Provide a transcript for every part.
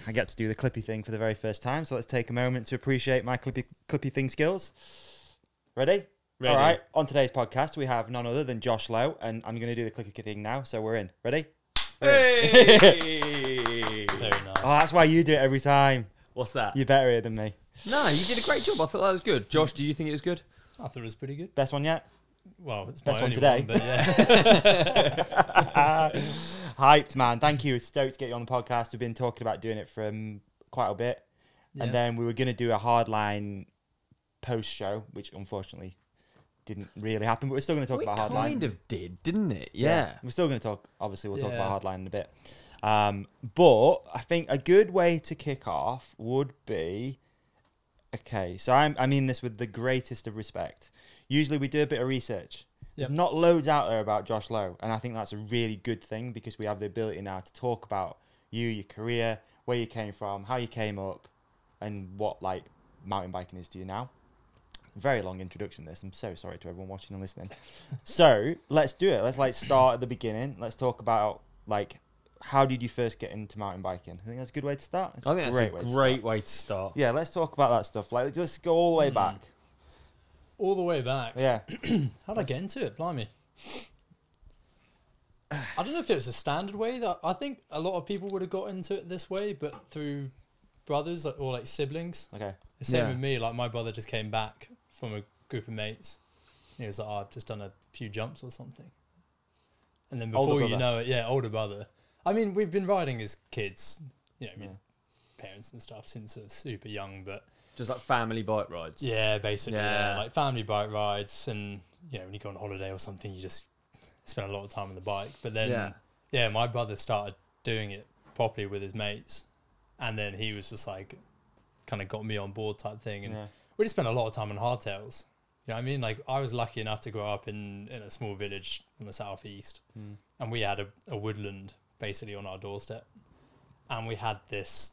I get to do the clippy thing for the very first time. So let's take a moment to appreciate my clippy thing skills. Ready? Ready. All right. On today's podcast, we have none other than Josh Lowe, and I'm going to do the clicky thing now. So we're in. Ready? Hey! Very nice. Oh, that's why you do it every time. What's that? You're better here than me. No, you did a great job. I thought that was good. Josh, do you think it was good? I thought it was pretty good. Best one yet? Well, it's Best my one only today. one, but yeah. Hyped, man. Thank you. Stoked to get you on the podcast. We've been talking about doing it for quite a bit. Yeah. And then we were going to do a hardline post show, which unfortunately didn't really happen, but we're still going to talk about hardline. It kind of did, didn't it? Yeah. We're still going to talk, obviously, we'll talk Yeah. about hardline in a bit. But I think a good way to kick off would be, okay, so I mean this with the greatest of respect. Usually we do a bit of research. Yep. There's not loads out there about Josh Lowe, and I think that's a really good thing because we have the ability now to talk about you, your career, where you came from, how you came up, and what like mountain biking is to you now. Very long introduction this. I'm so sorry to everyone watching and listening. So let's do it. Let's like start at the beginning. Let's talk about like how did you first get into mountain biking? I think that's a good way to start. It's I think that's a great way to start. Yeah, let's talk about that stuff. Like just go all the way back. All the way back. Yeah. How'd I get into it? Blimey. I don't know if it was a standard way. That I think a lot of people would have got into it this way, but through brothers or like siblings. Okay. The same Yeah. with me. Like my brother just came back from a group of mates. And he was like, oh, I've just done a few jumps or something. And then Older before you brother. know it, yeah, older brother. I mean, we've been riding as kids, you know, with parents and stuff since I was super young, but Just like family bike rides. yeah, basically, Yeah. like family bike rides, and you know, when you go on holiday or something, you just spend a lot of time on the bike. But then, yeah, my brother started doing it properly with his mates, and then he was just like, kind of got me on board type thing, and we just spent a lot of time on hardtails. You know what I mean? Like I was lucky enough to grow up in a small village on the southeast, and we had a woodland basically on our doorstep, and we had this.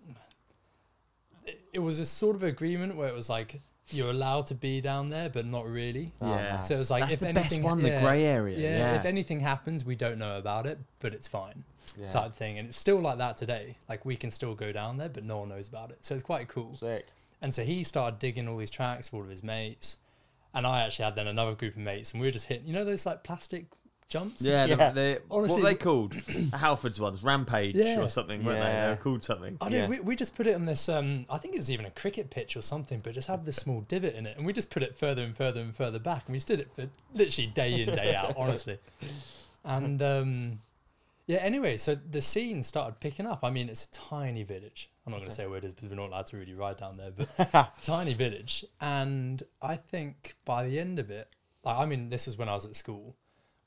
It was a sort of agreement where it was like you're allowed to be down there, but not really. Yeah. So it was like That's if the anything, best one, the grey area. Yeah, if anything happens, we don't know about it, but it's fine, type thing. And it's still like that today. Like we can still go down there, but no one knows about it. So it's quite cool. Sick. And so he started digging all these tracks for all of his mates, and I actually had then another group of mates, and we were just hitting, you know, those like plastic jumps. Yeah, Yeah. what Honestly, are they called? The Halfords ones, Rampage or something, weren't they? They were called something. I know, we just put it on this, I think it was even a cricket pitch or something, but just had this small divot in it, and we just put it further and further and further back, and we just did it for literally day in, day out, honestly. And yeah, anyway, so the scene started picking up. I mean, it's a tiny village. I'm not going to say where it is because we're not allowed to really ride down there, but tiny village. And I think by the end of it, like, I mean, this was when I was at school.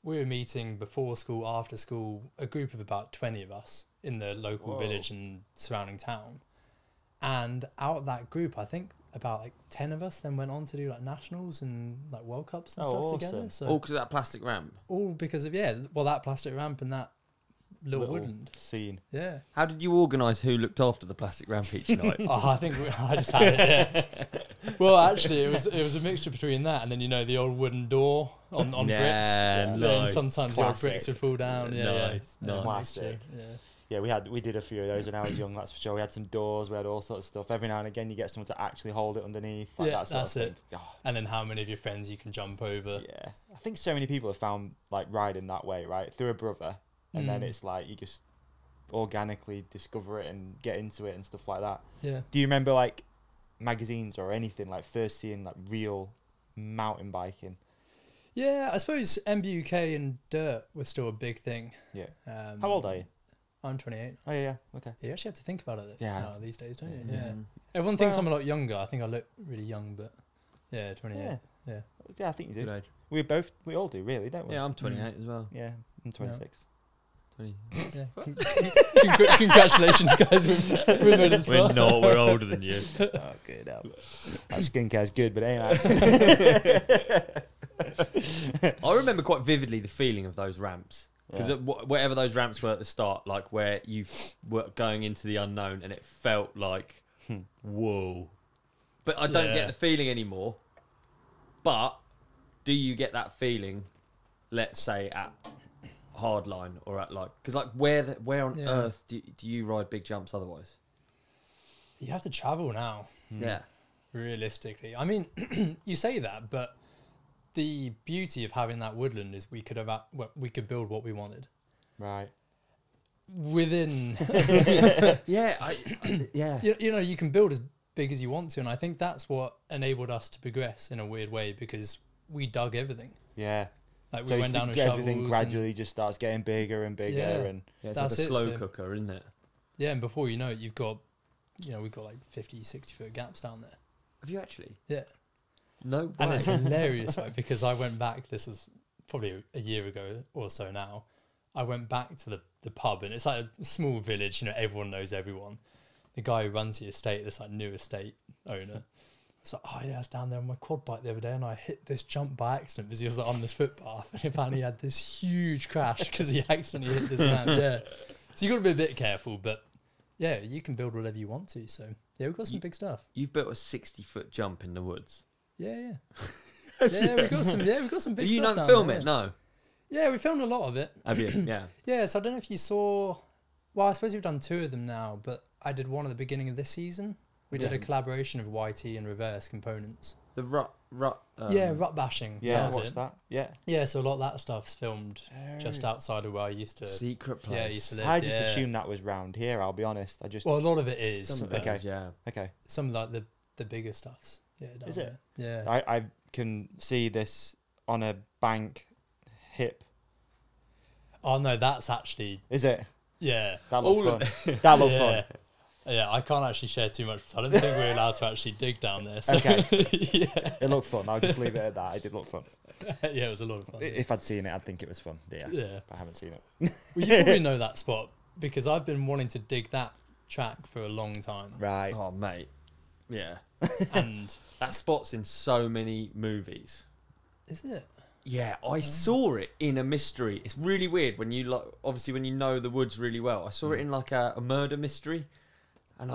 We were meeting before school, after school, a group of about 20 of us in the local village and surrounding town. And out of that group, I think about like 10 of us then went on to do like nationals and like World Cups and stuff together. So All because of that plastic ramp. all because of, that plastic ramp and that little woodland. Scene. Yeah. How did you organise who looked after the plastic ramp each night? Oh, I think I just had it, yeah. Well, actually, it was a mixture between that and then, you know, the old wooden door on bricks. Yeah, And nice. sometimes the old Classic. bricks would fall down. Yeah, Nice, yeah. nice. Classic. Yeah. Yeah, we did a few of those when I was young, that's for sure. We had some doors, we had all sorts of stuff. Every now and again you get someone to actually hold it underneath. Like Yeah, that sort that's of it. thing. Oh, And then how many of your friends you can jump over. yeah. I think so many people have found like riding that way, right? Through a brother. And then it's like you just organically discover it and get into it and stuff like that. Yeah. Do you remember like magazines or anything, like first seeing like real mountain biking? Yeah, I suppose MBUK and dirt was still a big thing. Yeah. How How old are you? I'm 28. Oh yeah, okay. You actually have to think about it Yeah. these days, don't you? Yeah. Yeah. Everyone thinks Well- I'm a lot younger. I think I look really young, but yeah, 28. Yeah. Yeah. Yeah, I think you Good do. age. We all do really, don't we? Yeah, I'm 28 as well. Yeah, I'm 26. 20. Yeah. Congratulations, guys. We're made it We're far. not, we're older than you. Oh, good. That skincare's good, but ain't it? I remember quite vividly the feeling of those ramps. Because Yeah. whatever those ramps were at the start, like where you were going into the unknown and it felt like, whoa. But I don't Yeah. get the feeling anymore. But do you get that feeling, let's say, at Hardline or at like... Because like where on Yeah. earth do you ride big jumps otherwise? You have to travel now, Yeah. realistically. I mean, you say that, but the beauty of having that woodland is we could build what we wanted Right. within. Yeah. Yeah. You know, you can build as big as you want to, and I think that's what enabled us to progress in a weird way, because we dug everything. Yeah. Like we So went down with everything shovels gradually just starts getting bigger and bigger, Yeah. and Yeah, it's That's like a it, slow so- cooker, isn't it? and before you know it, you've got, you know, we've got like 50, 60 foot gaps down there. Have you actually? Yeah. No way. And it's hilarious, right? Because I went back, this was probably a year ago or so now. I went back to the pub, and it's like a small village, you know, everyone knows everyone. The guy who runs the estate, this like new estate owner, was like, oh yeah, I was down there on my quad bike the other day and I hit this jump by accident because he was like, on this footpath, and apparently he had this huge crash because he accidentally hit this man. Yeah. So you got to be a bit careful, but yeah, you can build whatever you want to. So yeah, we've got some big stuff. You've built a 60-foot jump in the woods. Yeah. Yeah, we've got some big But stuff. you don't down film there, it, yeah. no. Yeah, we filmed a lot of it. Have you? Yeah. Yeah, so I don't know if you saw. Well, I suppose we've done 2 of them now, but I did one at the beginning of this season. We did Yeah. a collaboration of YT and Reverse Components. The rut. Yeah, rut bashing. yeah, that's what's it. that? Yeah. Yeah, so a lot of that stuff's filmed just outside of where I used to. Secret place. Yeah, I used to live. I just yeah. assumed that was round here. I'll be honest. I just Well, a lot of it is. Some of but it is, yeah. okay. some of like the bigger stuffs. Yeah, down Is it? there. Yeah. I can see this on a bank hip. Oh no, that's actually Is it? yeah. That All looked of fun. That looked Yeah. fun. Yeah, I can't actually share too much because I don't think we're allowed to actually dig down there. So Okay. yeah. It looked fun. I'll just leave it at that. It did look fun. Yeah, it was a lot of fun. If I'd seen it, I'd think it was fun. Yeah. Yeah. But I haven't seen it. Well, you probably know that spot because I've been wanting to dig that track for a long time. Right. Oh, mate. Yeah. And That spot's in so many movies. is it? Yeah, I saw it in a mystery. It's really weird when you like, obviously when you know the woods really well. I saw it in like a murder mystery, and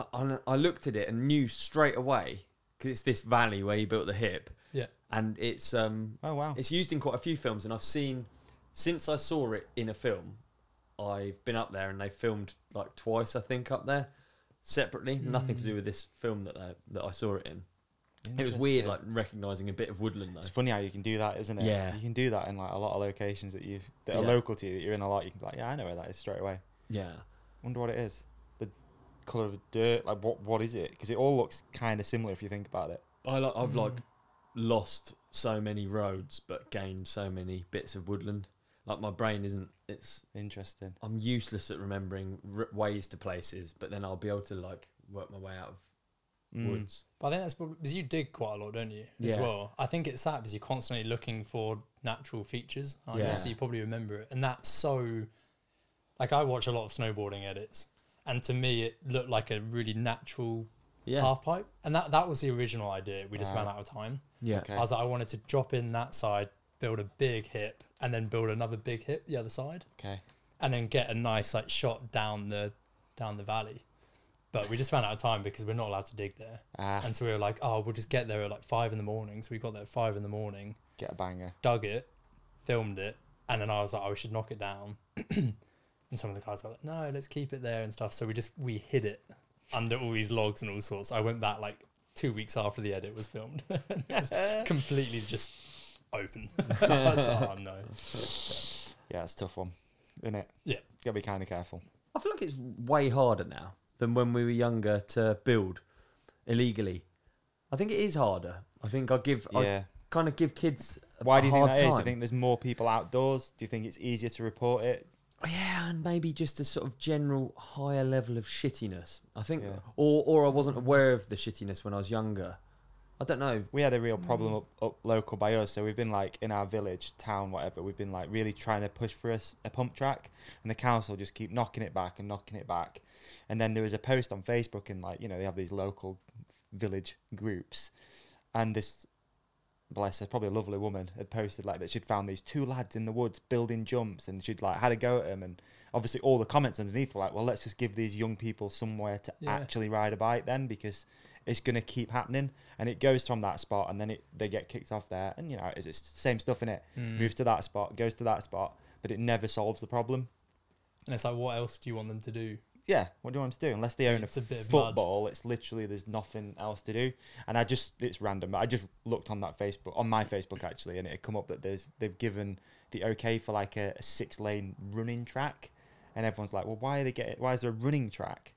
I looked at it and knew straight away because it's this valley where he built the hip. Yeah. And it's Oh wow. it's used in quite a few films, and I've seen since I saw it in a film, I've been up there and they filmed like twice, I think, up there separately. Nothing to do with this film that I saw it in. It was weird, like recognising a bit of woodland though. It's funny how you can do that, isn't it? Yeah. You can do that in like a lot of locations that are Yeah. local to you, that you're in a lot. You can be like, yeah, I know where that is straight away. Yeah. Wonder what it is. The colour of the dirt. Like what is it? Because it all looks kind of similar if you think about it. I've like lost so many roads but gained so many bits of woodland. Like my brain isn't. Interesting. I'm useless at remembering ways to places, but then I'll be able to like work my way out of woods. But I think that's probably because you dig quite a lot, don't you? As Yeah. well. I think it's that because you're constantly looking for natural features. Yeah. So you probably remember it, and that's so. Like I watch a lot of snowboarding edits, and to me it looked like a really natural half pipe, and that was the original idea. We just ran out of time. Yeah. Okay. I was like, I wanted to drop in that side, build a big hip, and then build another big hip the other side, Okay. and then get a nice like shot down the valley. But we just ran out of time because we're not allowed to dig there. And so we were like, oh, we'll just get there at like 5 a.m. So we got there at 5 a.m, Get a banger. dug it, filmed it, and then I was like, oh, we should knock it down. And some of the guys were like, no, let's keep it there and stuff. So we hid it under all these logs and all sorts. I went back like 2 weeks after the edit was filmed. It was completely just open. I was like, oh no. Yeah, it's a tough one, isn't it? Yeah. Gotta be kind of careful. I feel like it's way harder now than when we were younger to build illegally. I think it is harder. I think I kind of give kids Why a do you think hard that is? time. Do you think there's more people outdoors? Do you think it's easier to report it? Yeah, and maybe just a sort of general higher level of shittiness. I think, Yeah. or I wasn't aware of the shittiness when I was younger. I don't know. We had a real problem up local by us, so we've been like in our village, town, whatever, we've been like really trying to push for a pump track, and the council just keep knocking it back. And then there was a post on Facebook, and like, you know, they have these local village groups, and this, bless her, probably a lovely woman, had posted like that she'd found these 2 lads in the woods building jumps, and she'd like had a go at them, and obviously all the comments underneath were like, well, let's just give these young people somewhere to actually ride a bike then, because it's going to keep happening. And it goes from that spot, and then they get kicked off there, and you know, it's the same stuff in it. Moves to that spot, goes to that spot, but it never solves the problem. And it's like, what else do you want them to do? yeah, what do you want them to do? Unless they own It's a bit of football, it's literally, there's nothing else to do. And it's random, but I just looked on my Facebook actually, and it had come up that they've given the okay for like a 6-lane running track. And everyone's like, well, why is there a running track?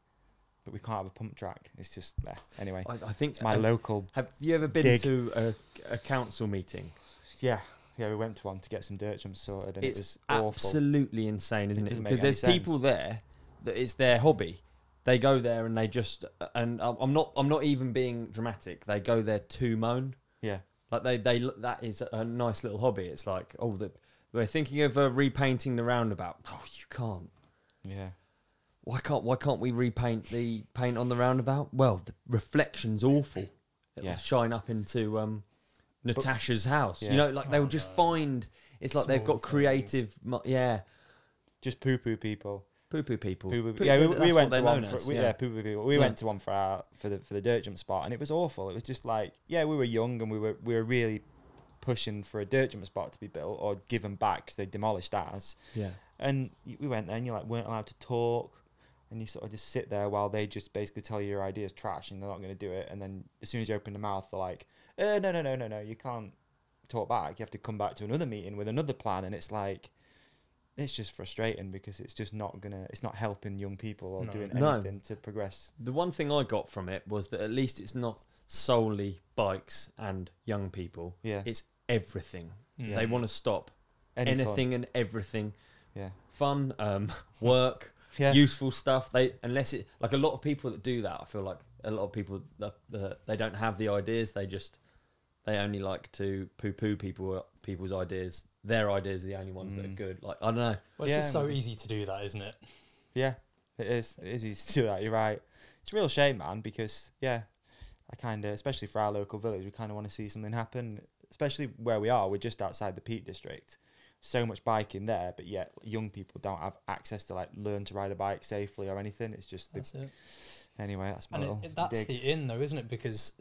But we can't have a pump track. It's just there. Anyway, I think it's my local. Have you ever been to a council meeting? Yeah, we went to one to get some dirt jumps sorted, and it was awful. Absolutely insane, isn't it? Because there's sense. people there that it's their hobby. They go there and they just, and I'm not even being dramatic. They go there to moan. Yeah, like they that is a nice little hobby. It's like, we're thinking of repainting the roundabout. Oh, you can't. Yeah. Why can't we repaint the paint on the roundabout? Well, the reflection's awful. It'll shine up into Natasha's house. Yeah. You know, like they'll just find. It's like they've got creative. Just poo-poo people. Poo-poo people. Yeah, we went to one for. poo-poo people. We went to one for the dirt jump spot, and it was awful. It was just like, we were young and we were really pushing for a dirt jump spot to be built or given back because they demolished ours. Yeah. And we went there, and you like weren't allowed to talk, and you sort of just sit there while they just basically tell you your idea's trash and they're not going to do it. And then as soon as you open the mouth, they're like, no, you can't talk back. You have to come back to another meeting with another plan. And it's like, it's just frustrating because it's just it's not helping young people or doing anything to progress. The one thing I got from it was that at least it's not solely bikes and young people. Yeah. It's everything. Yeah. They want to stop anything and everything. Yeah. Fun, work, useful stuff. Unless it, like a lot of people that do that, I feel like a lot of people they don't have the ideas. They only like to poo-poo people's ideas. Their ideas are the only ones that are good. Like, I don't know. Well, it's just so easy to do that, isn't it? Yeah, it is. It is easy to do that. You're right. It's a real shame, man, because I kind of, especially for our local village, we kind of want to see something happen. Especially where we are, we're just outside the Peak District. So much biking there, but yet young people don't have access to like learn to ride a bike safely or anything. It's just that's it. Anyway, that's my that's the in though, isn't it? Because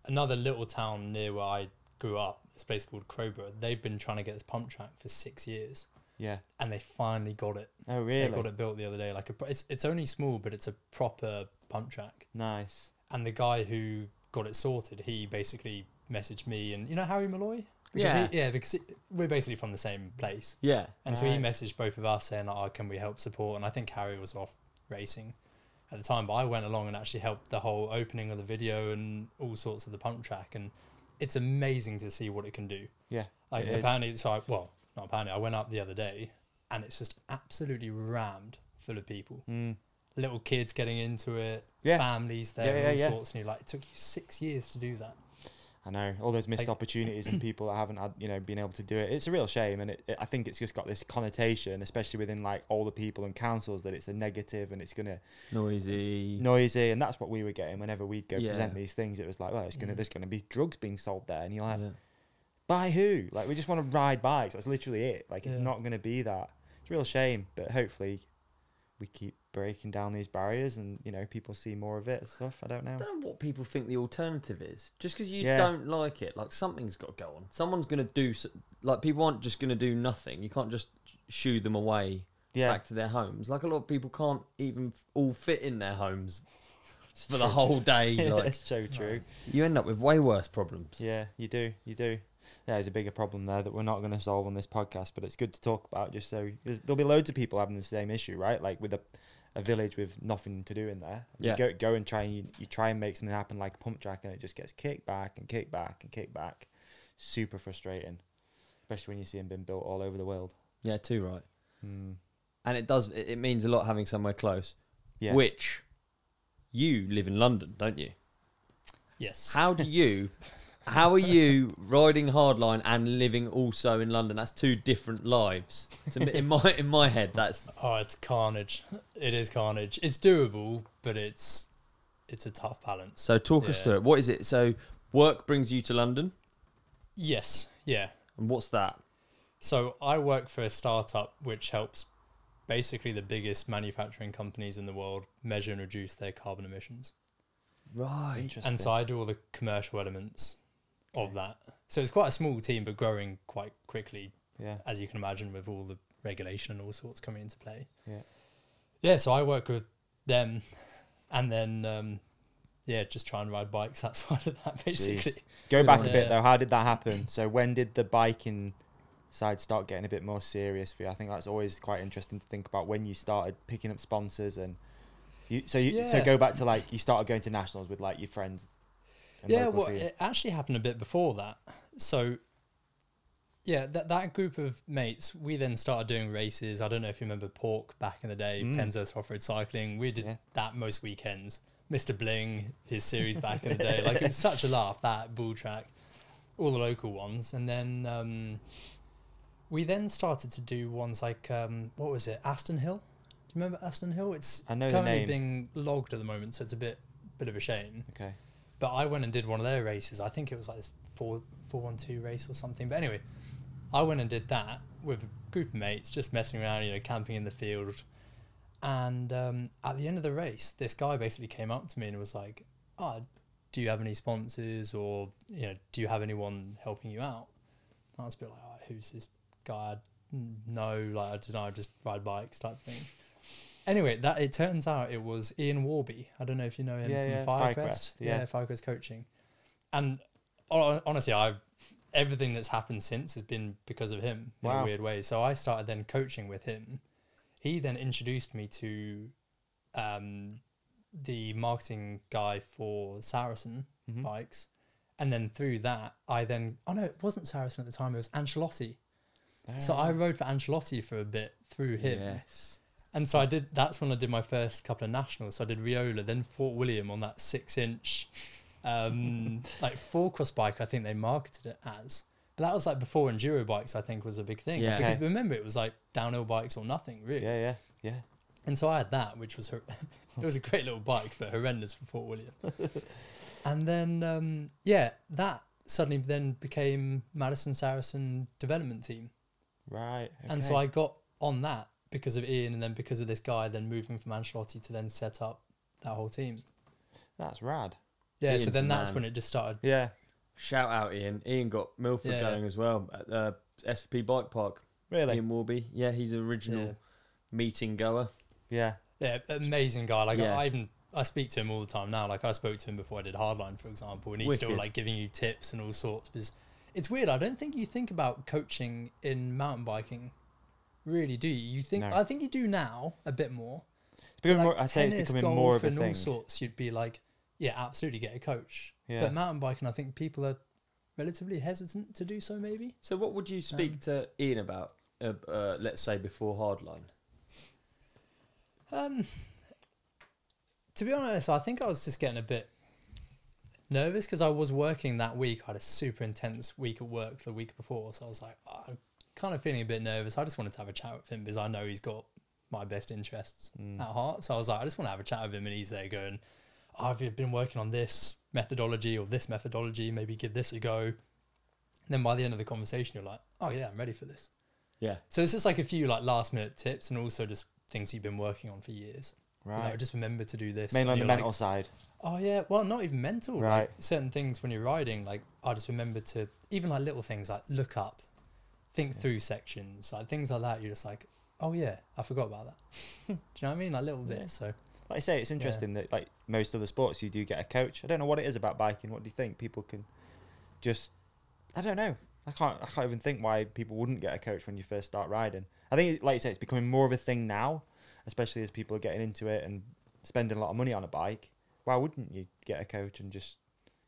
another little town near where I grew up, this place called Crowborough, they've been trying to get this pump track for 6 years. Yeah, and they finally got it. Oh, really? They got it built the other day. Like it's only small, but it's a proper pump track. Nice. And the guy who got it sorted, he basically messaged me, and you know Harry Malloy. Because we're basically from the same place. Yeah. And so he messaged both of us saying, can we help support? And I think Harry was off racing at the time, but I went along and actually helped the whole opening of the video and all sorts of the pump track. And it's amazing to see what it can do. Yeah. Like apparently, not apparently, I went up the other day and it's just absolutely rammed full of people. Little kids getting into it, families there, all sorts. And you're like, it took you 6 years to do that. I know, all those missed opportunities and people that haven't had, been able to do it. It's a real shame, and I think it's just got this connotation, especially within like all the people and councils, that it's a negative and it's gonna noisy, and that's what we were getting whenever we'd go present these things. It was like, well, there's gonna be drugs being sold there, and you're like, by who? Like, we just want to ride bikes. That's literally it. Like, it's not gonna be that. It's a real shame, but hopefully we keep breaking down these barriers and people see more of it and stuff. I don't know what people think the alternative is. Just because you don't like it, like something's got to go on. Someone's going to do, like, people aren't just going to do nothing. You can't just shoo them away back to their homes. Like, a lot of people can't even all fit in their homes for the whole day. Like, it's so true. You end up with way worse problems. Yeah, you do. There's a bigger problem there that we're not going to solve on this podcast, but it's good to talk about, just so there'll be loads of people having the same issue, right? Like with a village with nothing to do in there. You go and try and make something happen like a pump track, and it just gets kicked back and kicked back and kicked back. Super frustrating, especially when you see them being built all over the world. Yeah, too right. And it means a lot having somewhere close. Yeah. Which you live in London, don't you? Yes. How are you riding hardline and living also in London? That's two different lives. In my head, that's... Oh, it's carnage. It is carnage. It's doable, but it's a tough balance. So talk us through it. What is it? So work brings you to London? Yes, yeah. And what's that? So I work for a startup which helps basically the biggest manufacturing companies in the world measure and reduce their carbon emissions. Right. Interesting. And so I do all the commercial elements of that. So it's quite a small team, but growing quite quickly, as you can imagine, with all the regulation and all sorts coming into play. Yeah, so I work with them, and then just try and ride bikes outside of that, basically. Jeez. Go back a Yeah. bit though. How did that happen? So when did the biking side start getting a bit more serious for you? I think that's always quite interesting to think about when you started picking up sponsors and so go back to like you started going to nationals with like your friends. And Yeah, local well, scene. it actually happened a bit before that. So, yeah, that group of mates, we then started doing races. I don't know if you remember Pork back in the day, Penzos Off-Road Cycling. We did that most weekends. Mr. Bling, his series back in the day. Like, it was such a laugh, that Bull Track, all the local ones. And then we then started to do ones like, what was it, Aston Hill? Do you remember Aston Hill? It's I know the currently name. being logged at the moment, so it's a bit of a shame. Okay. But I went and did one of their races. I think it was like this 412 race or something. But anyway, I went and did that with a group of mates, just messing around, camping in the field. And at the end of the race, this guy basically came up to me and was like, "Oh, do you have any sponsors, or do you have anyone helping you out?" And I was a bit like, "Oh, who's this guy? No, like I don't know, I just ride bikes type thing." Anyway, it turns out it was Ian Warby. I don't know if you know him from FireQuest. Yeah, FireQuest coaching. And honestly, everything that's happened since has been because of him in a weird way. So I started then coaching with him. He then introduced me to the marketing guy for Saracen bikes. And then through that, it wasn't Saracen at the time, it was Ancelotti. So I rode for Ancelotti for a bit through him. Yes. And so that's when I did my first couple of nationals. So I did Riola, then Fort William on that 6-inch, like 4-cross bike, I think they marketed it as. But that was like before enduro bikes, I think, was a big thing. Yeah. Because remember, it was like downhill bikes or nothing, really. Yeah. And so I had that, which was, it was a great little bike, but horrendous for Fort William. And then, that suddenly then became Madison Saracen development team. Right. Okay. And so I got on that because of Ian, and then because of this guy, then moving from Ancelotti to then set up that whole team. That's rad. Yeah, Ian's so then the that's man. when it just started. Yeah. Shout out Ian. Ian got Milford going as well at the SVP Bike Park. Really? Ian Warby. Yeah, he's an original meeting goer. Yeah. Yeah, amazing guy. Like Yeah. I speak to him all the time now. Like I spoke to him before I did Hardline, for example, and he's still Wicked. like giving you tips and all sorts. Because it's weird. I don't think you think about coaching in mountain biking, really, do you? You think? No. I think you do now a bit more. It's becoming Like more, I'd say it's tennis, becoming golf, more of a and all thing. sorts. You'd be like, yeah, absolutely, get a coach. Yeah. But mountain biking, I think people are relatively hesitant to do so. Maybe. So what would you speak to Ian about, let's say, before Hardline? To be honest, I think I was just getting a bit nervous because I was working that week. I had a super intense week at work the week before. So I was like, I'm kind of feeling a bit nervous. I just wanted to have a chat with him because I know he's got my best interests at heart. So I was like, I just want to have a chat with him, and he's there going, oh, I've been working on this methodology or this methodology, maybe give this a go. And then by the end of the conversation, you're like, oh yeah, I'm ready for this. Yeah. So it's just like a few like last minute tips and also just things you've been working on for years. Right. Like, just remember to do this. Mainly on And the you're like, mental side. oh yeah, well, not even mental. Right. Like certain things when you're riding, like I just remember to even like little things like look up, think through sections, like things like that. You're just like, oh yeah, I forgot about that. Do you know what I mean? Like little bits. So Like I say, it's interesting that like most other sports, you do get a coach. I don't know what it is about biking. What do you think? People can just, I don't know. I can't even think why people wouldn't get a coach when you first start riding. I think, like you say, it's becoming more of a thing now, especially as people are getting into it and spending a lot of money on a bike. Why wouldn't you get a coach and just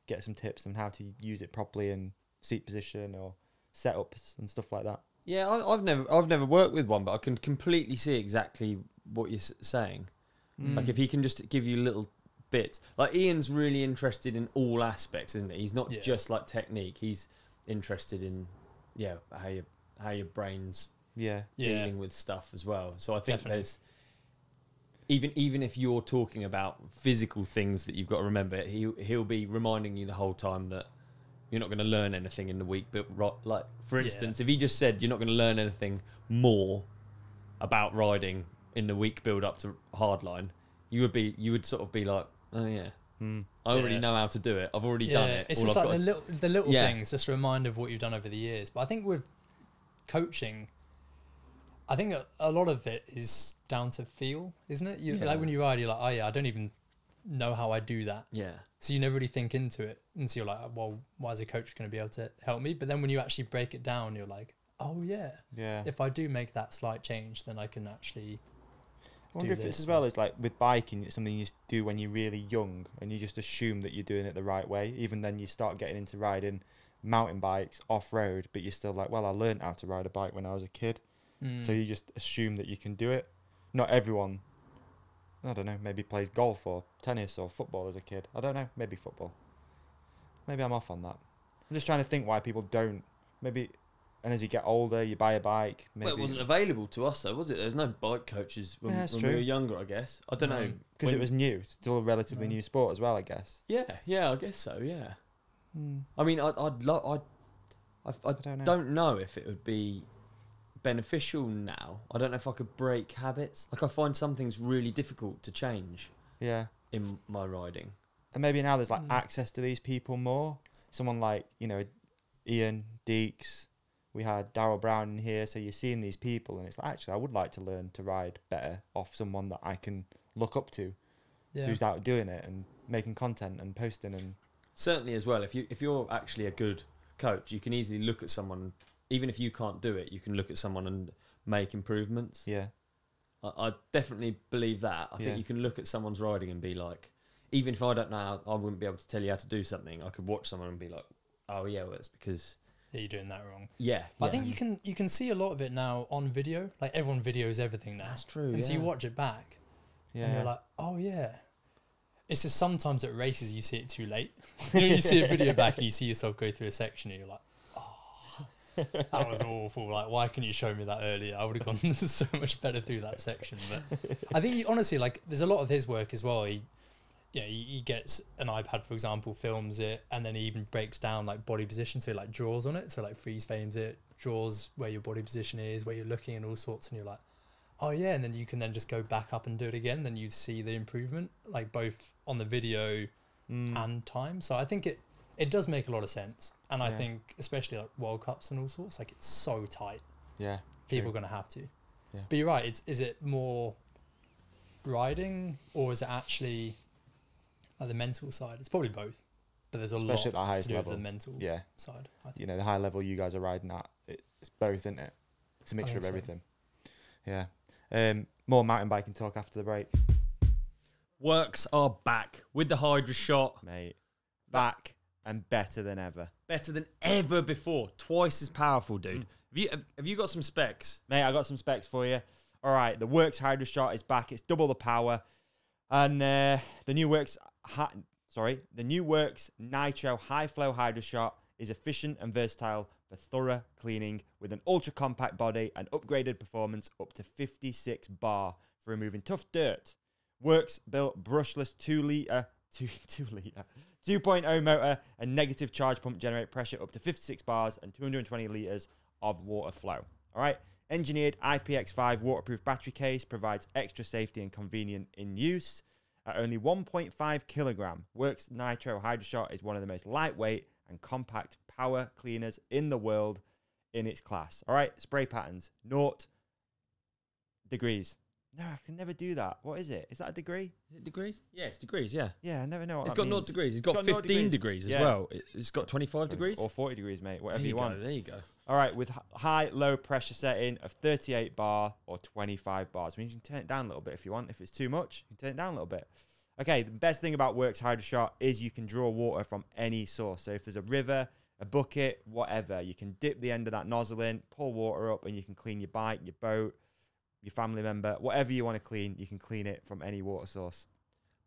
get some tips on how to use it properly and seat position or setups and stuff like that? Yeah, I've never worked with one, but I can completely see exactly what you're saying. Like if he can just give you little bits. Like Ian's really interested in all aspects, isn't he? He's not just like technique. He's interested in how your brain's dealing with stuff as well. So I think there's even if you're talking about physical things that you've got to remember, he'll be reminding you the whole time that you're not going to learn anything in the week. But like for instance, if he just said you're not going to learn anything more about riding in the week build up to Hardline, you would sort of be like, oh yeah, I already know how to do it. I've already done it. It's just like the little things, just a reminder of what you've done over the years. But I think with coaching, I think a lot of it is down to feel, isn't it? Yeah. Like when you ride, you're like, oh yeah, I don't even know how I do that. Yeah. So you never really think into it. And so you're like, well, why is a coach going to be able to help me? But then when you actually break it down, you're like, oh yeah. Yeah. If I do make that slight change, then I can actually I wonder if it's as well as like with biking, it's something you do when you're really young and you just assume that you're doing it the right way. Even then you start getting into riding mountain bikes off-road, but you're still like, well, I learned how to ride a bike when I was a kid. So you just assume that you can do it. Not everyone, I don't know, maybe plays golf or tennis or football as a kid. I don't know, maybe football. Maybe I'm off on that. I'm just trying to think why people don't. Maybe, and as you get older, you buy a bike. Maybe. Well, it wasn't available to us though, was it? There's no bike coaches when, Yeah, that's when true. we were younger, I guess. I don't know. Because it was new, still a relatively new sport as well, I guess. Yeah, I guess so, yeah. I mean, I don't know if it would be beneficial now. I don't know if I could break habits. Like, I find some things really difficult to change Yeah. in my riding. And maybe now there's like access to these people more. Someone like, Ian Deeks. We had Darryl Brown in here. So you're seeing these people and it's like, actually, I would like to learn to ride better off someone that I can look up to, who's out doing it and making content and posting. And certainly as well, if you're actually a good coach, you can easily look at someone, even if you can't do it, you can look at someone and make improvements. yeah. I definitely believe that. I think you can look at someone's riding and be like, even if I don't know, I wouldn't be able to tell you how to do something. I could watch someone and be like, oh yeah, well, it's because you're doing that wrong. Yeah. I think you can see a lot of it now on video. Like everyone videos everything now. That's true. And so you watch it back, and you're like, oh yeah. It's just sometimes at races you see it too late. You see a video back and you see yourself go through a section and you're like, oh, that was awful. Like, why couldn't you show me that earlier? I would have gone so much better through that section. But I think honestly, like, there's a lot of his work as well. He gets an iPad, for example, films it, and then he even breaks down like body position, so like draws on it, so like freeze frames it, draws where your body position is, where you're looking, and all sorts. And you're like, oh yeah, and then you can then just go back up and do it again. Then you see the improvement, like both on the video and time. So I think it does make a lot of sense, and I think especially like World Cups and all sorts, like it's so tight. Yeah, people are gonna have to. Yeah. But you're right. Is it more riding or is it actually like the mental side? It's probably both, but there's a lot especially at the highest to do level. with the mental side. I think. The high level you guys are riding at, it's both, isn't it? It's a mixture of so. everything. Yeah. More mountain biking talk after the break, WORX are back with the Hydra shot, mate. Back and better than ever. better than ever before. Twice as powerful, dude. Have you got some specs, mate? I got some specs for you. All right, the WORX Hydra shot is back. It's double the power, and the new WORX Nitro High Flow Hydra shot is efficient and versatile for thorough cleaning with an ultra compact body and upgraded performance up to 56 bar for removing tough dirt. WORX built brushless 2.0 motor and negative charge pump generate pressure up to 56 bars and 220 litres of water flow. All right. Engineered IPX5 waterproof battery case provides extra safety and convenient in use. At only 1.5 kilogram, WORX Nitro Hydra Shot is one of the most lightweight and compact power cleaners in the world in its class. All right, spray patterns, 0 degrees. No, I can never do that. What is it? Is that a degree? Is it degrees? Yeah, it's degrees, yeah. Yeah, I never know what It's that got means. 0 degrees. It's got 0 15 degrees as well. It's got 25 degrees. Or 40 degrees, mate. Whatever you want. There you go. All right, with high, low pressure setting of 38 bar or 25 bars. I mean, you can turn it down a little bit if you want. If it's too much, you can turn it down a little bit. Okay, the best thing about WORX Hydra Shot is you can draw water from any source. So if there's a river, a bucket, whatever, you can dip the end of that nozzle in, pull water up, and you can clean your bike, your boat, your family member, whatever you want to clean, you can clean it from any water source.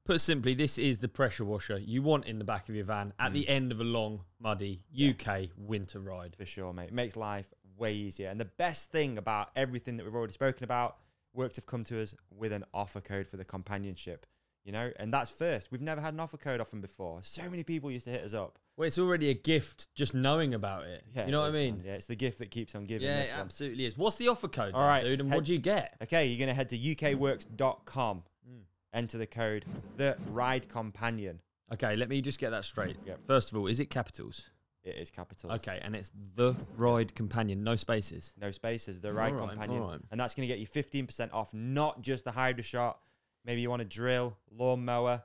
Put simply, this is the pressure washer you want in the back of your van at the end of a long, muddy UK winter ride. For sure, mate. It makes life way easier. And the best thing about everything that we've already spoken about, WORX have come to us with an offer code for the companionship. You know, and that's first. We've never had an offer code off them before. So many people used to hit us up. Well, it's already a gift just knowing about it. Yeah, you know what I mean? Yeah, it's the gift that keeps on giving. Yeah, this it one. absolutely is. What's the offer code, All right, dude? And what do you get? Okay, you're going to head to ukworks.com, enter the code, The Ride Companion. Okay, let me just get that straight. Yep. First of all, is it capitals? It is capitals. Okay, and it's the Ride Companion, no spaces. No spaces, the Ride Companion. All right. And that's going to get you 15% off, not just the Hydra Shot. Maybe you want a drill, lawnmower,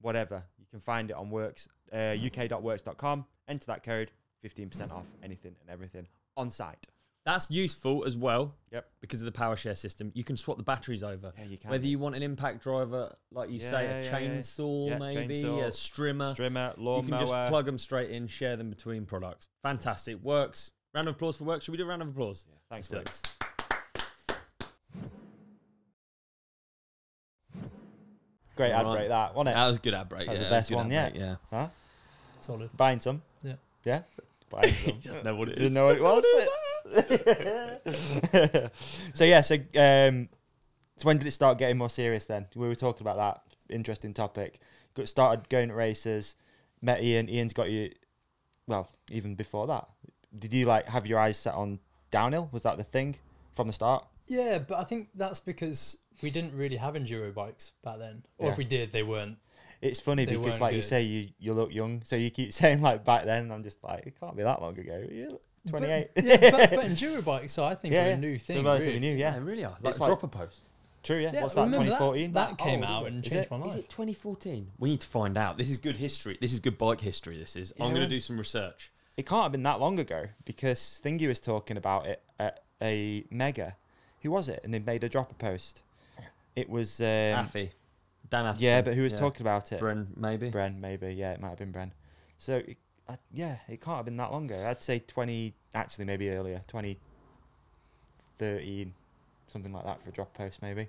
whatever. You can find it on WORX, uk.works.com. Enter that code, 15% off anything and everything on site. That's useful as well. Yep. Because of the power share system. You can swap the batteries over. Yeah, you can. Whether you want an impact driver, like you say, a chainsaw maybe, chainsaw, a strimmer, lawnmower. You can just plug them straight in, share them between products. Fantastic. WORX. Round of applause for WORX. Should we do a round of applause? Yeah. Thanks, WORX. Great ad break, that, wasn't it? That was a good ad break. That was yeah, the best good one ad yet. break, yeah. Huh? Solid. Buying some? Yeah. Yeah? Buying some. Just know what it Didn't is. know what it was. So when did it start getting more serious then? We were talking about that. Interesting topic. Started going to races, met Ian. Ian's got you, well, even before that. Did you like have your eyes set on downhill? Was that the thing from the start? Yeah, but I think that's because we didn't really have enduro bikes back then. Or Yeah. if we did, they weren't. It's funny They because weren't like you good. say, you look young. So you keep saying like back then, and I'm just like, it can't be that long ago. You 28. But, yeah, but enduro bikes, so I think, are a new thing. They're relatively really. new, Yeah, yeah. they really are. It's Like like- drop a post. True, yeah. Yeah, What's that, remember 2014? That came old, out isn't and Is changed it? my Is life. it 2014? We need to find out. This is good history. This is good bike history, this is. I'm Yeah. going to do some research. It can't have been that long ago because Thingy was talking about it at a mega. Who was it? And they made a dropper post. It was Affy. Dan Affy. yeah, but who was talking about it? Bren, maybe. Bren, maybe. Yeah, it might have been Bren. So it can't have been that long ago. I'd say 20. Actually, maybe earlier, 2013, something like that for a drop post, maybe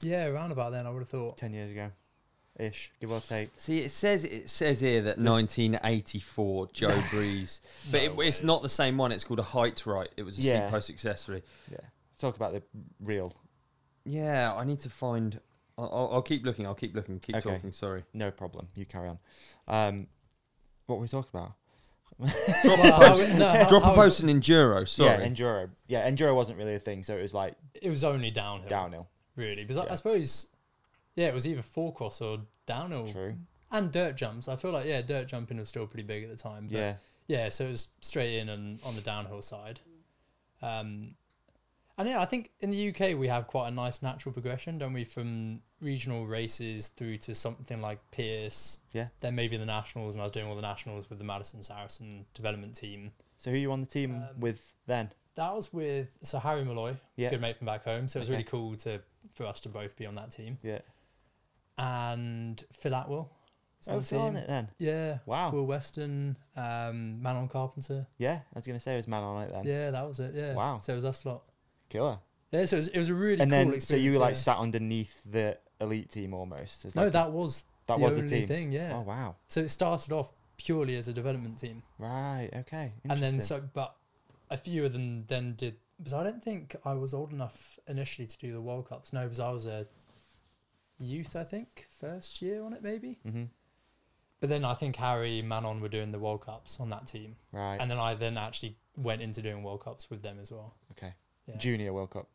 Yeah, around about then, I would have thought. 10 years ago, ish, give or take. See, it says here that 1984 Joe Breeze, but it's not the same one. It's called a Height Right. It was a seat post accessory. Yeah, talk about the real. Yeah, I need to find. I'll keep looking. Keep Okay. talking. Sorry. No problem. You carry on. What were we talking about? Drop a post in enduro. Sorry. Yeah, enduro. Yeah, enduro wasn't really a thing, so it was like It was only downhill. downhill. Really. Because Yeah. I suppose, it was either four cross or downhill. True. And dirt jumps. I feel like, dirt jumping was still pretty big at the time. But Yeah. so it was straight in and on the downhill side. And I think in the UK we have quite a nice natural progression, don't we? From regional races through to something like Pierce. Yeah. Then maybe the nationals, and I was doing all the nationals with the Madison Saracen development team. So who you on the team with then? That was with Harry Malloy, Yeah. good mate from back home. So it was Okay. really cool for us to both be on that team. Yeah. And Phil Atwell. was on Oh, the Phil on team. it then. Yeah. Wow. Will Weston, Manon Carpenter. Yeah, I was gonna say it was man on it then. Yeah, that was it. Yeah. Wow. So it was us lot. Killer. Yeah, so it was a really And cool then experience. so you were like yeah. sat underneath the elite team almost. It's No, like that was that the was the only team. thing. Yeah. Oh wow. So it started off purely as a development team, Right. Okay. and then Interesting. but a few of them then did. Because I don't think I was old enough initially to do the World Cups. No, because I was a youth. I think first year on it maybe. Mhm. But then I think Harry, Manon were doing the World Cups on that team, Right. and then I actually went into doing World Cups with them as well. Okay. Yeah. Junior World Cup.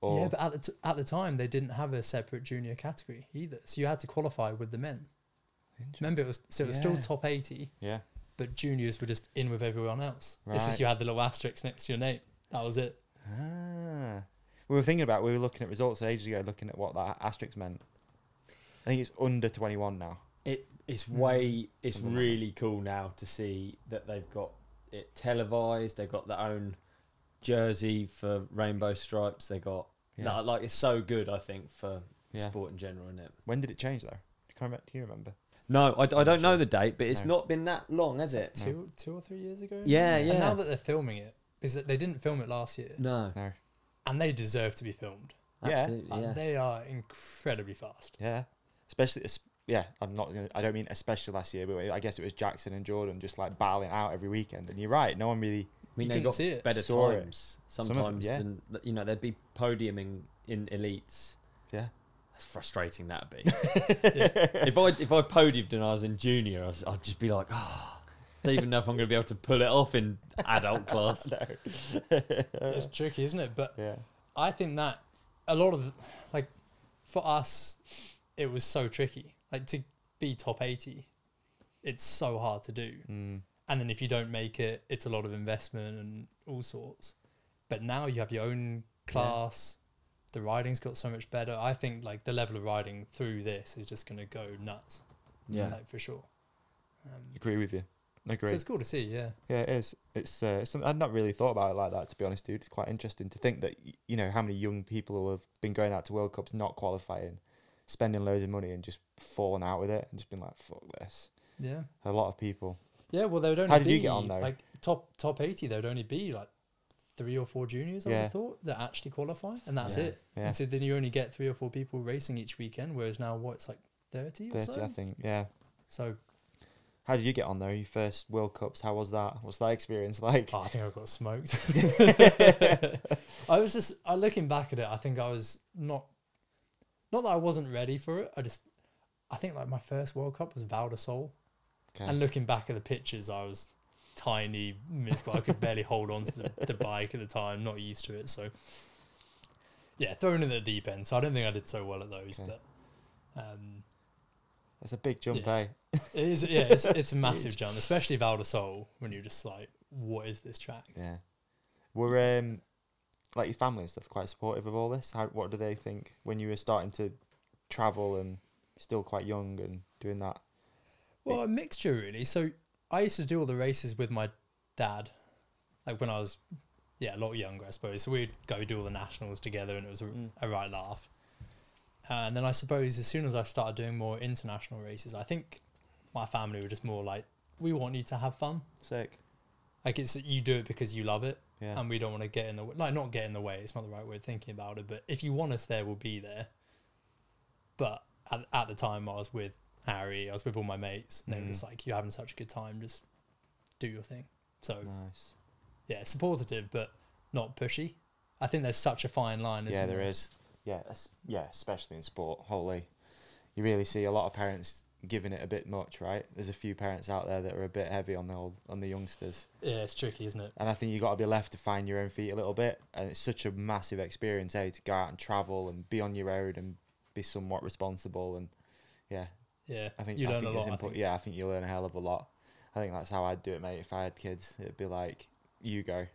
Yeah, but at the time they didn't have a separate junior category either, so you had to qualify with the men. Remember, it was still Yeah. top 80, Yeah. but juniors were just in with everyone else. It's Right. just you had the little asterisk next to your name. That was it. Ah. We were looking at results ages ago, looking at what that asterisk meant. I think it's under 21 now. It's Something like really cool now to see that they've got it televised. They've got their own jersey for rainbow stripes. They got like it's so good. I think for sport in general, isn't it? When did it change though? Do you remember? No, I don't know sure. the date, but it's No. not been that long, has it? Two or 3 years ago. Yeah, And yeah. now that they're filming it, because they didn't film it last year, No, No. and they deserve to be filmed. Yeah. absolutely. Yeah. They are incredibly fast. Yeah. Especially, I don't mean especially last year, but I guess it was Jackson and Jordan just like battling out every weekend. And you're right, no one really. I mean, You they couldn't got see it. better Saw it. times Some of them, sometimes yeah. than they'd be podiuming in elites. Yeah. That's frustrating. That'd be. If I podiumed and I was in junior, I'd just be like, don't even know if I'm going to be able to pull it off in adult class. It's tricky, isn't it? But Yeah. I think that a lot of for us, it was so tricky. Like to be top 80, it's so hard to do. Mm. And then if you don't make it, it's a lot of investment and all sorts. But now you have your own class. The riding's got so much better. I think like the level of riding through this is just going to go nuts. Yeah, like, for sure. Agree with you. Agree. So it's cool to see. Yeah. Yeah, it is. It's something I'd not really thought about it like that, to be honest, dude. It's quite interesting to think that, you know, how many young people have been going out to World Cups, not qualifying, spending loads of money and just falling out with it and just been like, fuck this. Yeah. A lot of people. Yeah. Well, there would only How did you get on, though? like top 80. There would only be like 3 or 4 juniors, I would have thought, that actually qualify, and that's it. Yeah. And so then you only get 3 or 4 people racing each weekend, whereas now it's like 30 or so? I think. Yeah. So how did you get on though? Your first World Cups, how was that? What's that experience like? I think I got smoked. I looking back at it, I think I was not that I wasn't ready for it. I think like my first World Cup was Val de Sol. Okay. And looking back at the pictures, I was tiny, minuscule. I could barely hold on to the bike at the time, not used to it. So yeah, thrown in the deep end. So I don't think I did so well at those, Okay. but That's a big jump, yeah. eh? It is, yeah, it's a massive jump, especially Val de Sol, when you're just like, what is this track? Yeah. Were like your family and stuff quite supportive of all this? What do they think when you were starting to travel and still quite young and doing that? Well, a mixture really. So I used to do all the races with my dad, like when I was a lot younger, I suppose. So we'd go do all the nationals together, and it was a right laugh. And then I suppose as soon as I started doing more international races, I think my family were just more like, we want you to have fun. Sick. Like you do it because you love it, Yeah. and we don't want to get in the way. Like, not get in the way, it's not the right way of thinking about it, but if you want us there, we'll be there. But at the time I was with Harry, I was with all my mates, and they were just like, you're having such a good time, just do your thing. So Nice. yeah, supportive, but not pushy. I think there's such a fine line, isn't Yeah, there? there is. Yeah, especially in sport. Holy, you really see a lot of parents giving it a bit much, right? There's a few parents out there that are a bit heavy on the youngsters, Yeah, it's tricky, isn't it? and I think you got to be left to find your own feet a little bit. And it's such a massive experience, to go out and travel and be on your own and be somewhat responsible. And yeah, Yeah, I think you I learn think a it's lot. important. Yeah, I think you learn a hell of a lot. I think that's how I'd do it, mate. If I had kids, it'd be like, you go.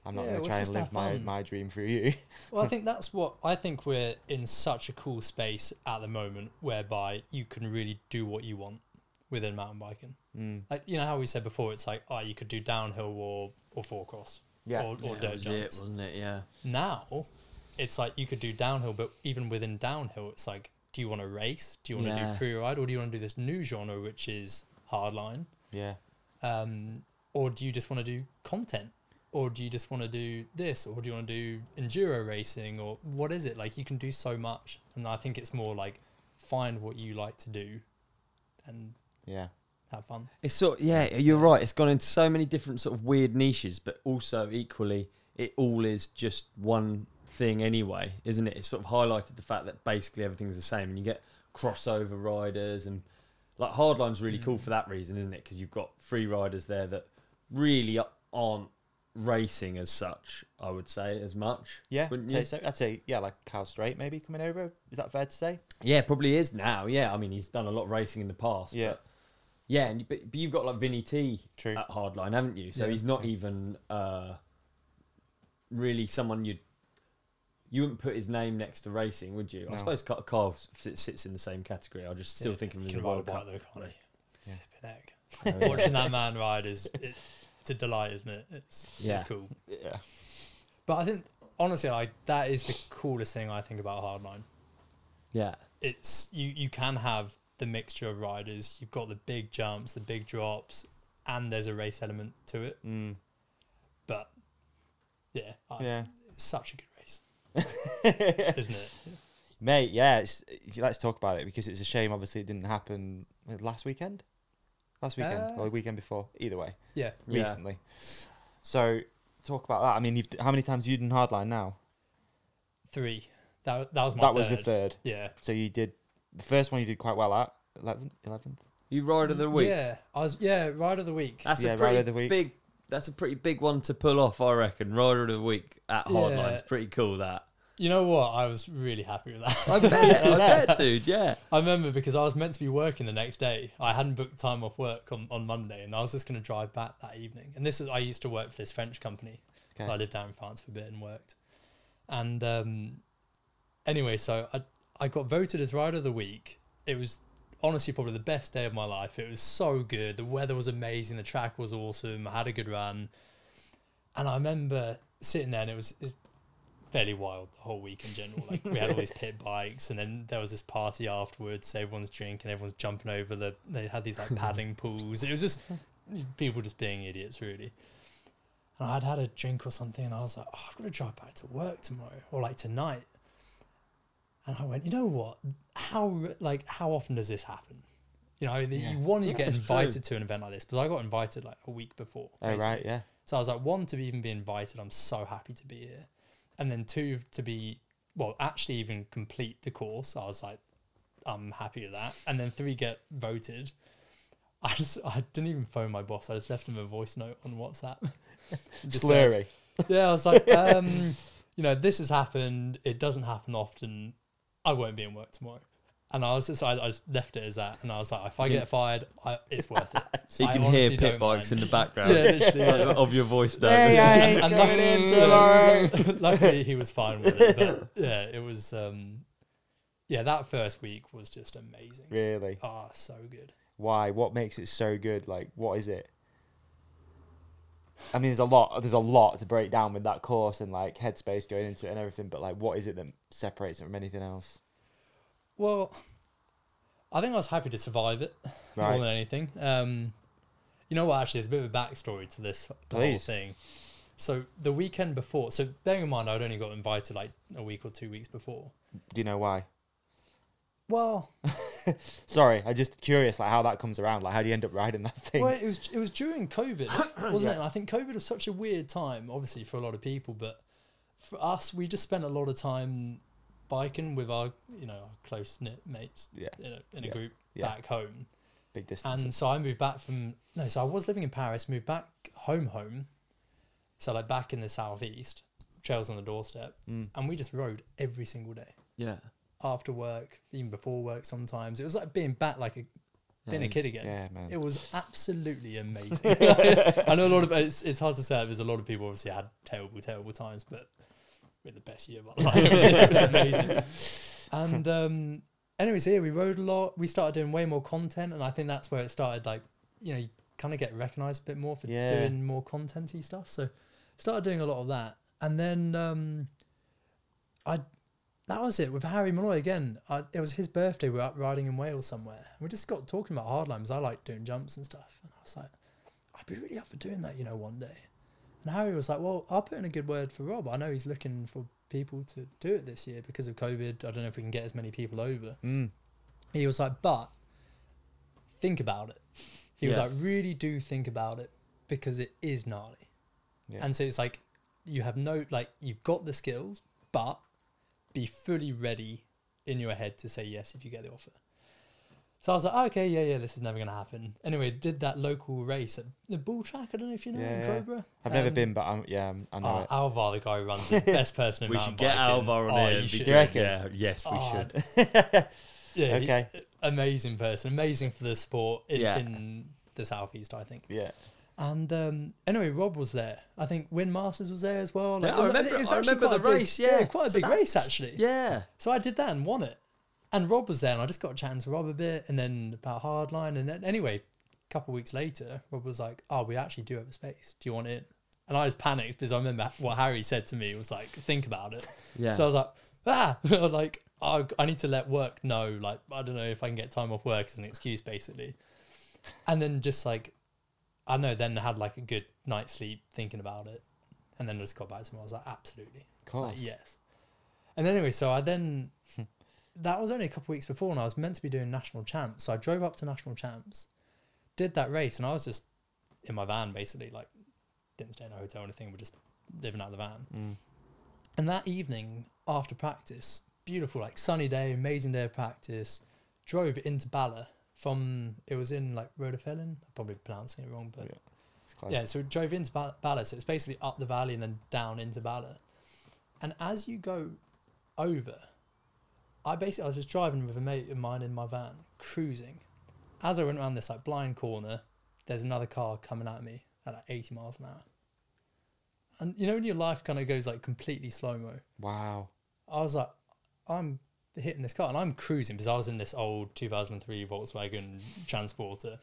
I'm not Yeah, going to well, try it's and just live have fun. my dream through you. Well, I think that's what I think we're in such a cool space at the moment, whereby you can really do what you want within mountain biking. Like, you know how we said before, it's like, you could do downhill or four cross, Yeah. or that dirt was jumps. it, wasn't it? Yeah. Now, it's like you could do downhill, but even within downhill, it's like, do you want to race? Do you want to do free ride, or do you want to do this new genre, which is hardline? Yeah. Or do you just want to do content? Or do you just want to do this? Or do you want to do enduro racing? Or what is it? Like, you can do so much. And I think it's more like, find what you like to do and Yeah. have fun. It's you're right. It's gone into so many different sort of weird niches, but also equally, it all is just one thing anyway, isn't it? It's sort of highlighted the fact that basically everything's the same, and you get crossover riders, and like hardline's really cool for that reason, isn't it? Because you've got free riders there that really aren't racing as such, I would say, as much. Yeah, wouldn't you? I'd say like Cal Straight maybe coming over. Is that fair to say? Yeah, probably is now. Yeah, I mean, he's done a lot of racing in the past. Yeah. But yeah, but you've got like Vinny T True. at Hardline, haven't you? So Yeah. he's not even really someone you wouldn't put his name next to racing, would you? No. I suppose Carl sits in the same category. I just still think of him as a ride World Cup. though, can't he? Yeah. Flipping heck. Watching that man ride it's a delight, isn't it? It's cool. Yeah. But I think, honestly, like, that is the coolest thing I think about hardline. Yeah. It's you can have the mixture of riders. You've got the big jumps, the big drops, and there's a race element to it. But yeah, it's such a good race, isn't it? Mate, yeah, let's talk about it, because it's a shame obviously it didn't happen last weekend or the weekend before, either way. Yeah. Recently. So talk about that. I mean, how many times have you done hardline now? 3. That was my That third. was the third. Yeah. So you did the first one, you did quite well at 11th. You rider of the week. Yeah, rider of the week. That's a rider pretty of the week. big. That's a pretty big one to pull off, I reckon. Rider of the week at Hardline is pretty cool. That. You know what? I was really happy with that. I bet, dude. Yeah. I remember because I was meant to be working the next day. I hadn't booked time off work on Monday, and I was just going to drive back that evening. And I used to work for this French company. Okay. So I lived down in France for a bit and worked. And anyway, so I got voted as Rider of the Week. It was honestly probably the best day of my life. It was so good. The weather was amazing. The track was awesome. I had a good run. And I remember sitting there, and it's fairly wild the whole week in general. Like, we had all these pit bikes, and then there was this party afterwards. So everyone's drinking, everyone's jumping over they had these like paddling pools. It was just people just being idiots, really. And I'd had a drink or something, and I was like, oh, I've got to drive back to work tomorrow, or like tonight. And I went, you know what? How often does this happen? You know, you get invited to an event like this, because I got invited like a week before. Oh, right, yeah. So I was like, one, to even be invited, I'm so happy to be here. And then two, actually even complete the course. I was like, I'm happy with that. And then three, get voted. I didn't even phone my boss. I just left him a voice note on WhatsApp. Slurry. Yeah, I was like, you know, this has happened. It doesn't happen often. I won't be in work tomorrow. And I just left it as that. And I was like, if I get fired, it's worth it. So you can hear pit bikes in the background of your voice there. Hey, I ain't coming in tomorrow. Luckily, he was fine with it. But yeah, it was, that first week was just amazing. Really? Oh, so good. Why? What makes it so good? Like, what is it? I mean, there's a lot to break down with that course and like headspace going into it and everything. But like, what is it that separates it from anything else? Well, I think I was happy to survive it more than anything. You know what? Actually, there's a bit of a backstory to this whole thing. So the weekend before, so bearing in mind I'd only got invited like a week or 2 weeks before. Do you know why? Well, sorry, I'm just curious, like how that comes around. Like, how do you end up riding that thing? Well, it was during COVID, wasn't it? And I think COVID was such a weird time, obviously for a lot of people, but for us, we just spent a lot of time biking with our close knit mates in a group back home. Big distance. And so I moved back so I was living in Paris, moved back home. So like back in the southeast, trails on the doorstep, and we just rode every single day. Yeah. After work, even before work sometimes. It was like being back being a kid again. Yeah, man. It was absolutely amazing. I know a lot of it's hard to say because a lot of people obviously had terrible times, but we had the best year of our life. It was amazing. And anyway, so we rode a lot. We started doing way more content, and I think that's where it started. Like, you kind of get recognised a bit more for doing more content-y stuff. So started doing a lot of that, and then that was it with Harry Malloy again. It was his birthday. We were up riding in Wales somewhere. We just got talking about hardline because I like doing jumps and stuff. And I was like, I'd be really up for doing that, one day. And Harry was like, well, I'll put in a good word for Rob. I know he's looking for people to do it this year because of COVID. I don't know if we can get as many people over. He was like, but think about it. He was like, really do think about it because it is gnarly. Yeah. And so it's like, you've got the skills, but be fully ready in your head to say yes if you get the offer. So I was like, okay, yeah, this is never going to happen. Anyway, did that local race at the Bull Track. I don't know if you know in Crowborough. I've never been, but I know it. Alvar, the guy who runs it, best person in mountain biking. We should get Alvar on here. You reckon? Yeah, yes, we should. Yeah, okay. Amazing person. Amazing for the sport in the southeast, I think. Yeah. And anyway, Rob was there. I think Win Masters was there as well. I remember the race. Yeah, quite a big race actually. Yeah. So I did that and won it. And Rob was there, and I just got chatting to Rob a bit, and then about Hardline, and then anyway, a couple of weeks later, Rob was like, "Oh, we actually do have a space. Do you want it?" And I just panicked because I remember what Harry said to me was like, "Think about it." Yeah. So I was like, I was like, I need to let work know. Like, I don't know if I can get time off work as an excuse, basically. And then just like, I don't know, then had like a good night's sleep thinking about it, and then just got back to him. I was like, absolutely, of course, like, yes. And anyway, so I then. That was only a couple of weeks before, and I was meant to be doing national champs. So I drove up to national champs, did that race, and I was just in my van, basically, like, didn't stay in a hotel or anything, we're just living out of the van. And that evening, after practice, beautiful, like, sunny day, amazing day of practice, drove into Bala from, it was in, like, Rhodofelin. I'm probably pronouncing it wrong, but yeah, so drove into Bala, so it's basically up the valley and then down into Bala. And as you go over, I was just driving with a mate of mine in my van, cruising. As I went around this like blind corner, there's another car coming at me at like 80 miles an hour. And you know when your life kind of goes like completely slow-mo? Wow. I was like, I'm hitting this car and I'm cruising because I was in this old 2003 Volkswagen Transporter.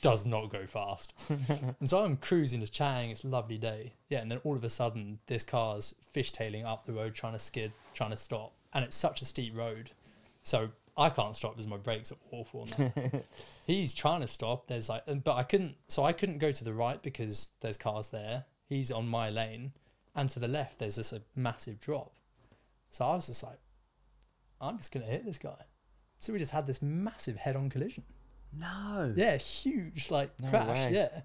Does not go fast. And so I'm cruising, just chatting, it's a lovely day. Yeah, and then all of a sudden this car's fishtailing up the road, trying to skid, trying to stop. And it's such a steep road. So I can't stop because my brakes are awful on that. He's trying to stop. There's like, but I couldn't go to the right because there's cars there. He's on my lane. And to the left, there's this a massive drop. So I was just like, I'm just going to hit this guy. So we just had this massive head-on collision. No. Yeah, huge like No crash. way. Yeah.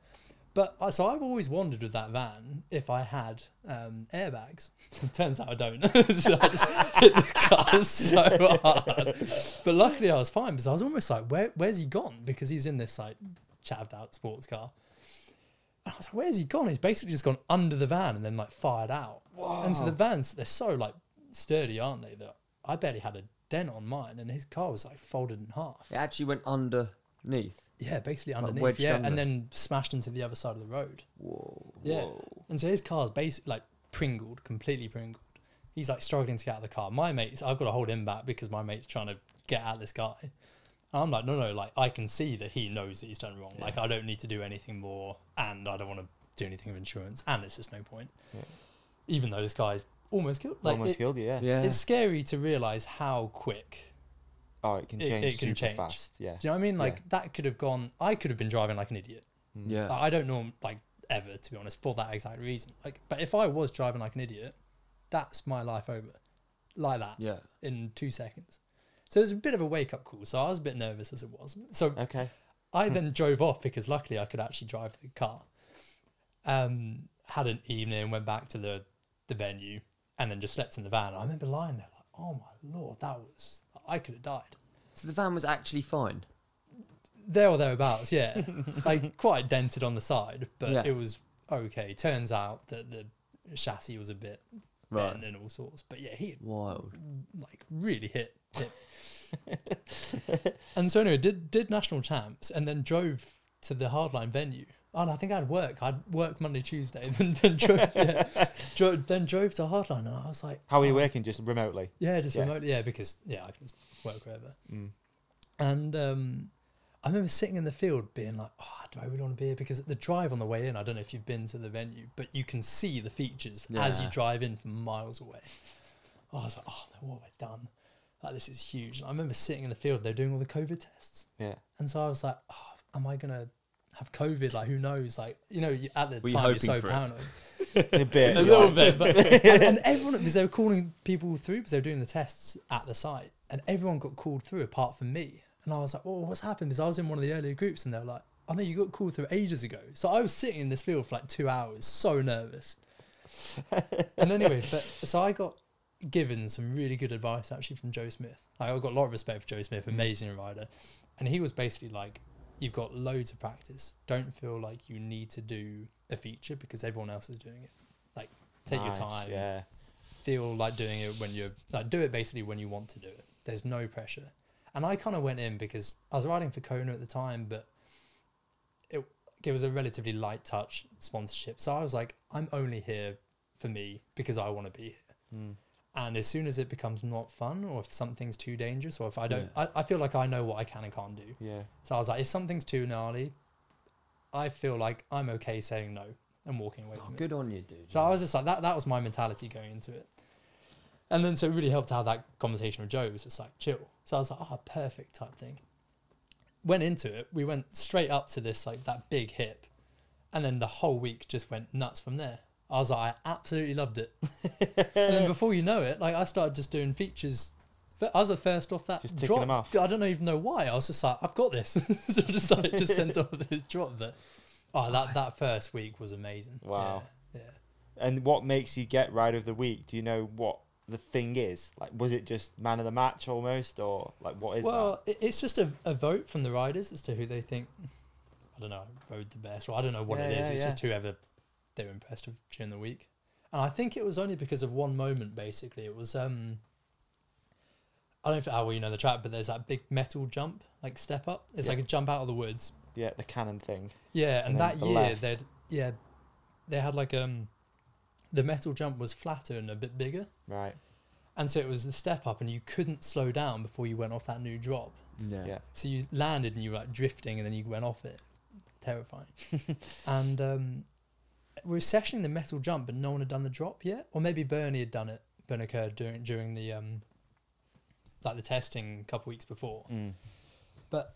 But so I've always wondered with that van if I had airbags. It turns out I don't. So I just hit the car so hard. But luckily I was fine because I was almost like, where's he gone? Because he's in this like chavved out sports car. And I was like, where's he gone? He's basically just gone under the van and then like fired out. Whoa. And so the vans, they're so like sturdy, aren't they? That I barely had a dent on mine and his car was like folded in half. It actually went underneath. Yeah, basically Like underneath. wedged Yeah, under. and then smashed into the other side of the road. Whoa. Yeah. Whoa. And so his car's basically like pringled, completely pringled. He's like struggling to get out of the car. My mate's, I've got to hold him back because my mate's trying to get at this guy. And I'm like, no, like I can see that he knows that he's done wrong. Yeah. Like I don't need to do anything more and I don't want to do anything with insurance and it's just no point. Yeah. Even though this guy's almost killed. Like Almost killed you, yeah. Yeah. It's scary to realise how quick. Oh, it can It change can super change. fast. Yeah. Do you know what I mean? Like Yeah. that could have gone, I could have been driving like an idiot. Yeah. I don't know, like ever, to be honest, for that exact reason. Like, but if I was driving like an idiot, that's my life over, like that, Yeah. in 2 seconds. So it was a bit of a wake up call. So I was a bit nervous as it was. So Okay. I then drove off because luckily I could actually drive the car. Had an evening, went back to the venue, and then just slept in the van. I remember lying there like, oh my lord, I could have died. So the van was actually fine. There or thereabouts, yeah. Like quite dented on the side, but Yeah. it was okay. Turns out that the chassis was a bit bent and all sorts. But yeah, he Wild. like really hit. And so anyway, did national champs and then drove to the Hardline venue. Oh, no, I think I'd work Monday, Tuesday, then drove to Hardline, and I was like, How are you oh, working? Just remotely? yeah, just Yeah. remotely, yeah, because yeah, I can just work wherever. Mm. And I remember sitting in the field being like, oh, do I really want to be here? Because at the drive on the way in, I don't know if you've been to the venue, but you can see the features as you Yeah. drive in from miles away. Oh, I was like, oh, what have I done? Like, this is huge. And I remember sitting in the field, they're doing all the COVID tests. Yeah. And so I was like, oh, am I going to have COVID? Like, who knows? Like, you know, at the Were you time, you're hoping so for it? paranoid. A bit. A little bit. But, and everyone, because they were calling people through, because they were doing the tests at the site, and everyone got called through apart from me. And I was like, well, what's happened? Because I was in one of the earlier groups, and they were like, I know you got called through ages ago. So I was sitting in this field for like 2 hours, so nervous. And anyway, so I got given some really good advice actually from Joe Smith. I got a lot of respect for Joe Smith, amazing rider. And he was basically like, you've got loads of practice. Don't feel like you need to do a feature because everyone else is doing it. Like, take Nice, your time. Yeah. Feel like doing it when you're, like, do it basically when you want to do it. There's no pressure. And I kind of went in because I was riding for Kona at the time, but it was a relatively light touch sponsorship. So I was like, I'm only here for me because I want to be here. Mm. And as soon as it becomes not fun, or if something's too dangerous, or if I don't, I feel like I know what I can and can't do. Yeah. So I was like, if something's too gnarly, I feel like I'm okay saying no and walking away from it. Good on you, dude. So I was just like, that was my mentality going into it. And then so it really helped how that conversation with Joe was just like chill. So I was like, oh, perfect type thing. Went into it, we went straight up to this, like that big hip. And then the whole week just went nuts from there. I was like, I absolutely loved it. And then before you know it, like I started just doing features. But I was the first off that Just ticking drop. them off. I don't even know why. I was just like, I've got this. So just like just sent off this drop. But that first week was amazing. Wow. Yeah. And what makes you get Rider of the Week? Do you know what the thing is? Like, was it just man of the match almost, or like what is that? Well, it's just a vote from the riders as to who they think, I don't know, rode the best, or I don't know what it is. It's just whoever they were impressed with during the week. And I think it was only because of one moment, basically. It was I don't know how well you know the track, but there's that big metal jump, like step up. It's like a jump out of the woods. Yeah, the cannon thing. Yeah, and that the year left. they had like the metal jump was flatter and a bit bigger. Right. And so it was the step up, and you couldn't slow down before you went off that new drop. Yeah. So you landed and you were like drifting, and then you went off it. Terrifying. And we were sessioning the metal jump, but no one had done the drop yet, or maybe Bernie had done it. Bernie occurred during the like the testing a couple weeks before. But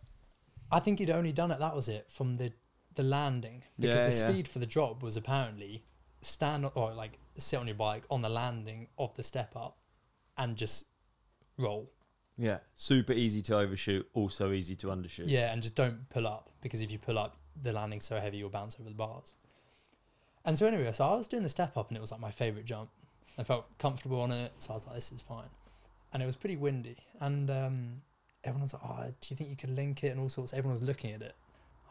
I think he'd only done it. That was it from the landing, because the speed for the drop was apparently stand or like sit on your bike on the landing of the step up and just roll. Yeah, super easy to overshoot, also easy to undershoot. Yeah, and just don't pull up, because if you pull up, the landing's so heavy you'll bounce over the bars. And so anyway, so I was doing the step up, and it was like my favourite jump. I felt comfortable on it, so I was like, this is fine. And it was pretty windy, and everyone was like, oh, do you think you could link it and all sorts? Everyone was looking at it.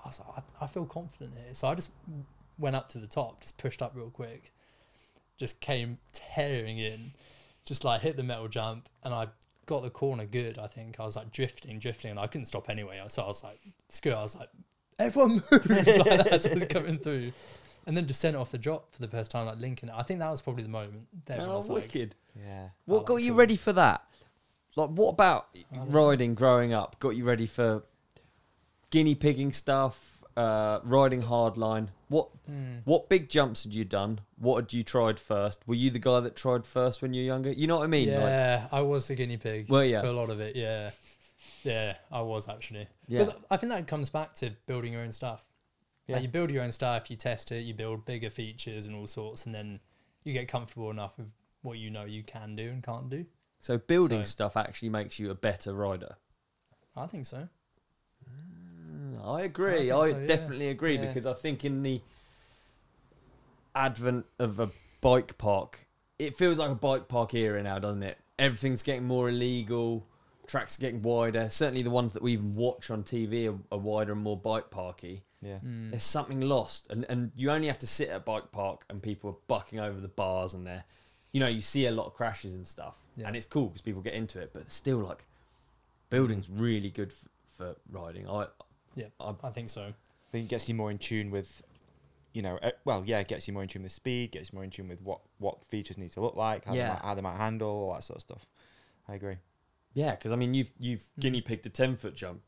I was like, I feel confident here. So I just went up to the top, just pushed up real quick, just came tearing in, just like hit the metal jump, and I got the corner good. I think I was like drifting, and I couldn't stop anyway. So I was like, screw it. I was like, everyone move like that. So I was coming through, and then descent off the drop for the first time, like linking it. I think that was probably the moment. Oh, wicked! Yeah. What got you ready for that? Like, what about riding growing up got you ready for guinea pigging stuff, riding hardline? What big jumps had you done? What had you tried first? Were you the guy that tried first when you were younger? You know what I mean? Yeah, I was the guinea pig Well, yeah. for a lot of it. Yeah. Yeah, I was actually. Yeah. But I think that comes back to building your own stuff. Yeah. Like you build your own stuff, you test it, you build bigger features and all sorts, and then you get comfortable enough with what you know you can do and can't do. So building stuff actually makes you a better rider. I think so. I agree. I I think so, yeah. definitely agree, because I think in the advent of a bike park, it feels like a bike park era now, doesn't it? Everything's getting more illegal. Tracks are getting wider. Certainly the ones that we even watch on TV are wider and more bike parky. Yeah. There's something lost. And you only have to sit at a bike park and people are bucking over the bars, and they're, you know, you see a lot of crashes and stuff. Yeah. And it's cool because people get into it. But still, like, building's really good for riding. I think so. I think it gets you more in tune with, you know, it gets you more in tune with speed, gets you more in tune with what features need to look like, how they might handle, all that sort of stuff. I agree. Yeah, because I mean, you've guinea pigged a 10-foot jump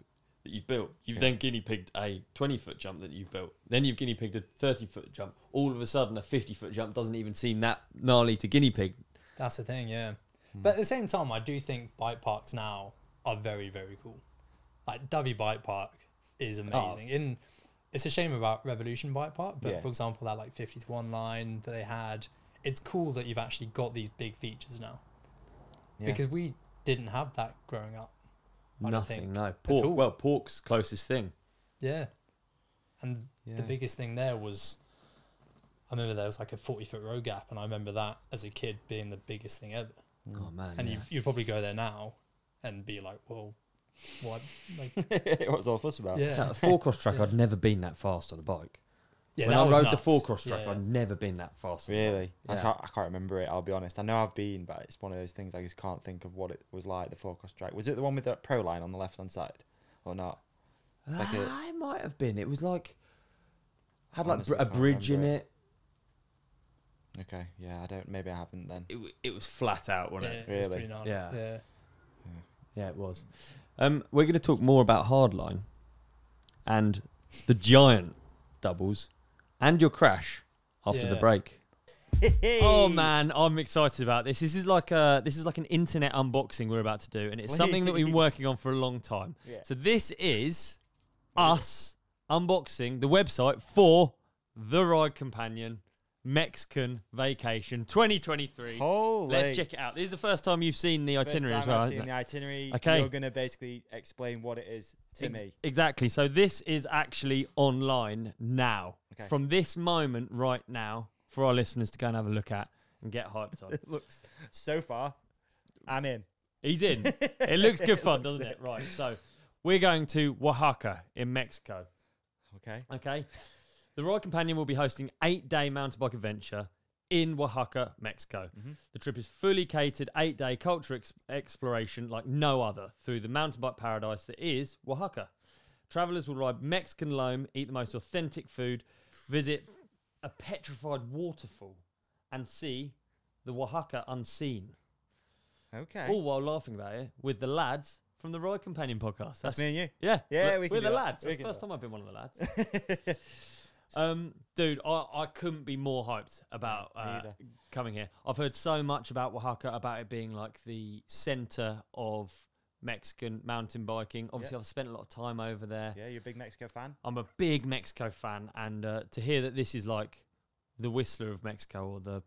that you've built. You've then guinea pigged a 20-foot jump that you've built. Then you've guinea pigged a 30-foot jump. All of a sudden, a 50-foot jump doesn't even seem that gnarly to guinea pig. That's the thing, yeah. But at the same time, I do think bike parks now are very, very cool. Like W Bike Park is amazing. It's a shame about Revolution Bike Park, but for example, that like 50-1 line that they had, it's cool that you've actually got these big features now. Yeah. Because we didn't have that growing up. Nothing, no. Pork's closest thing. Yeah. And the biggest thing there was, I remember there was like a 40-foot road gap, and I remember that as a kid being the biggest thing ever. Oh, man. And you'd probably go there now and be like, well, what? Like, what's all fuss about? Yeah. The four-cross track, I'd never been that fast on a bike. Yeah, when that I was rode nuts. the four-cross track, I'd never been that fast. Really? Yeah. I can't remember it, I'll be honest. I know I've been, but it's one of those things I just can't think of what it was like, the four-cross track. Was it the one with that pro line on the left-hand side? Or not? Like it might have been. It was like, had Honestly, like a I can't bridge in remember it. Okay, yeah, maybe I haven't then. It was flat out, wasn't it? It was Really? pretty gnarly. Yeah. Yeah. It was. We're going to talk more about Hardline and the giant doubles and your crash after the break. Oh man, I'm excited about this. This is like an internet unboxing we're about to do, and it's something that we've been working on for a long time. Yeah. So this is us unboxing the website for the Ride Companion Mexican Vacation 2023. Holy. Let's check it out. This is the first time you've seen the itinerary as well, I've hasn't seen it? the itinerary. Okay. You're going to basically explain what it is to me. Exactly. So this is actually online now. Okay. From this moment right now, for our listeners to go and have a look at and get hyped on. It looks, so far, I'm in. He's in. It looks good fun, doesn't it? Right. So we're going to Oaxaca in Mexico. Okay. Okay. The Ride Companion will be hosting 8-day mountain bike adventure in Oaxaca, Mexico. The trip is fully catered, 8-day culture exploration like no other through the mountain bike paradise that is Oaxaca. Travelers will ride Mexican loam, eat the most authentic food, visit a petrified waterfall, and see the Oaxaca unseen. Okay. All while laughing about it with the lads from the Ride Companion podcast. That's me and you. Yeah, Yeah, we're the lads. That's the first time I've been one of the lads. Dude, I couldn't be more hyped about coming here. I've heard so much about Oaxaca, about it being like the center of Mexican mountain biking. Obviously, I've spent a lot of time over there. Yeah, you're a big Mexico fan? I'm a big Mexico fan, and to hear that this is like the Whistler of Mexico, or the,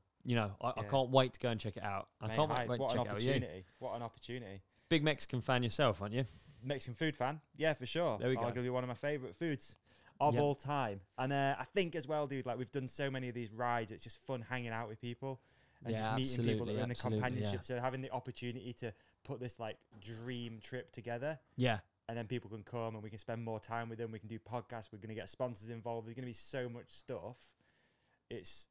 I can't wait to go and check it out. I can't wait to check it out. Yeah. What an opportunity. Big Mexican fan yourself, aren't you? Mexican food fan? Yeah, for sure. There we go. Arguably one of my favourite foods of all time. And I think as well, dude, like we've done so many of these rides, it's just fun hanging out with people and just meeting people that are in the companionship. So having the opportunity to put this like dream trip together. Yeah. And then people can come and we can spend more time with them. We can do podcasts. We're going to get sponsors involved. There's going to be so much stuff. It's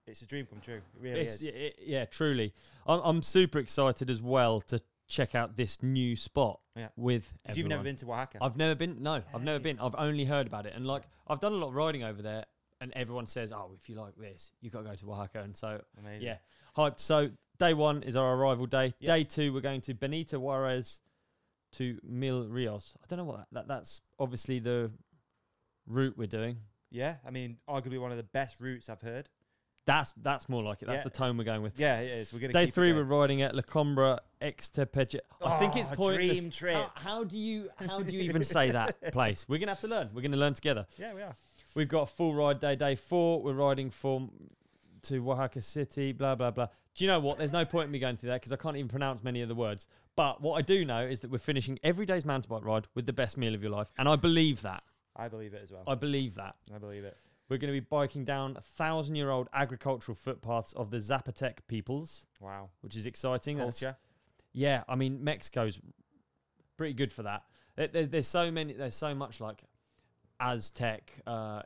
a dream come true. It really is. Yeah, truly. I'm super excited as well to check out this new spot with everyone. You've never been to Oaxaca? I've never been. No, I've never been. I've only heard about it. And like, I've done a lot of riding over there, and everyone says, oh, if you like this, you've got to go to Oaxaca. And so, amazing. Hyped. So day 1 is our arrival day. Yep. Day 2, we're going to Benito Juarez to Mil Rios. I don't know what that's obviously the route we're doing. Yeah, I mean, arguably one of the best routes I've heard. That's more like it. That's the tone we're going with. Yeah, it is. We're going to Day 3, we're riding at La Combra Extepeche. I think it's pointless. Dream trip. How do you even say that place? We're going to have to learn. We're going to learn together. Yeah, we are. We've got a full ride day. Day 4, we're riding to Oaxaca City, blah, blah, blah. Do you know what? There's no point in me going through that because I can't even pronounce many of the words. But what I do know is that we're finishing every day's mountain bike ride with the best meal of your life. And I believe that. I believe it as well. I believe that. I believe it. We're going to be biking down 1,000-year-old agricultural footpaths of the Zapotec peoples. Wow. Which is exciting. Culture. Yeah, I mean, Mexico's pretty good for that. There's so much like Aztec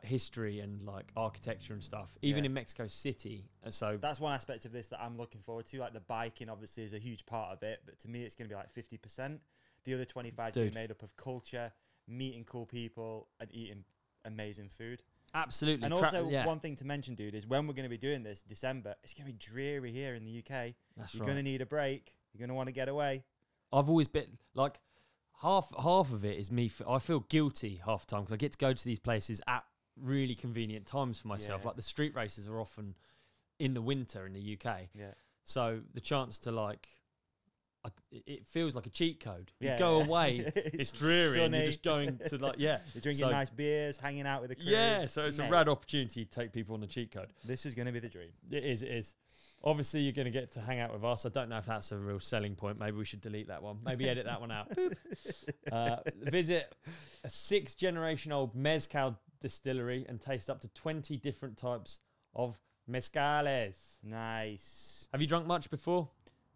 history and like architecture and stuff, even in Mexico City. And so that's one aspect of this that I'm looking forward to. Like the biking obviously is a huge part of it, but to me it's going to be like 50%. The other 25% is going to be made up of culture, meeting cool people, and eating amazing food. Absolutely. And also, one thing to mention, dude, is when we're going to be doing this, December, it's going to be dreary here in the UK. You're going to need a break. You're going to want to get away. I've always been, like, half of it is me. I feel guilty half the time because I get to go to these places at really convenient times for myself. Like, the street races are often in the winter in the UK. Yeah. So the chance to, like, it feels like a cheat code. You go away, it's dreary, and you're just going to like, you're drinking nice beers, hanging out with the crew. Yeah, so it's a rad opportunity to take people on the cheat code. This is going to be the dream. It is. Obviously, you're going to get to hang out with us. I don't know if that's a real selling point. Maybe we should delete that one. Maybe edit that one out. Visit a 6th-generation-old mezcal distillery and taste up to 20 different types of mezcales. Nice. Have you drunk much before?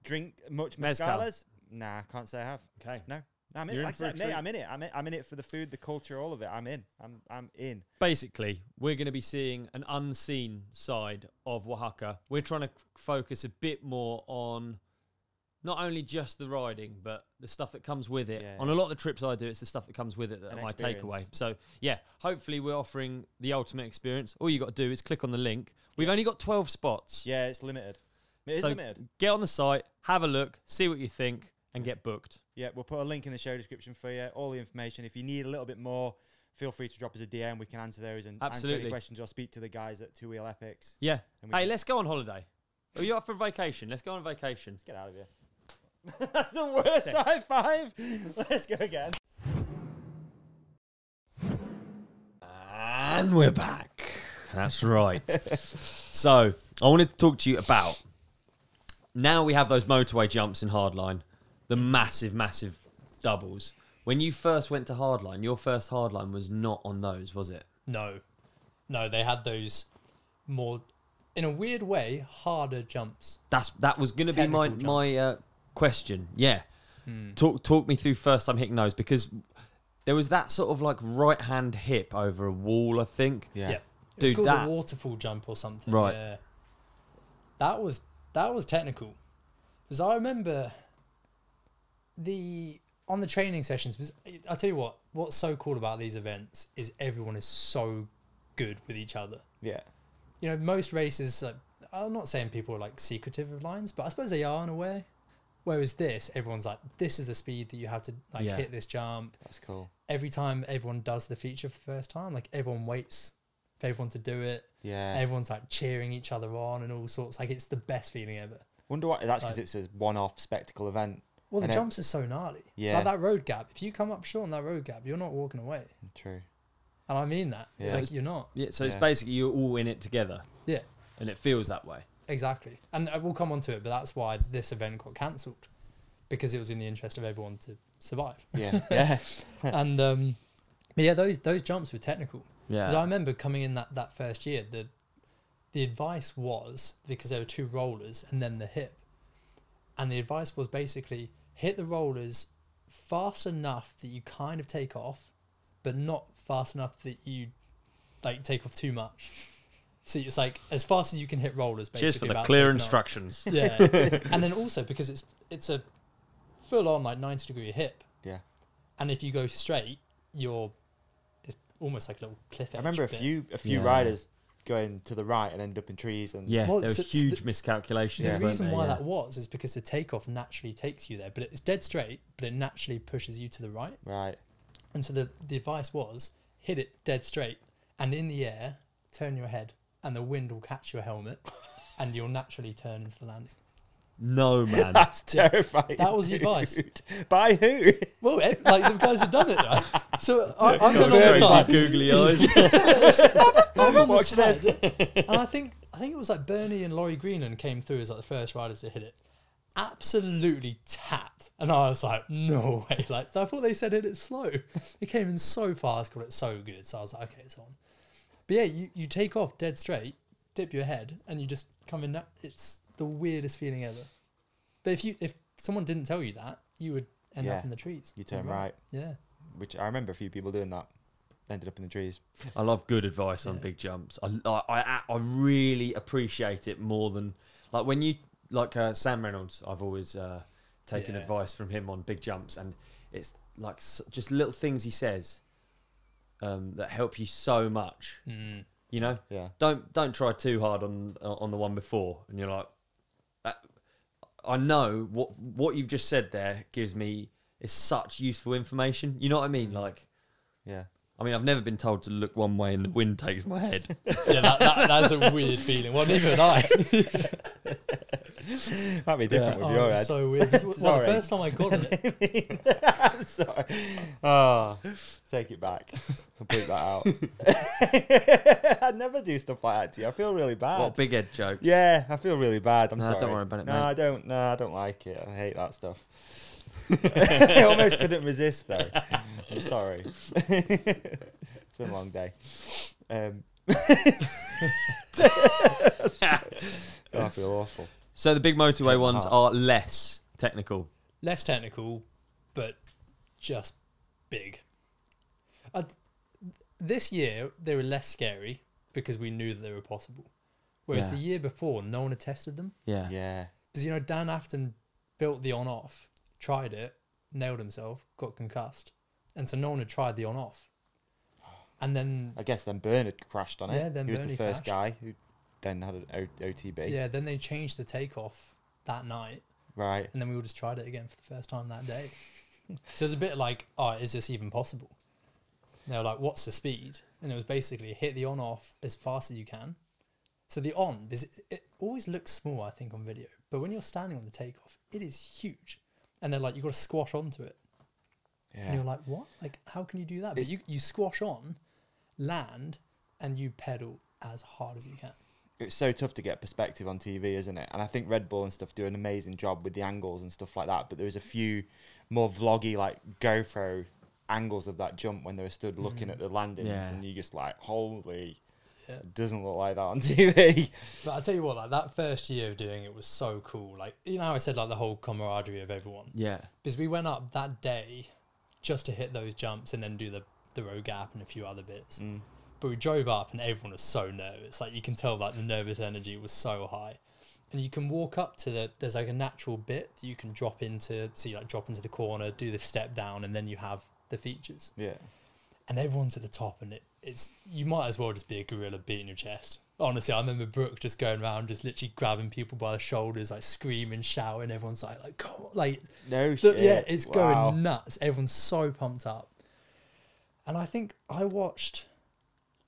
Drink much mezcales? Nah, I can't say I have. Okay. No. I'm in. Like I said, mate, I'm in it. I'm in it for the food, the culture, all of it. I'm in. I'm in. Basically, we're going to be seeing an unseen side of Oaxaca. We're trying to focus a bit more on not only just the riding, but the stuff that comes with it. On a lot of the trips I do, it's the stuff that comes with it that are my takeaway. So, hopefully we're offering the ultimate experience. All you got to do is click on the link. We've only got 12 spots. Yeah, it's limited. It is limited. Get on the site, have a look, see what you think, and get booked. Yeah, we'll put a link in the show description for you, all the information. If you need a little bit more, feel free to drop us a DM. We can answer those and answer any questions or speak to the guys at Two Wheel Epics. Yeah. Hey, let's go on holiday. Are you up for a vacation? Let's go on vacation. Let's get out of here. That's the worst high five. Let's go again. And we're back. That's right. So, I wanted to talk to you about, now we have those motorway jumps in Hardline, the massive, massive doubles. When you first went to Hardline, your first Hardline was not on those, was it? No, they had those more, in a weird way, harder jumps. That was going to be my question. Yeah. Talk me through first time hitting those, because there was that sort of like right hand hip over a wall, I think. Yeah. Dude, it was called a waterfall jump or something. Right. Yeah. That was technical, because I remember on the training sessions. Because I tell you what's so cool about these events is everyone is so good with each other. Yeah. You know, most races, like, I'm not saying people are like secretive of lines, but I suppose they are in a way. Whereas this, everyone's like, this is the speed that you have to like hit this jump. That's cool. Every time everyone does the feature for the first time, like everyone waits for everyone to do it. Yeah. Everyone's like cheering each other on and all sorts. Like it's the best feeling ever. Wonder why that's because it's a one-off spectacle event. Well, the jumps are so gnarly. Yeah. Like that road gap. If you come up short on that road gap, you're not walking away. True. And I mean that. Yeah. It's like you're not. Yeah, so it's basically you're all in it together. Yeah. And it feels that way. Exactly. And we'll come on to it, but that's why this event got cancelled. Because it was in the interest of everyone to survive. Yeah. Yeah. And but yeah, those jumps were technical. Yeah. Because I remember coming in that first year, the advice was, because there were 2 rollers and then the hip. And the advice was basically hit the rollers fast enough that you kind of take off, but not fast enough that you like take off too much. So it's like as fast as you can hit rollers. Basically, Cheers for the clear instructions. Yeah. And then also because it's a full on like 90-degree hip. Yeah. And if you go straight, it's almost like a little cliff edge. I remember a few riders going to the right and end up in trees. And Yeah, Well, there was so huge miscalculations. The weren't reason there? why that was is because the takeoff naturally takes you there, but it's dead straight, but it naturally pushes you to the right. Right. And so the advice was hit it dead straight and in the air, turn your head and the wind will catch your helmet and you'll naturally turn into the landing. No, man. That's terrifying. That was the dude. advice. By who? Well, like the guys have done it, right? So I'm going on the Crazy side. googly eyes. I'm on the Watch side. this. And I think it was like Bernie and Laurie Greenland came through as like the first riders to hit it. Absolutely tapped. And I was like, no way. Like I thought they said hit it slow. It came in so fast, got it so good. So I was like, okay, it's on. But yeah, you take off dead straight, dip your head, and you just come in. It's the weirdest feeling ever. But if someone didn't tell you that, you would end up in the trees. You turn right. Yeah. Which I remember a few people doing that. Ended up in the trees. I love good advice on big jumps. I really appreciate it more than like when you like Sam Reynolds. I've always taken advice from him on big jumps, and it's like just little things he says that help you so much. Mm. You know, don't try too hard on the one before, and you're like, I know what you've just said there gives me is such useful information. You know what I mean? Like, yeah. I mean, I've never been told to look one way and the wind takes my head. Yeah, that's a weird feeling. Well, neither had I. That'd be different with your head. So weird. Well, the first time I got it. Sorry. Oh, take it back. I'll bleep that out. I'd never do stuff like that to you. I feel really bad. What big head jokes? Yeah, I feel really bad. I'm No, sorry. don't worry about it, No, mate. I don't. No, I don't like it. I hate that stuff. I almost couldn't resist though. I'm sorry. It's been a long day. Oh, I feel awful. So the big motorway ones heart. are less technical. Less technical, but just big. This year, they were less scary because we knew that they were possible. Whereas the year before, no one had tested them. Yeah. Yeah. Because, you know, Dan Afton built the on-off, tried it, nailed himself, got concussed. And so no one had tried the on-off. And then... I guess then Bernard crashed on it. Yeah, then he was Bernie the first crashed. guy who then had an OTB. Yeah, then they changed the takeoff that night. Right. And then we all just tried it again for the first time that day. So it was a bit like, oh, is this even possible? And they were like, what's the speed? And it was basically hit the on-off as fast as you can. So the on, it always looks small, I think, on video. But when you're standing on the takeoff, it is huge. And they're like, you've got to squash onto it. Yeah. And you're like, what? Like, how can you do that? But you squash on, land, and you pedal as hard as you can. It's so tough to get perspective on TV, isn't it? And I think Red Bull and stuff do an amazing job with the angles and stuff like that. But there was a few more vloggy, like GoPro angles of that jump when they were stood looking at the landings, and you just like, holy, it doesn't look like that on TV. But I tell you what, like that first year of doing it was so cool. Like, you know how I said like the whole camaraderie of everyone. Yeah. Because we went up that day just to hit those jumps and then do the road gap and a few other bits. Mm. But we drove up and everyone was so nervous. Like you can tell like the nervous energy was so high. and you can walk up to there's like a natural bit that you can drop into. So you like drop into the corner, do the step down, and then you have the features. Yeah. And everyone's at the top, and it's you might as well just be a gorilla beating your chest. Honestly, I remember Brooke just going around, just literally grabbing people by the shoulders, like screaming, shouting. Everyone's like, come on, like, no shit. Yeah, it's Wow. going nuts. Everyone's so pumped up. And I think I watched,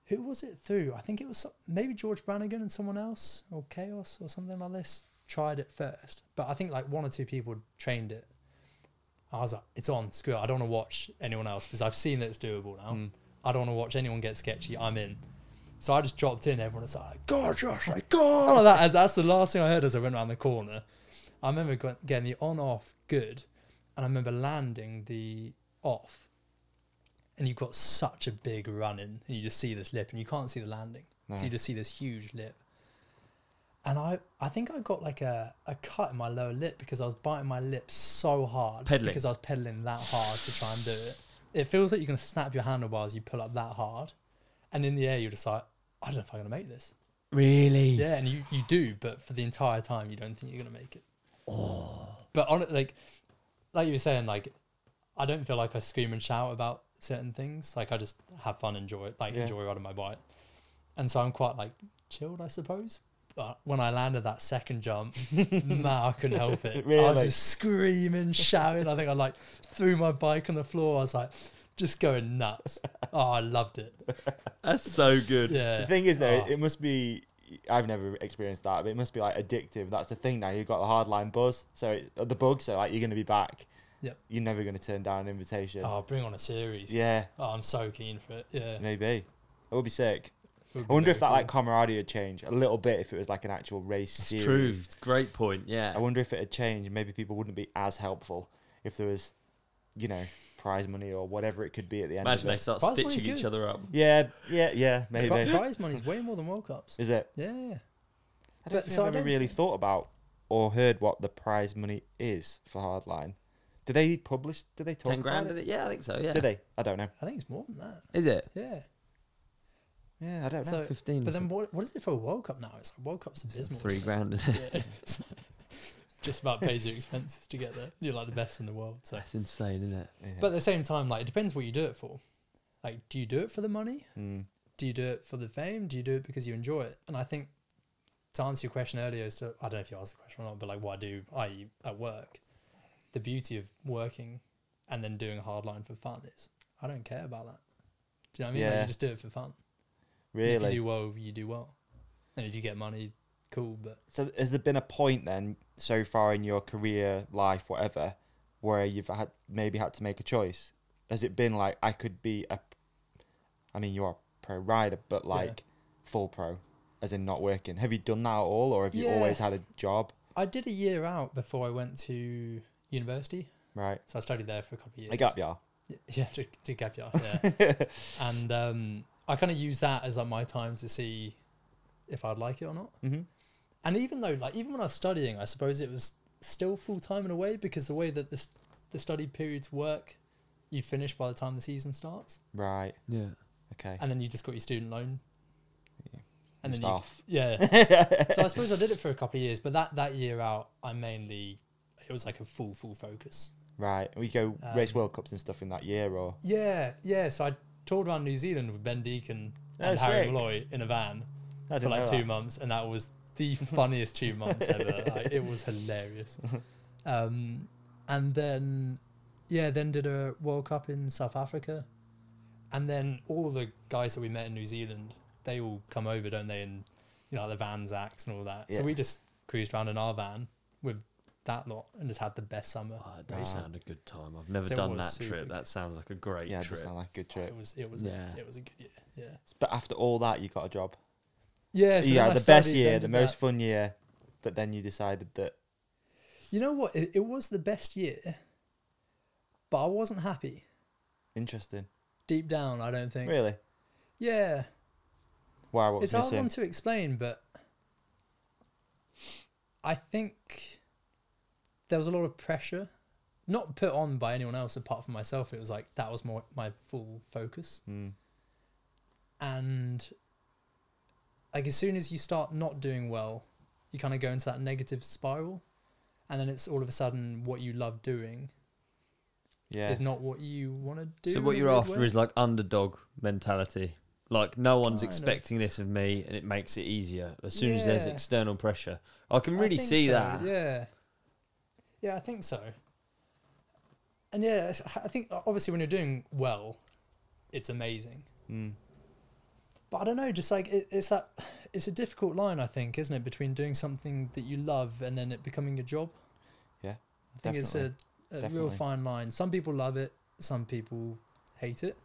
who was it through? I think it was maybe George Brannigan and someone else, or Chaos or something like this, tried it first. But I think like 1 or 2 people trained it. I was like, it's on, screw it. I don't want to watch anyone else because I've seen that it's doable now. I don't want to watch anyone get sketchy. I'm in. So I just dropped in. Everyone was like, God, Josh, like, God. Like that. That's the last thing I heard as I went around the corner. I remember getting the on-off good. And I remember landing the off. And you've got such a big run in. And you just see this lip. And you can't see the landing. No. So you just see this huge lip. And I think I got like a cut in my lower lip because I was biting my lip so hard. Pedaling. Because I was pedaling that hard to try and do it. It feels like you're going to snap your handlebars. You pull up that hard. And in the air, you're just like, I don't know if I'm going to make this. Really? Yeah, and you do, but for the entire time, you don't think you're going to make it. Oh. But on it, like you were saying, like, I don't feel like I scream and shout about certain things. Like, I just have fun, enjoy it, like, enjoy riding my bike. And so I'm quite, like, chilled, I suppose. But when I landed that second jump, nah, I couldn't help it. Really? I was just screaming, shouting. I think I, like, threw my bike on the floor. I was like, just going nuts. Oh, I loved it. That's so good. Yeah. The thing is, though, it must be. I've never experienced that, but it must be like addictive. That's the thing now. You've got the hardline buzz, so the bug. So like you're going to be back. Yep. You're never going to turn down an invitation. Oh, bring on a series. Yeah. Oh, I'm so keen for it. Yeah. Maybe. It would be sick. Would be I wonder if very that like cool. camaraderie would change a little bit if it was like an actual race It's series. true. It's a great point. Yeah. I wonder if it had changed. Maybe people wouldn't be as helpful if there was, you know, prize money or whatever it could be at the end. Imagine of they it. start Prize stitching money's each good. other up. Yeah, The maybe. prize money's way more than World Cups. Is it? Yeah. I don't But- think so I I've ever don't really think- thought about or heard what the prize money is for Hardline. Do they publish? Do they talk 10 grand? about it? Yeah, I think so. Yeah. Do they? I don't know. I think it's more than that. Is it? Yeah. Yeah, I don't know. So, 15. but then what is it for a World Cup now? It's like World Cup's abysmal. 3 grand. Isn't it? Yeah. Just about pays your expenses to get there. You're like the best in the world. So, That's insane, isn't it? Yeah. but at the same time, like it depends what you do it for. Like, do you do it for the money? Mm. Do you do it for the fame? Do you do it because you enjoy it? And I think to answer your question earlier, as to I don't know if you asked the question or not, but like what I do, i.e. at work, the beauty of working and then doing a hardline for fun is I don't care about that. Do you know what I mean? Like, Yeah. you just do it for fun. If you Really? do well, you do well. And if you get money, cool. But So has there been a point then so far in your career, life, whatever, where you've maybe had to make a choice? Has it been like I could be I mean, you are a pro rider, but like full pro, as in not working. Have you done that at all, or have you Yeah. always had a job? I did a year out before I went to university. Right. So I studied there for a couple of years. A gap year. Yeah, to gap year. Yeah. And I kind of use that as like my time to see if I'd like it or not. Mm-hmm. And even though, like, even when I was studying, I suppose it was still full time in a way because the way that the study periods work, you finish by the time the season starts, Right. Yeah. Okay. and then you just got your student loan. Yeah. And Just then off. yeah. So I suppose I did it for a couple of years, but that year out, it was like a full focus. Right. We go race Um, World Cups and stuff in that year, or Yeah. So I toured around New Zealand with Ben Deacon Oh, and Harry sick. Malloy in a van I for didn't like know 2 that. months, and that was the funniest 2 months ever. Like, it was hilarious. And then did a World Cup in South Africa, and then all the guys that we met in New Zealand, they all come over, don't they? And you know, the Van Zacks and all that. Yeah. So we just cruised around in our van with that lot and just had the best summer. Oh, it does Wow. sound a good time. I've never So it done was that super trip. good. That sounds like a great Yeah, it trip. does sound like a good trip. It was a good year. Yeah. But after all that, you got a job. Yeah. So Yeah, then I the best studied, year, then the did most that. fun year. But then you decided that. You know what? It was the best year, but I wasn't happy. Interesting. Deep down, I don't think. Really? Yeah. Wow, what was It's a hard missing? one to explain, but I think there was a lot of pressure, not put on by anyone else apart from myself. It was like that was my full focus. Mm. And like as soon as you start not doing well, you kind of go into that negative spiral, and then it's all of a sudden what you love doing is not what you want to do. So what you're after is like underdog mentality. Like no one's expecting this of me, and it makes it easier as soon as there's external pressure. I can really see that. Yeah, I think so. And yeah, I think obviously when you're doing well, it's amazing. But I don't know, just like it's a difficult line, I think, isn't it, between doing something that you love and then it becoming a job. Yeah, I think it's a real fine line. Some people love it, some people hate it.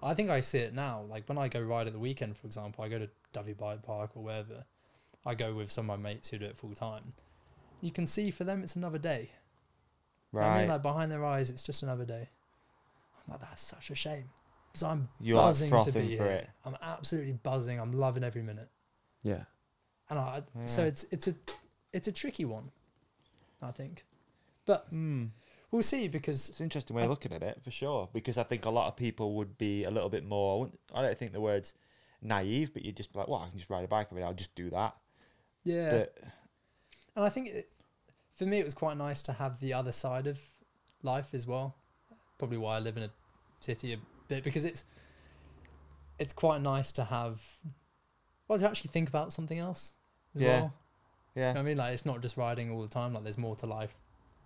I think I see it now. Like when I go ride at the weekend, for example, I go to Dovey Bike Park or wherever. I go with some of my mates who do it full time. You can see for them it's another day. Right. I mean, like behind their eyes, it's just another day. I'm like, that's such a shame. Because I'm You're buzzing like to be frothing for here. it. I'm absolutely buzzing. I'm loving every minute. Yeah. And so it's a tricky one, I think. But we'll see, because it's an interesting way of looking at it, for sure. Because I think a lot of people would be a little bit more, I don't think the word's naive, but you'd just be like, well, I can just ride a bike every day. I'll just do that. Yeah. But, and I think for me, it was quite nice to have the other side of life as well. Probably why I live in a city a bit, because it's quite nice to have, well, to actually think about something else as well. Yeah. You know what I mean? Like, it's not just riding all the time. Like, there's more to life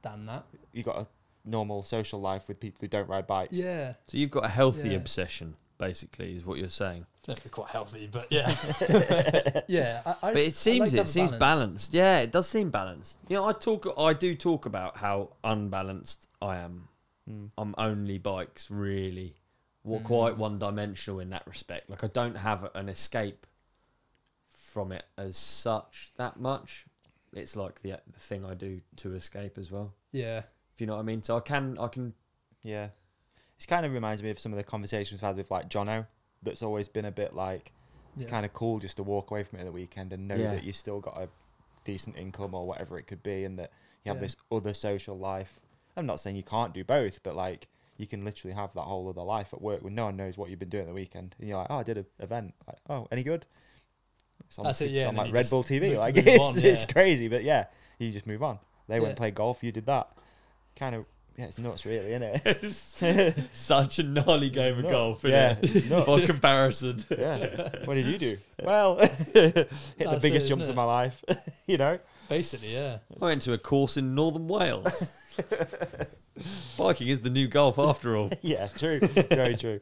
than that. You got a normal social life with people who don't ride bikes. Yeah. So you've got a healthy obsession, basically, is what you're saying. It's quite healthy, but yeah. Yeah. But it seems balanced. Yeah, it does seem balanced. You know, I do talk about how unbalanced I am. I'm only bikes, really. Quite one-dimensional in that respect. Like, I don't have an escape from it as such that much. It's like the thing I do to escape as well. Yeah. If you know what I mean. So I can. Yeah. It kind of reminds me of some of the conversations we've had with like Jono. That's always been a bit like, it's kind of cool just to walk away from it at the weekend and know that you still got a decent income or whatever it could be, and that you have this other social life. I'm not saying you can't do both, but like you can literally have that whole other life at work when no one knows what you've been doing at the weekend, and you're like, oh, I did an event. Like, oh, any good? That's it. Yeah. It's on like Red Bull TV. Like it's crazy, but yeah, you just move on. They went and played golf. You did that. Kind of. Yeah, it's nuts, really, isn't it? Such a gnarly game of golf, isn't it? By comparison. Yeah. What did you do? Well, hit the biggest jumps of my life, you know? Basically, yeah. I went to a course in northern Wales. Biking is the new golf, after all. Yeah, true. Very true.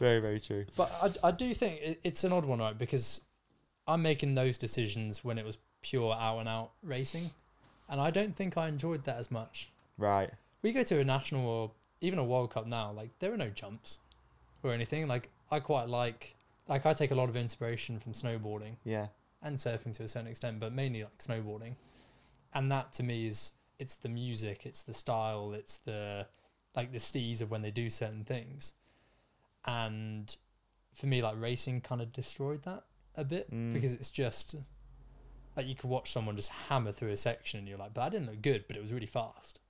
Very, very true. But I do think it's an odd one, right? Because I'm making those decisions when it was pure out-and-out racing, and I don't think I enjoyed that as much. Right. We go to a national or even a World Cup now, like there are no jumps or anything. Like I quite like I take a lot of inspiration from snowboarding, and surfing to a certain extent, but mainly like snowboarding. And that to me it's the music, it's the style, it's the steez of when they do certain things. And for me, like racing kind of destroyed that a bit, because it's just like you could watch someone just hammer through a section and you're like, but that didn't look good, but it was really fast.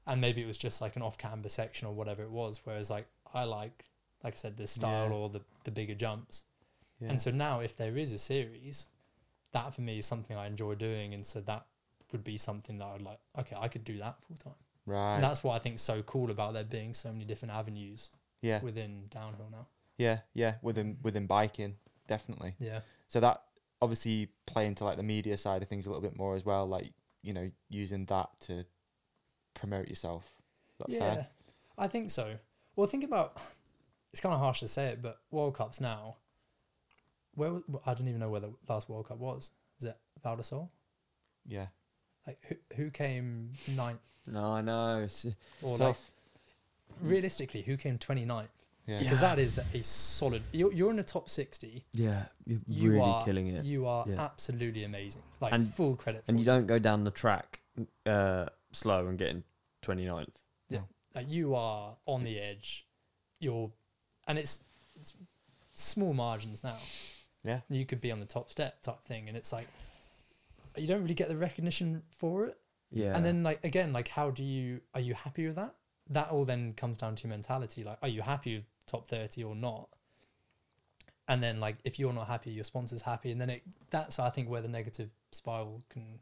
And maybe it was just like an off-camber section or whatever it was. Whereas like I like I said, the style or the bigger jumps. Yeah. And so now if there is a series, that for me is something I enjoy doing. And so that would be something that I'd like, okay, I could do that full time. Right. And that's what I think is so cool about there being so many different avenues within downhill now. Yeah, yeah, within biking, definitely. Yeah. So that obviously play into like the media side of things a little bit more as well, like, you know, using that to promote yourself. Is that fair? I think so. Well, think about, it's kind of harsh to say it, but World Cups now, I don't even know where the last World Cup was. Is it Val de Sol? Yeah. Like who came 9th? No, I know. It's tough. Like, realistically, who came 29th? Yeah. Because that is a solid. You're in the top 60. Yeah, you're really killing it. You are absolutely amazing. Like, and full credit for and you don't go down the track slow and getting 29th. Yeah. Like, you are on the edge. And it's small margins now. Yeah. You could be on the top step type thing, and it's like you don't really get the recognition for it. Yeah. And then like again, like are you happy with that? That all then comes down to mentality. Like, are you happy with top 30 or not? And then like if you're not happy, your sponsor's happy, and then that's I think where the negative spiral can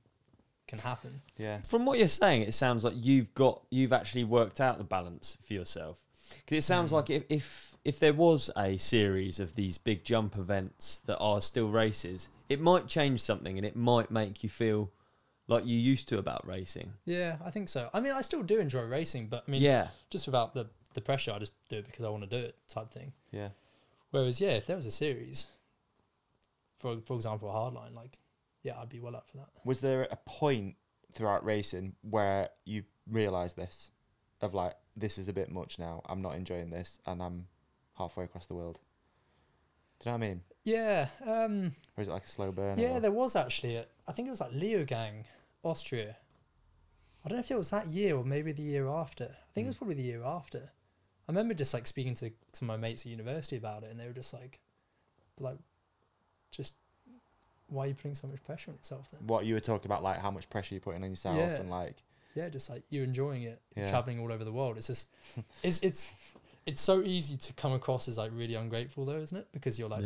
can happen. Yeah. From what you're saying, it sounds like you've actually worked out the balance for yourself. Because it sounds like if there was a series of these big jump events that are still races, it might change something and it might make you feel like you used to about racing. Yeah, I think so. I mean, I still do enjoy racing, but I mean, Yeah. just without the pressure, I just do it because I want to do it type thing. Yeah. Whereas, yeah, if there was a series, for example, a hardline, like, yeah, I'd be well up for that. Was there a point throughout racing where you realised this, of like, this is a bit much now, I'm not enjoying this, and I'm halfway across the world? Do you know what I mean? Yeah. Or is it like a slow burn? Yeah, there was actually, I think it was like Leogang, Austria. I don't know if it was that year or maybe the year after. I think it was probably the year after. I remember just like speaking to my mates at university about it, and they were just like, just, why are you putting so much pressure on yourself then? What you were talking about, like how much pressure you're putting on yourself, Yeah. and like, Yeah, just like you're enjoying it, Yeah. traveling all over the world. It's just, it's so easy to come across as like really ungrateful though, isn't it? Because you're like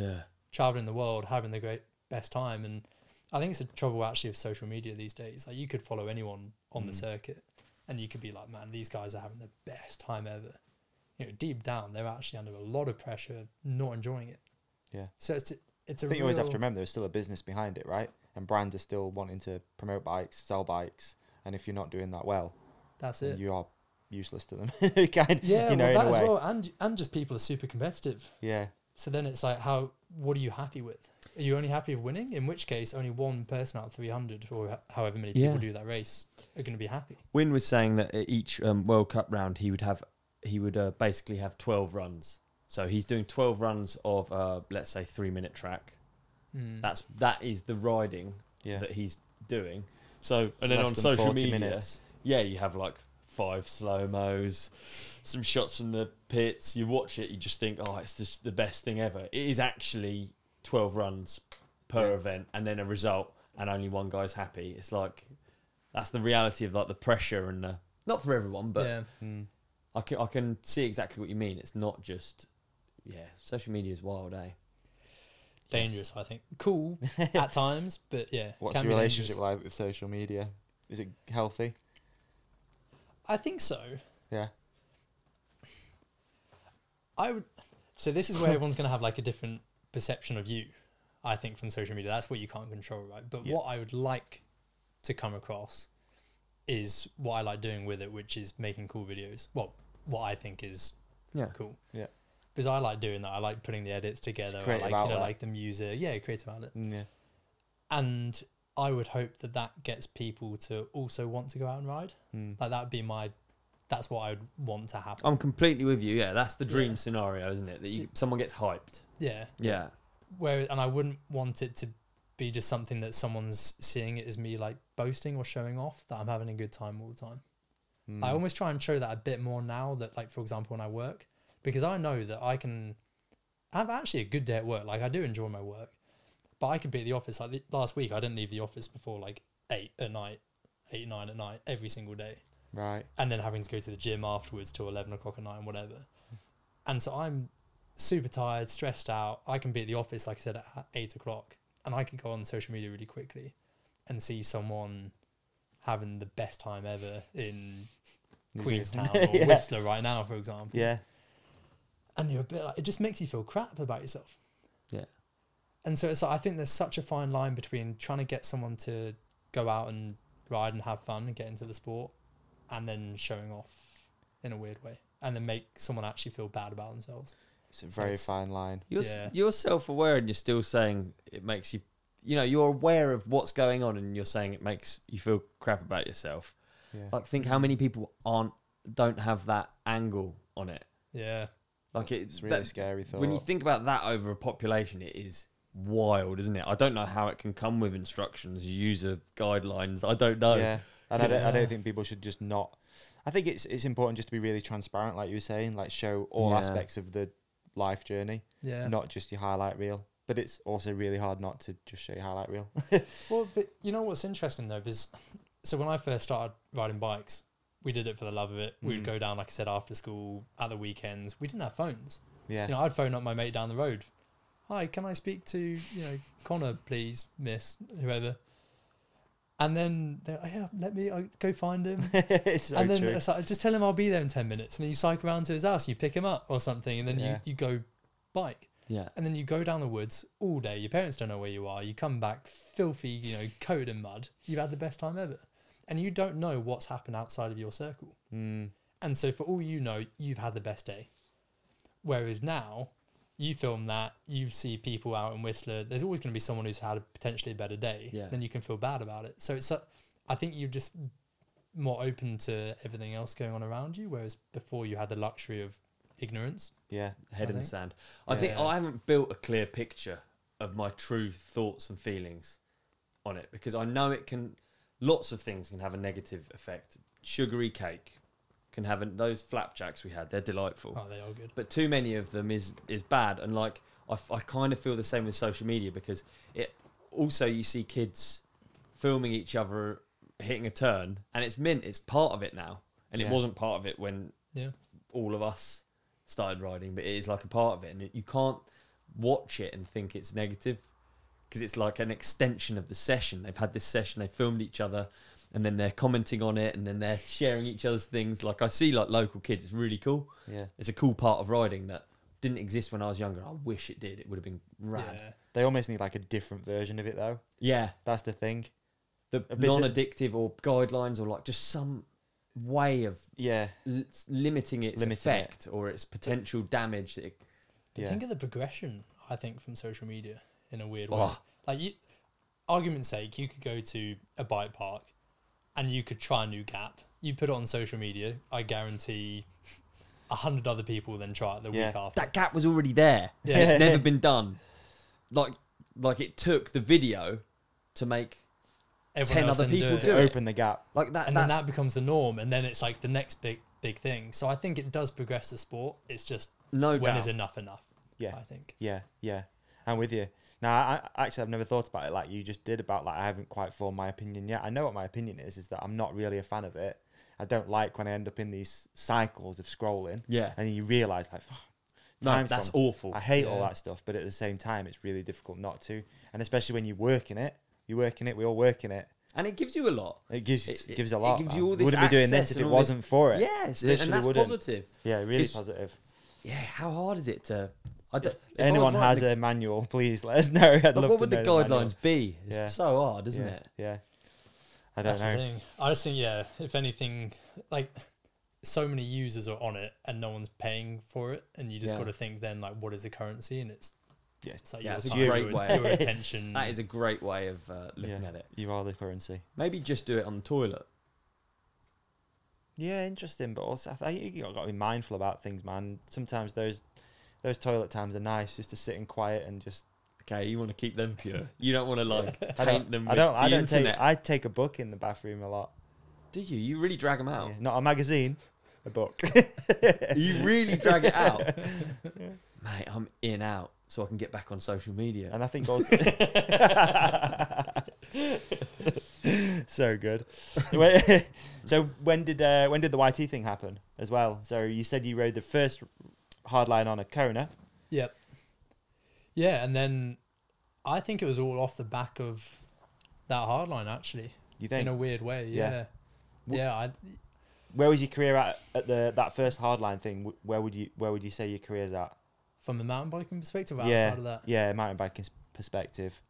traveling the world, having the best time, and I think it's a trouble actually with social media these days. Like you could follow anyone on the circuit, and you could be like, man, these guys are having the best time ever. You know, deep down, they're actually under a lot of pressure, not enjoying it. Yeah. So it's a I think you always have to remember there's still a business behind it, right? And brands are still wanting to promote bikes, sell bikes, and if you're not doing that well, that's it. You are useless to them. Yeah, you know, well, that in a as way. well, and just people are super competitive. Yeah. So then it's like, what are you happy with? Are you only happy with winning? In which case, only one person out of 300 or however many people do that race are going to be happy. Wynn was saying that at each World Cup round he would basically have 12 runs. So he's doing 12 runs of let's say 3-minute track. That is the riding that he's doing. So and then Less on than social 40 media, minutes. you have like 5 slow-mos, some shots from the pits. You watch it, you just think, oh, it's just the best thing ever. It is actually 12 runs per event and then a result and only one guy's happy. It's like, that's the reality of like the pressure and not for everyone, but I can see exactly what you mean. It's not just, social media is wild, eh? Dangerous, I think. Cool at times, but yeah. What's can your be relationship dangerous. like with social media? Is it healthy? I think so. Yeah. So this is where everyone's going to have like a different perception of you, I think, from social media. That's what you can't control, right? But what I would like to come across is what I like doing with it, which is making cool videos. Well, what I think is cool. Yeah. Because I like doing that. I like putting the edits together. Creative I like, outlet. like the music. Yeah, creative outlet. Yeah. And I would hope that gets people to also want to go out and ride. Like that'd be that's what I would want to happen. I'm completely with you. Yeah, that's the dream scenario, isn't it? That someone gets hyped. Yeah. Yeah. And I wouldn't want it to be just something that someone's seeing it as me like boasting or showing off that I'm having a good time all the time. I almost try and show that a bit more now that, like, for example, when I work, because I know that I can have actually a good day at work. Like I do enjoy my work, but I could be at the office. Like last week, I didn't leave the office before like 8, 9 at night every single day. Right. And then having to go to the gym afterwards till 11 o'clock at night and whatever. And so I'm super tired, stressed out. I can be at the office, like I said, at 8 o'clock, and I could go on social media really quickly and see someone having the best time ever in Queenstown or Whistler right now, for example. Yeah. And you're a bit like, it just makes you feel crap about yourself. Yeah. And so it's like, I think there's such a fine line between trying to get someone to go out and ride and have fun and get into the sport, and then showing off in a weird way, and then make someone actually feel bad about themselves. It's a very fine line. You're self-aware and you're still saying it makes you, you're aware of what's going on and you're saying it makes you feel crap about yourself. Yeah. Like, think how many people don't have that angle on it. Yeah. Like It's really scary thought. When you think about that over a population, it is wild, isn't it? I don't know how it can come with instructions, user guidelines. I don't know. Yeah. And I don't think people should just not. I think it's important just to be really transparent, like you were saying, like show all aspects of the life journey, not just your highlight reel. But it's also really hard not to just show your highlight reel. Well, but you know what's interesting though is, so when I first started riding bikes, we did it for the love of it. We would go down, like I said, after school, at the weekends. We didn't have phones. Yeah. I'd phone up my mate down the road. Hi, can I speak to, Connor, please, miss, whoever? And then they're like, yeah, let me go find him. It's so And then true. it's like, just tell him I'll be there in 10 minutes. And then you cycle around to his house, you pick him up or something, and then you go bike. Yeah. And then you go down the woods all day. Your parents don't know where you are. You come back filthy, you know, coated in mud. You've had the best time ever. And you don't know what's happened outside of your circle. Mm. And so for all you know, you've had the best day. Whereas now, you film that, you see people out in Whistler, there's always going to be someone who's had a potentially better day. Yeah. Then you can feel bad about it. So it's I think you're just more open to everything else going on around you, whereas before you had the luxury of ignorance. Yeah. Head in the think. sand. I think Yeah. I haven't built a clear picture of my true thoughts and feelings on it, because I know it can, lots of things can have a negative effect. Sugary cake can have those flapjacks we had, they're delightful. Oh, they are good. But too many of them is bad. And like, I kind of feel the same with social media, because it also, you see kids filming each other hitting a turn, and it's part of it now. And it Yeah. wasn't part of it when all of us started riding, but it is like a part of it. And you can't watch it and think it's negative, because it's like an extension of the session. They've had this session, they filmed each other, and then they're commenting on it, and then they're sharing each other's things. Like, I see like local kids, it's really cool. Yeah. It's a cool part of riding that didn't exist when I was younger. I wish it did. It would have been rad. Yeah. They almost need like a different version of it though. Yeah. That's the thing. The bit- non-addictive or guidelines, or like just some way of Yeah. limiting its Limiting effect or its potential damage. That it, But Yeah. think of the progression, I think, from social media in a weird way. Oh. Like, argument's sake, you could go to a bike park and you could try a new gap. You put it on social media, I guarantee 100 other people then try it the Yeah. week after. that gap was already there. Yeah. It's never been done. Like it took the video to make Everyone 10 else other then people it. do To it. open the gap. like that. And then That's that becomes the norm, and then it's like the next big thing. So I think it does progress the sport. It's just no when doubt. is enough? Yeah. I think. Yeah, yeah, I'm with you. Now, I've never thought about it like you just did, about like I haven't quite formed my opinion yet. I know what my opinion is that I'm not really a fan of it. I don't like when I end up in these cycles of scrolling, Yeah. and you realise like, No, time's that's gone. awful. I hate all Yeah. that stuff, but at the same time, it's really difficult not to, and especially when you work in it. We all work in it. And it gives you a lot. It gives It gives a lot. gives man. you all this Wouldn't be doing access this if and it all this- wasn't for it. Yes, Literally and that's wouldn't. positive. Yeah, really It's- positive. Yeah, how hard is it to... if Anyone has a manual, please let us know. I'd love what to would the know manual. guidelines be? It's Yeah. so hard, isn't Yeah, it? Yeah. I don't That's know. the thing. I just think, yeah, if anything, like, so many users are on it and no one's paying for it, and you just Yeah. got to think then, like, what is the currency? And it's Yes. like Yeah, your it's a time, great your, way. your attention. That is a great way of looking at it. You are the currency. Maybe just do it on the toilet. Yeah, interesting, but also I think you got to be mindful about things, man. Sometimes those toilet times are nice, just to sit in quiet and just. Okay, you want to keep them pure. You don't want to like I taint them. I don't. With I the don't take. internet. I take a book in the bathroom a lot. Do you? You really drag them out. Yeah, not a magazine, a book. You really drag it out, mate. I'm in out, so I can get back on social media. And I think also. So good. So when did the YT thing happen as well? So you said you rode the first hardline on a Kona. Yep. Yeah, and then I think it was all off the back of that hardline, actually, You think? in a weird way. Yeah. Yeah. Where was your career at that first hardline thing? Where would you say your career's at? From a mountain biking perspective, or Yeah, outside of that. yeah, mountain biking perspective.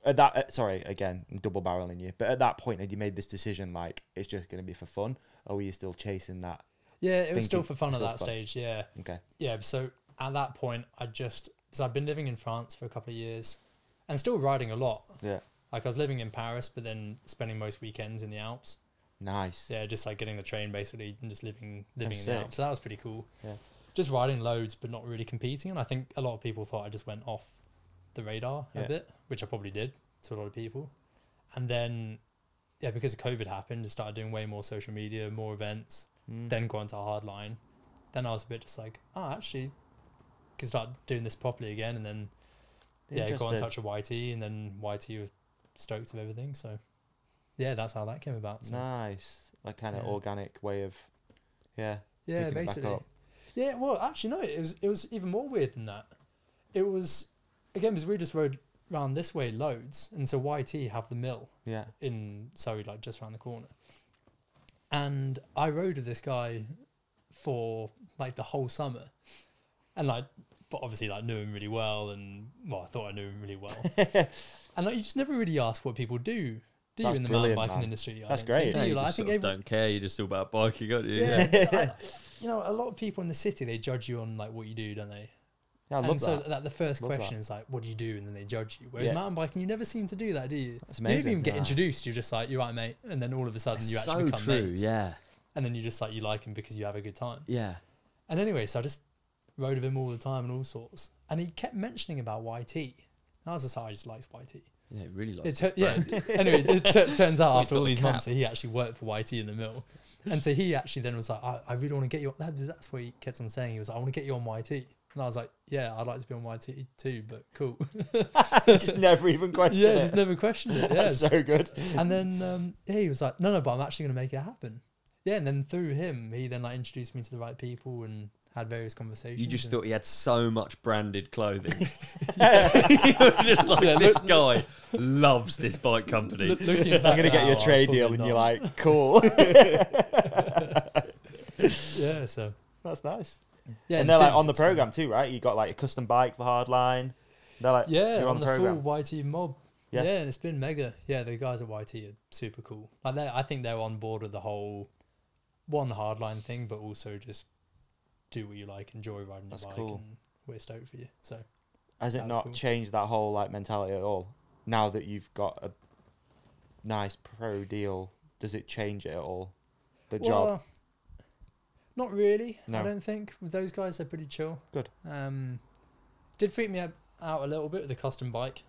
At that, sorry, again, I'm double barreling you. But at that point, had you made this decision like it's just going to be for fun, or were you still chasing that? Yeah, it was still Thinking- for fun at still that fun. stage. Yeah. Okay. Yeah. So at that point, because I'd been living in France for a couple of years and still riding a lot. Yeah. Like I was living in Paris, but then spending most weekends in the Alps. Nice. Yeah, just like getting the train basically and just living in the sick. Alps. So that was pretty cool. Yeah. Just riding loads, but not really competing. And I think a lot of people thought I just went off the radar Yeah. a bit, which I probably did to a lot of people. And then, yeah, because of COVID happened, I started doing way more social media, more events, then go onto a hardline. Then I was a bit just like, actually, can start doing this properly again. And then, yeah, got in Interesting. touch with YT, and then YT was stoked of everything. So, yeah, that's how that came about. So. Nice. Like kind of Yeah. organic way of, yeah. Yeah, picking it back basically. up. Yeah, well, actually, no, it was even more weird than that. It was, again, because we just rode round this way loads, and so YT have the mill Yeah. in Surrey, like just around the corner. And I rode with this guy for like the whole summer, and like, but obviously like knew him really well, and well, I thought I knew him really well. And like, you just never really ask what people do you That's in the mountain brilliant, biking man. industry? That's I don't great. think, do Yeah, you? you Like, I just think sort of everyone, don't care. You're just all about biking, aren't you? yeah. It's like, you know, a lot of people in the city, they judge you on like what you do, don't they? Yeah, I And love so that. like the first Love question that. is like, what do you do? And then they judge you. Whereas Yeah. mountain biking, you never seem to do that, do you? That's You never amazing. even get Nah. introduced. You're just like, you're right, mate. And then all of a sudden you actually so become true. mates. Yeah. And then you just like, you like him because you have a good time. Yeah. And anyway, so I just rode with him all the time and all sorts. And he kept mentioning about YT. And I was just like, I just likes YT. Yeah, it really It likes tu- yeah. Anyway, it turns out Well, he's after got all the these cap. months that he actually worked for YT in the mill. And so he actually then was like, I really want to get you on. That's what he kept on saying. He was like, I want to get you on YT. And I was like, yeah, I'd like to be on YT too, but cool. Just never even questioned Yeah, it. just never questioned it. Yeah. That's so good. And then yeah, he was like, no, but I'm actually going to make it happen. Yeah, and then through him, he then like introduced me to the right people and had various conversations. You just and- thought he had so much branded clothing. You were just like, Yeah, this guy loves this bike company. Looking I'm back going to get now, you I a was trade probably deal, and you're not. like, cool. Yeah, so That's nice. yeah, and they're like since on the it's been- program too, right? You got like a custom bike for Hardline. They're like, Yeah, you're on the program. full YT mob. Yeah. Yeah. And it's been mega. Yeah, the guys at YT are super cool. Like I think they're on board with the whole hardline thing, but also just do what you like, enjoy riding your That's bike, cool. and we're stoked for you. So Has it That's not cool. changed that whole like mentality at all? Now that you've got a nice pro deal, does it change it at all? The job. Well, not really. No. I don't think with those guys they're pretty chill. Good. Did freak me out a little bit with the custom bike.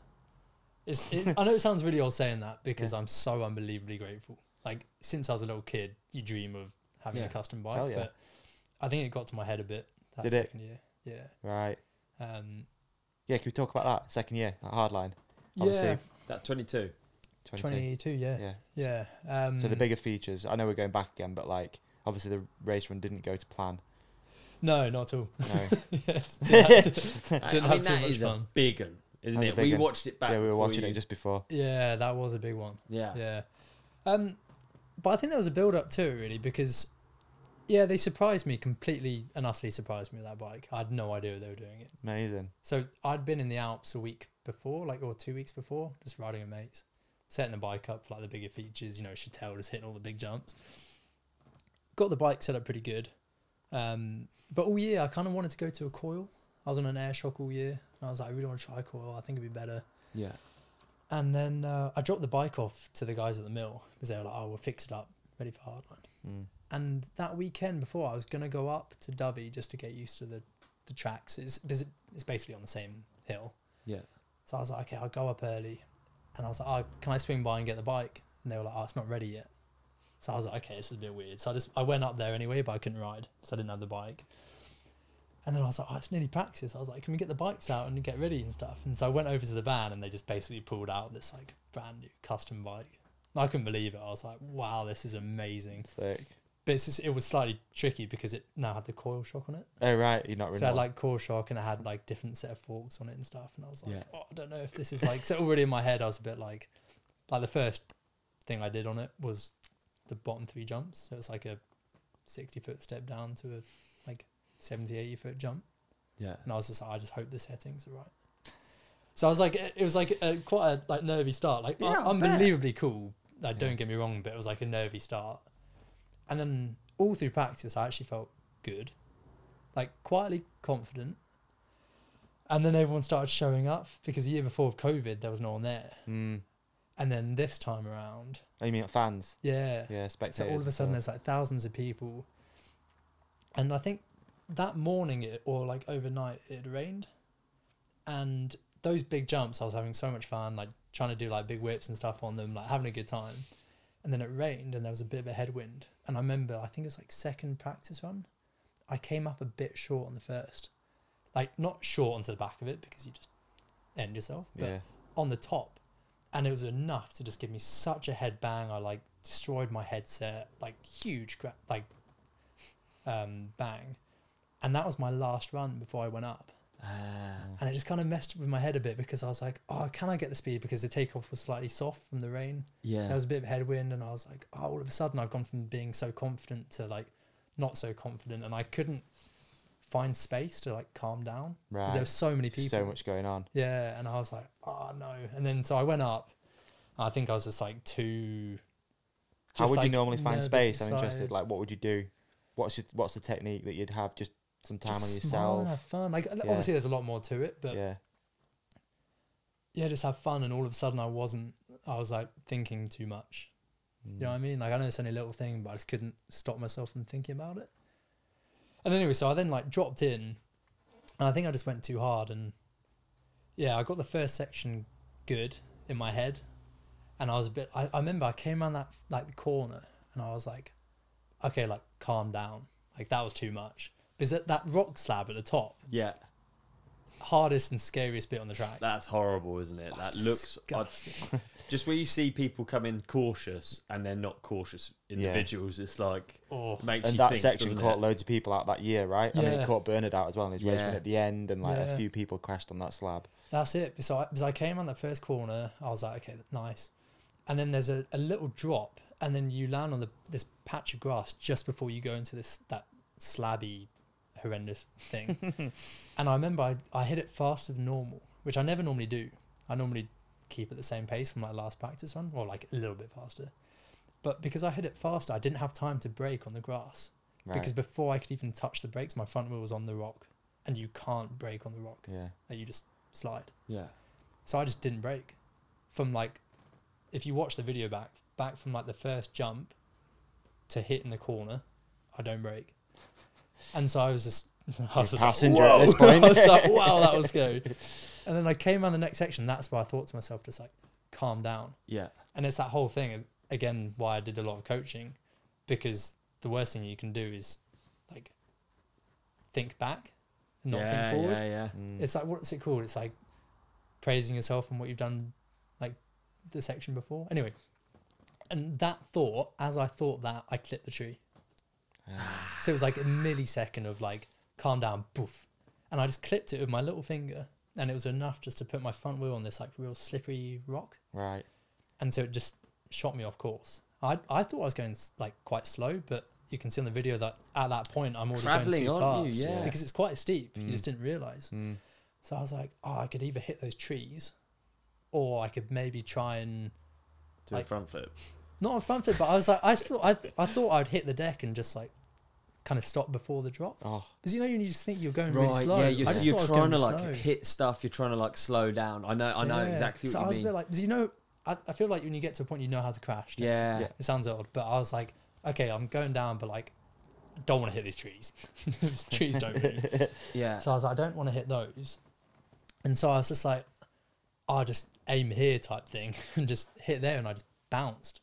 I know it sounds really odd saying that because Yeah. I'm so unbelievably grateful. Like since I was a little kid, you dream of having Yeah. a custom bike. Hell yeah. But I think it got to my head a bit that Did it? second year. Yeah. Right. Um, Yeah, can we talk about that? Second year at Hardline. Obviously, yeah. That 22. 22. 22. Yeah. Yeah. Yeah. So the bigger features, I know we're going back again, but like obviously the race run didn't go to plan. No, not at all. No. Yes, I Didn't have mean, too that much is a fun. big one, isn't That's a it? big We one. watched it back. Yeah, we were before watching you- it just before. Yeah, that was a big one. Yeah. Yeah. But I think there was a build up to it really because yeah, they surprised me completely and utterly surprised me with that bike. I had no idea they were doing it. Amazing. So I'd been in the Alps a week before, or 2 weeks before, just riding with mates, setting the bike up for like the bigger features, you know, Chatel just hitting all the big jumps. Got the bike set up pretty good. But all year I kind of wanted to go to a coil. I was on an air shock all year. And I was like, I really want to try a coil. I think it'd be better. Yeah. And then I dropped the bike off to the guys at the mill because they were like, oh, we'll fix it up, ready for Hardline. Mm. And that weekend before, I was going to go up to Dubby just to get used to the tracks. It's basically on the same hill. Yeah. So I was like, okay, I'll go up early. And I was like, oh, can I swing by and get the bike? And they were like, oh, it's not ready yet. So I was like, okay, this is a bit weird. So I went up there anyway, but I couldn't ride because I didn't have the bike. And then I was like, oh, it's nearly practice. I was like, can we get the bikes out and get ready and stuff? And so I went over to the van and they just basically pulled out this like brand new custom bike. I couldn't believe it. I was like, wow, this is amazing. Sick. But it was slightly tricky because it now had the coil shock on it. Oh right, you're not So really. it had like coil shock and it had like different set of forks on it and stuff. And I was like, Yeah. oh, I don't know if this is like, so already in my head, I was a bit like the first thing I did on it was the bottom 3 jumps. So it's like a 60-foot step down to a like 70, 80-foot jump. Yeah. And I was just like, I just hope the settings are right. So I was like, it was like quite a like nervy start, like Yeah, I bet. unbelievably cool. Like, Yeah. don't get me wrong, but it was like a nervy start. And then all through practice, I actually felt good, like quietly confident. And then everyone started showing up because the year before of COVID, there was no one there. Mm. And then this time around, Oh, you mean fans? yeah. Yeah, So spectators. all of a and sudden, stuff. there's like thousands of people. And I think that morning or like overnight, it rained. And those big jumps, I was having so much fun, like trying to do like big whips and stuff on them, like having a good time. And then it rained and there was a bit of a headwind. And I remember, I think it was like second practice run. I came up a bit short on the first. Like not short onto the back of it because you just end yourself, but Yeah. on the top. And it was enough to just give me such a head bang. I like destroyed my headset, like huge bang. And that was my last run before I went up. And it just kind of messed with my head a bit because I was like, oh, can I get the speed? Because the takeoff was slightly soft from the rain. Yeah. There was a bit of headwind, and I was like, oh, all of a sudden I've gone from being so confident to like not so confident, and I couldn't find space to like calm down because there were so many people. So much going on. Yeah, and I was like, oh no. And then so I went up. I think I was just like too. How would you like, normally find space? I'm inside. interested. Like, what would you do? What's the technique that you'd have? Just some time Just on smile yourself. and have fun. Like, Yeah. obviously, there's a lot more to it, but Yeah. just have fun. And all of a sudden, I was like thinking too much. Mm. You know what I mean? Like, I know it's only a little thing, but I just couldn't stop myself from thinking about it. And anyway, so I then like dropped in, and I think I just went too hard. And yeah, I got the first section good in my head, and I was a bit. I remember I came around that like the corner, and I was like, okay, like calm down. Like that was too much. Because that rock slab at the top, Yeah. hardest and scariest bit on the track. That's horrible, isn't it? That looks just where you see people come in cautious and they're not cautious individuals. It's like makes And you that think, section doesn't caught it? loads of people out that year, right? I mean, Yeah. it caught Bernard out as well in his race Yeah. win at the end, and like a Yeah. few people crashed on that slab. That's it. So I came on that first corner, I was like, okay, nice. And then there's a little drop, and then you land on this patch of grass just before you go into that slabby, horrendous thing. And I remember I hit it faster than normal, which I never normally do. I normally keep at the same pace from my last practice run, or like a little bit faster. But because I hit it faster, I didn't have time to brake on the grass. Right. Because before I could even touch the brakes, my front wheel was on the rock, and you can't brake on the rock. Yeah. Like, you just slide. Yeah. So I just didn't brake. From like, if you watch the video back from like the first jump to hit in the corner, I don't brake. And so I was just Passenger like, at this point. I was like, wow, that was scary. And then I came on the next section. That's where I thought to myself, just like, calm down. Yeah. And it's that whole thing, again, why I did a lot of coaching, because the worst thing you can do is like think back and not think forward. Yeah. It's like, what's it called? It's like praising yourself and what you've done, like the section before. Anyway, and that thought, as I thought that, I clipped the tree. So it was like a millisecond of like, calm down, poof. And I just clipped it with my little finger, and it was enough just to put my front wheel on this like real slippery rock. Right. And so it just shot me off course. I thought I was going like quite slow, but you can see on the video that at that point I'm already Travelling, going too aren't fast. you? Yeah. Because it's quite steep. You just didn't realise. Mm. So I was like, oh, I could either hit those trees, or I could maybe try and Do like, a front flip. not a front flip, but I was like, I thought I'd hit the deck and just like kind of stop before the drop. Oh. Because you know, you just think you're going really Right, slow. yeah, I you're just thought I was trying to going like slow. hit stuff, you're trying to like slow down. I know Yeah. exactly So what I you was mean. a bit like, because you know, I feel like when you get to a point, you know how to crash. don't you? Yeah. It sounds odd, but I was like, okay, I'm going down, but like, don't want to hit these trees. These trees don't move. Yeah. So I was like, I don't want to hit those. And so I was just like, I'll just aim here type thing and just hit there, and I just bounced.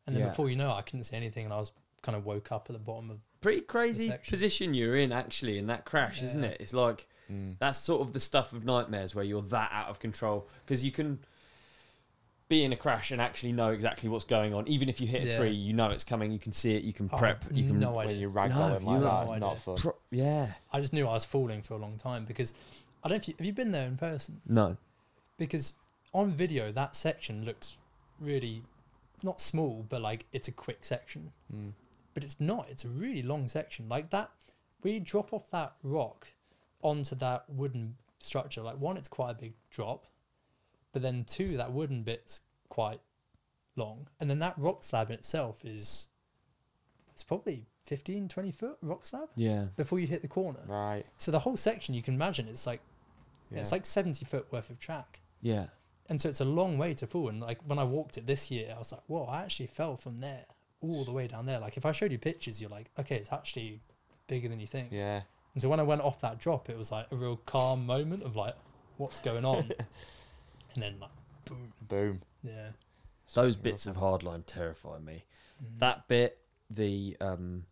And then Yeah. before you know it, I couldn't see anything, and I was kind of woke up at the bottom of. Pretty crazy section. position you're in actually in that crash, isn't Yeah. it? It's like that's sort of the stuff of nightmares where you're that out of control, because you can be in a crash and actually know exactly what's going on. Even if you hit a Yeah. tree, you know it's coming, you can see it, you can I prep, had you can no When idea. you ragdolling No, like you that, have it's no not idea. fun. yeah. I just knew I was falling for a long time, because I don't know if have you been there in person? No. Because on video, that section looks really not small, but like it's a quick section. Mm. But it's not. It's a really long section. Like that, we drop off that rock onto that wooden structure. Like one, it's quite a big drop, but then two, that wooden bit's quite long. And then that rock slab in itself it's probably 15, 20 foot rock slab Yeah. before you hit the corner. Right. So the whole section, you can imagine it's like, it's Yeah. like 70 foot worth of track. Yeah. And so it's a long way to fall. And like when I walked it this year, I was like, whoa, I actually fell from there all the way down there. Like if I showed you pictures, you're like, okay, it's actually bigger than you think. Yeah. And so when I went off that drop, it was like a real calm moment of like, what's going on? And then like, boom. Boom. Yeah. Those bits of hardline terrify me. That bit, and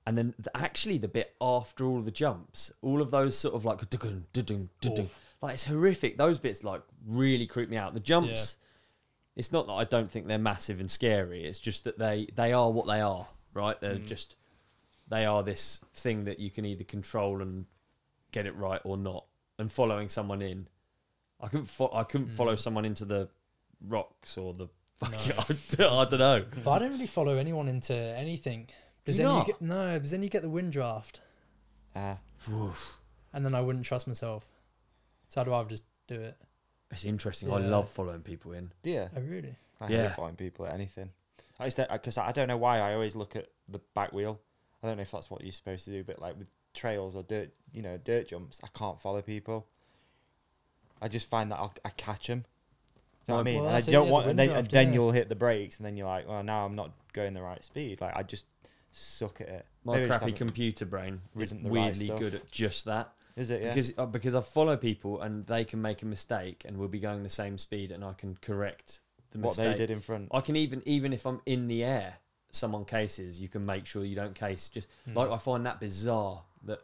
then actually the bit after all the jumps, all of those sort of like like it's horrific. Those bits like really creep me out. The jumps, it's not that I don't think they're massive and scary. It's just that they are what they are, right? They're just they are this thing that you can either control and get it right or not. and following someone in. I couldn't follow someone into the rocks or the fucking, I don't know. But I don't really follow anyone into anything. Because Do you then not? because then you get the wind draft. And then I wouldn't trust myself. So I'd rather just do it. It's interesting. Yeah. I love following people in. Yeah. Oh, really? I Yeah. hate following people at anything. Because I don't know why I always look at the back wheel. I don't know if that's what you're supposed to do, but like with trails or dirt jumps, I can't follow people. I just find that I catch them. You know what I mean? Well, And I that's it, don't yeah, want, the and wind then, draft, then yeah. you'll hit the brakes, and then you're like, well, now I'm not going the right speed. Like I just suck at it. My Maybe I just crappy haven't computer brain is written the right weirdly stuff. good at just that. Is it? Yeah. Because I follow people and they can make a mistake and we'll be going the same speed and I can correct the What mistake. they did in front. I can even if I'm in the air, someone cases, you can make sure you don't case. Just like I find that bizarre that,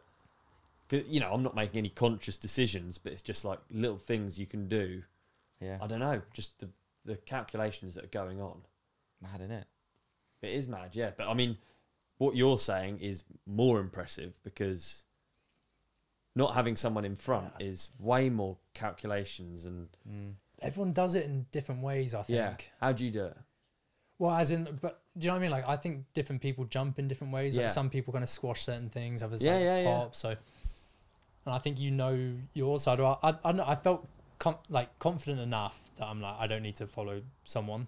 'cause, you know, I'm not making any conscious decisions, but it's just like little things you can do. Yeah. I don't know, just the calculations that are going on. Mad, innit? It is mad, yeah. But I mean, what you're saying is more impressive because not having someone in front is way more calculations and Everyone does it in different ways, I think. yeah. How do you do it? Well, as in, but do you know what I mean? Like, I think different people jump in different ways. Yeah. Like, some people kind of squash certain things, others Yeah, like yeah, yeah. pop. So, and I think you know your side. I felt confident enough that I'm like, I don't need to follow someone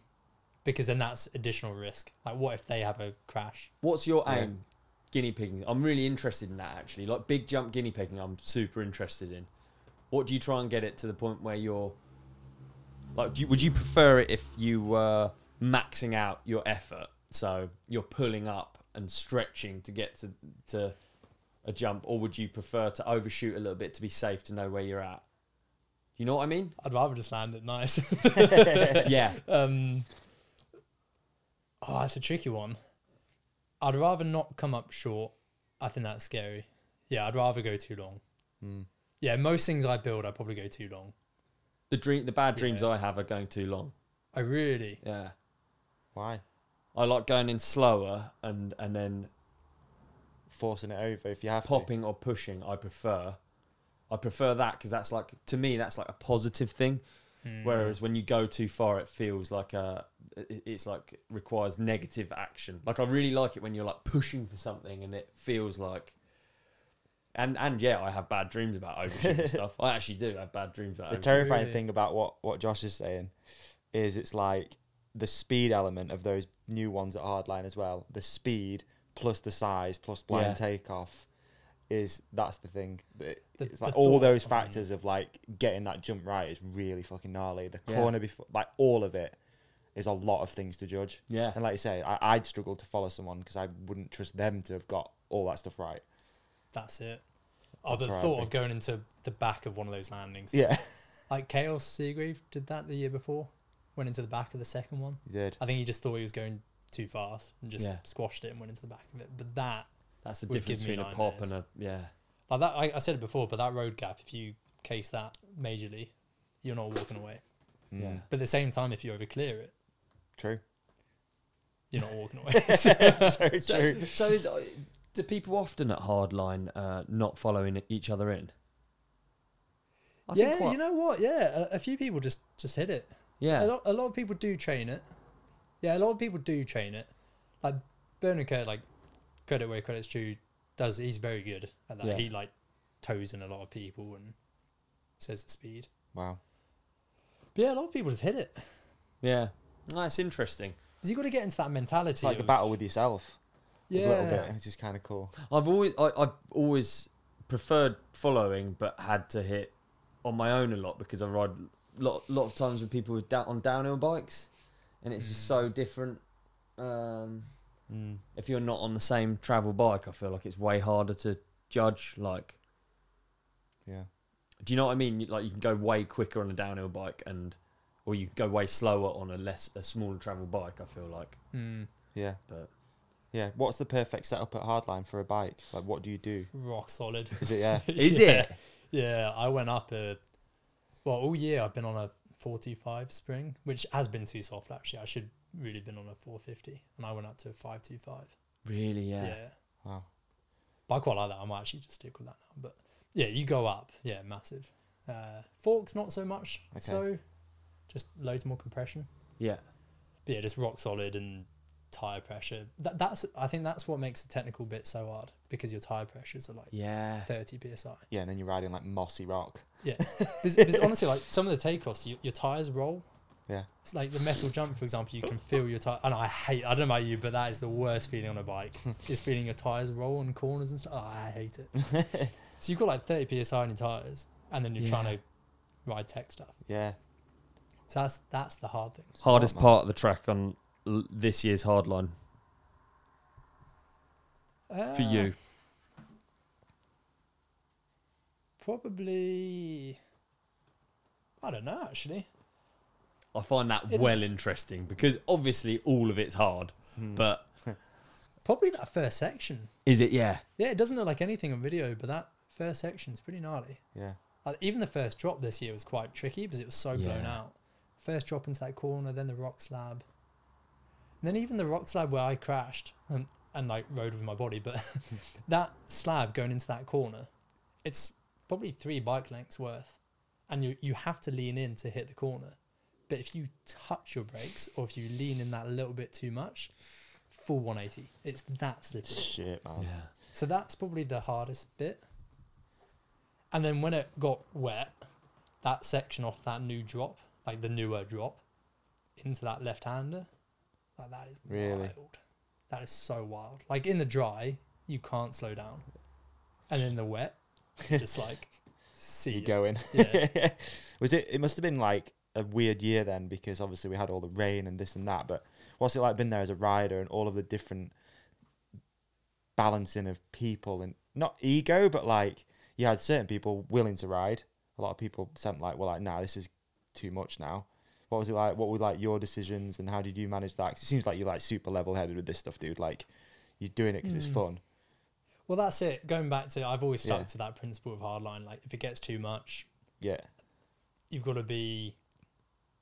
because then that's additional risk. Like, what if they have a crash? What's your aim? Guinea pigging. I'm really interested in that actually. Like big jump guinea pigging, I'm super interested in. What do you try and get it to the point where you're like? Would you prefer it if you were maxing out your effort? So you're pulling up and stretching to get to a jump, or would you prefer to overshoot a little bit to be safe to know where you're at? You know what I mean? I'd rather just land it nice. Yeah. Oh, that's a tricky one. I'd rather not come up short. I think that's scary. Yeah, I'd rather go too long. Yeah, most things I build, I probably go too long. The bad dreams I have are going too long. I really. Yeah. Why? I like going in slower and then Forcing it over if you have popping or pushing. I prefer that because that's like, to me, that's like a positive thing. Whereas when you go too far, it feels like it's like requires negative action. Like I really like it when you're like pushing for something and it feels like, and yeah, I have bad dreams about overshooting stuff. I actually do have bad dreams about The overshooting. terrifying Really? thing about what Josh is saying is it's like the speed element of those new ones at Hardline as well. The speed plus the size plus blind takeoff that's the thing. It's like all those factors of like getting that jump right is really fucking gnarly. The corner before, like all of it is a lot of things to judge. Yeah. And like you say, I'd struggle to follow someone because I wouldn't trust them to have got all that stuff right. That's it. Oh, That's the where I'd thought be. of going into the back of one of those landings. Yeah. Like Chaos Seagrave did that the year before. Went into the back of the second one. You did. I think he just thought he was going too fast and just Yeah. squashed it and went into the back of it. But That's the would difference give me between a pop and nightmares. a like that, I said it before, but that road gap, if you case that majorly, you're not walking away. yeah. But at the same time, if you overclear it, True. you're not walking away. So true. So do people often at Hardline not following each other in? I think Yeah, quite- you know what? Yeah, a few people just hit it. yeah. A lot of people do train it. Yeah, a lot of people do train it. Like Berniker, like credit where credit's due, he's very good at that. Yeah. He like toes in a lot of people and says the speed. Wow. But yeah, a lot of people just hit it. Yeah. That's interesting. Because you've got to get into that mentality. It's like a of- battle with yourself. Yeah. A little bit, which is kind of cool. I've always preferred following, but had to hit on my own a lot because I ride a lot of times with people with on downhill bikes, and it's just so different. If you're not on the same travel bike, I feel like it's way harder to judge. Like, Yeah. do you know what I mean? Like, you can go way quicker on a downhill bike, or you can go way slower on a smaller travel bike. I feel like, Yeah. but Yeah. What's the perfect setup at Hardline for a bike? Like, what do you do? rock solid. Is it, yeah? Is Yeah. it? Yeah, I went up all year I've been on a 425 spring, which has been too soft actually. I should really been on a 450, and I went up to a 525. Really? Yeah. Yeah. Wow. But I quite like that. I might actually just stick with that now. But Yeah, you go up. Yeah, massive. Forks, not so much. Okay. So, just loads more compression. Yeah. But yeah, just rock solid and tire pressure. I think that's what makes the technical bit so hard, because your tire pressures are like 30 psi. Yeah, and then you're riding like mossy rock. Yeah, because honestly, like some of the takeoffs, your tires roll. Yeah. It's like the metal jump, for example, you can feel your tire. And I don't know about you, but that is the worst feeling on a bike. Is feeling your tires roll on corners and stuff. Oh, I hate it. So you've got like 30 psi on your tires, and then you're trying to ride tech stuff. Yeah. So that's the hard thing. Hardest part of the track on this year's Hardline for you? Probably, I don't know actually. I find that well interesting, because obviously all of it's hard, but Probably that first section. is it? Yeah. Yeah, it doesn't look like anything on video, but that first section's pretty gnarly. Yeah. Even the first drop this year was quite tricky because it was so blown Yeah. out. First drop into that corner, then the rock slab. And then even the rock slab where I crashed and like rode with my body, but that slab going into that corner, it's probably 3 bike lengths worth. And you have to lean in to hit the corner. But if you touch your brakes, or if you lean in that a little bit too much, full 180. It's that slippery. Shit, man. Yeah. So that's probably the hardest bit. And then when it got wet, that section off that new drop, like the newer drop, into that left-hander, like that is Really? wild. That is so wild. Like in the dry, you can't slow down. And in the wet, just like, see You're it. going. Yeah. Was it? It must have been like a weird year then, because obviously we had all the rain and this and that. But what's it like been there as a rider and all of the different balancing of people, and not ego, but like you had certain people willing to ride. A lot of people said like, well, like, nah, this is too much now. What was it like? What were like your decisions, and how did you manage that? 'Cause it seems like you're like super level headed with this stuff, dude. Like you're doing it because it's fun. Well, that's it. Going back to, I've always stuck to that principle of hardline. Like if it gets too much, Yeah. you've got to be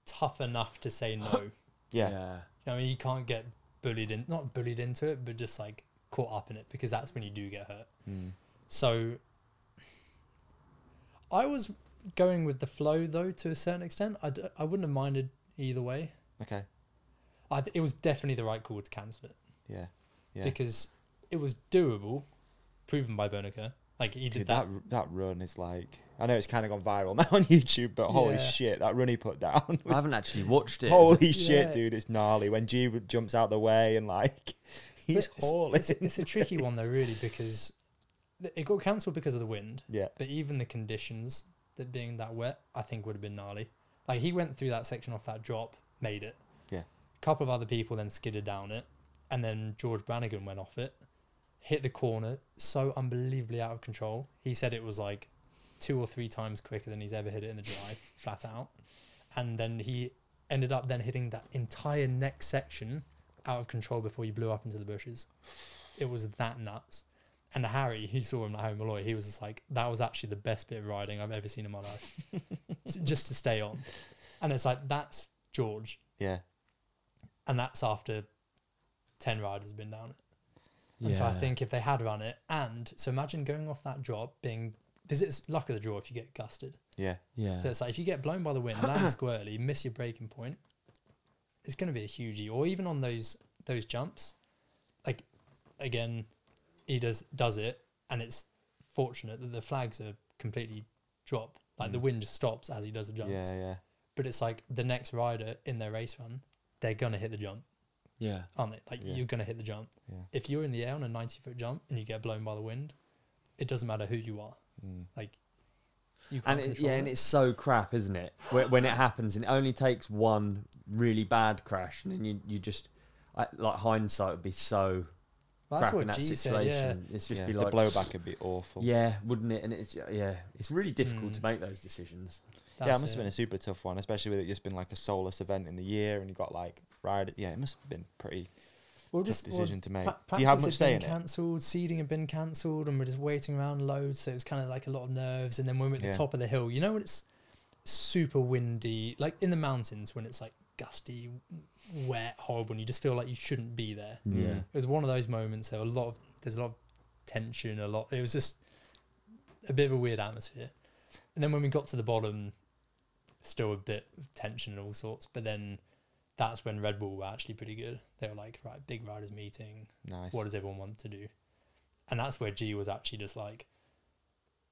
tough enough to say no. Yeah. I mean, you can't get not bullied into it, but just like caught up in it, because that's when you do get hurt. So I was going with the flow though, to a certain extent. I wouldn't have minded either way. Okay. It was definitely the right call to cancel it. Yeah. Yeah. Because it was doable, proven by Bonica. Like he did Dude, that. that run is like, I know it's kind of gone viral now on YouTube, but holy Yeah. shit, that run he put down I was, haven't actually watched it. holy shit, Yeah. dude, it's gnarly. When G jumps out the way and like, he's But hauling. it's a tricky one though, really, because it got cancelled because of the wind. Yeah. But even the conditions, that being that wet, I think would have been gnarly. Like he went through that section off that drop, made it. Yeah. A couple of other people then skidded down it, and then George Brannigan went off it, hit the corner so unbelievably out of control. He said it was like 2 or 3 times quicker than he's ever hit it in the dry, flat out. And then he ended up then hitting that entire next section out of control before he blew up into the bushes. It was that nuts. And Harry, he saw him at home, Malloy, he was just like, that was actually the best bit of riding I've ever seen in my life. Just to stay on. And it's like, that's George. Yeah. And that's after 10 riders have been down it. And so I think if they had run it, and so imagine going off that drop, because it's luck of the draw if you get gusted. Yeah. Yeah. So it's like if you get blown by the wind, land squarely, miss your braking point, it's going to be a huge E. Or even on those jumps, like again, he does it, and it's fortunate that the flags are completely dropped. Like the wind just stops as he does the jumps. Yeah. Yeah. But it's like the next rider in their race run, they're going to hit the jump, Yeah. aren't they? Like you're going to hit the jump. Yeah. If you're in the air on a 90-foot jump and you get blown by the wind, it doesn't matter who you are. Like you can't And control and it. it's so crap, isn't it? When it happens, and it only takes one really bad crash, and then you just like hindsight would be so Well, that's crap in what that G situation. said. Yeah. It's just Yeah. be The like, blowback would be awful. yeah, wouldn't it? And it's really difficult to make those decisions. Yeah, it must have been a super tough one, especially with it just been like a soulless event in the year, and you got like rider. Yeah, it must have been pretty tough decision to make. Do you have much say in it? Cancelled, seeding had been cancelled, and we're just waiting around loads. So it was kind of like a lot of nerves. And then when we're at the top of the hill, you know, when it's super windy, like in the mountains, when it's like gusty, wet, horrible, and you just feel like you shouldn't be there. Yeah. It was one of those moments. There's a lot of tension. It was just a bit of a weird atmosphere. And then when we got to the bottom, still a bit of tension and all sorts. But then that's when Red Bull were actually pretty good. They were like, right, big riders meeting. Nice. What does everyone want to do? And that's where G was actually just like,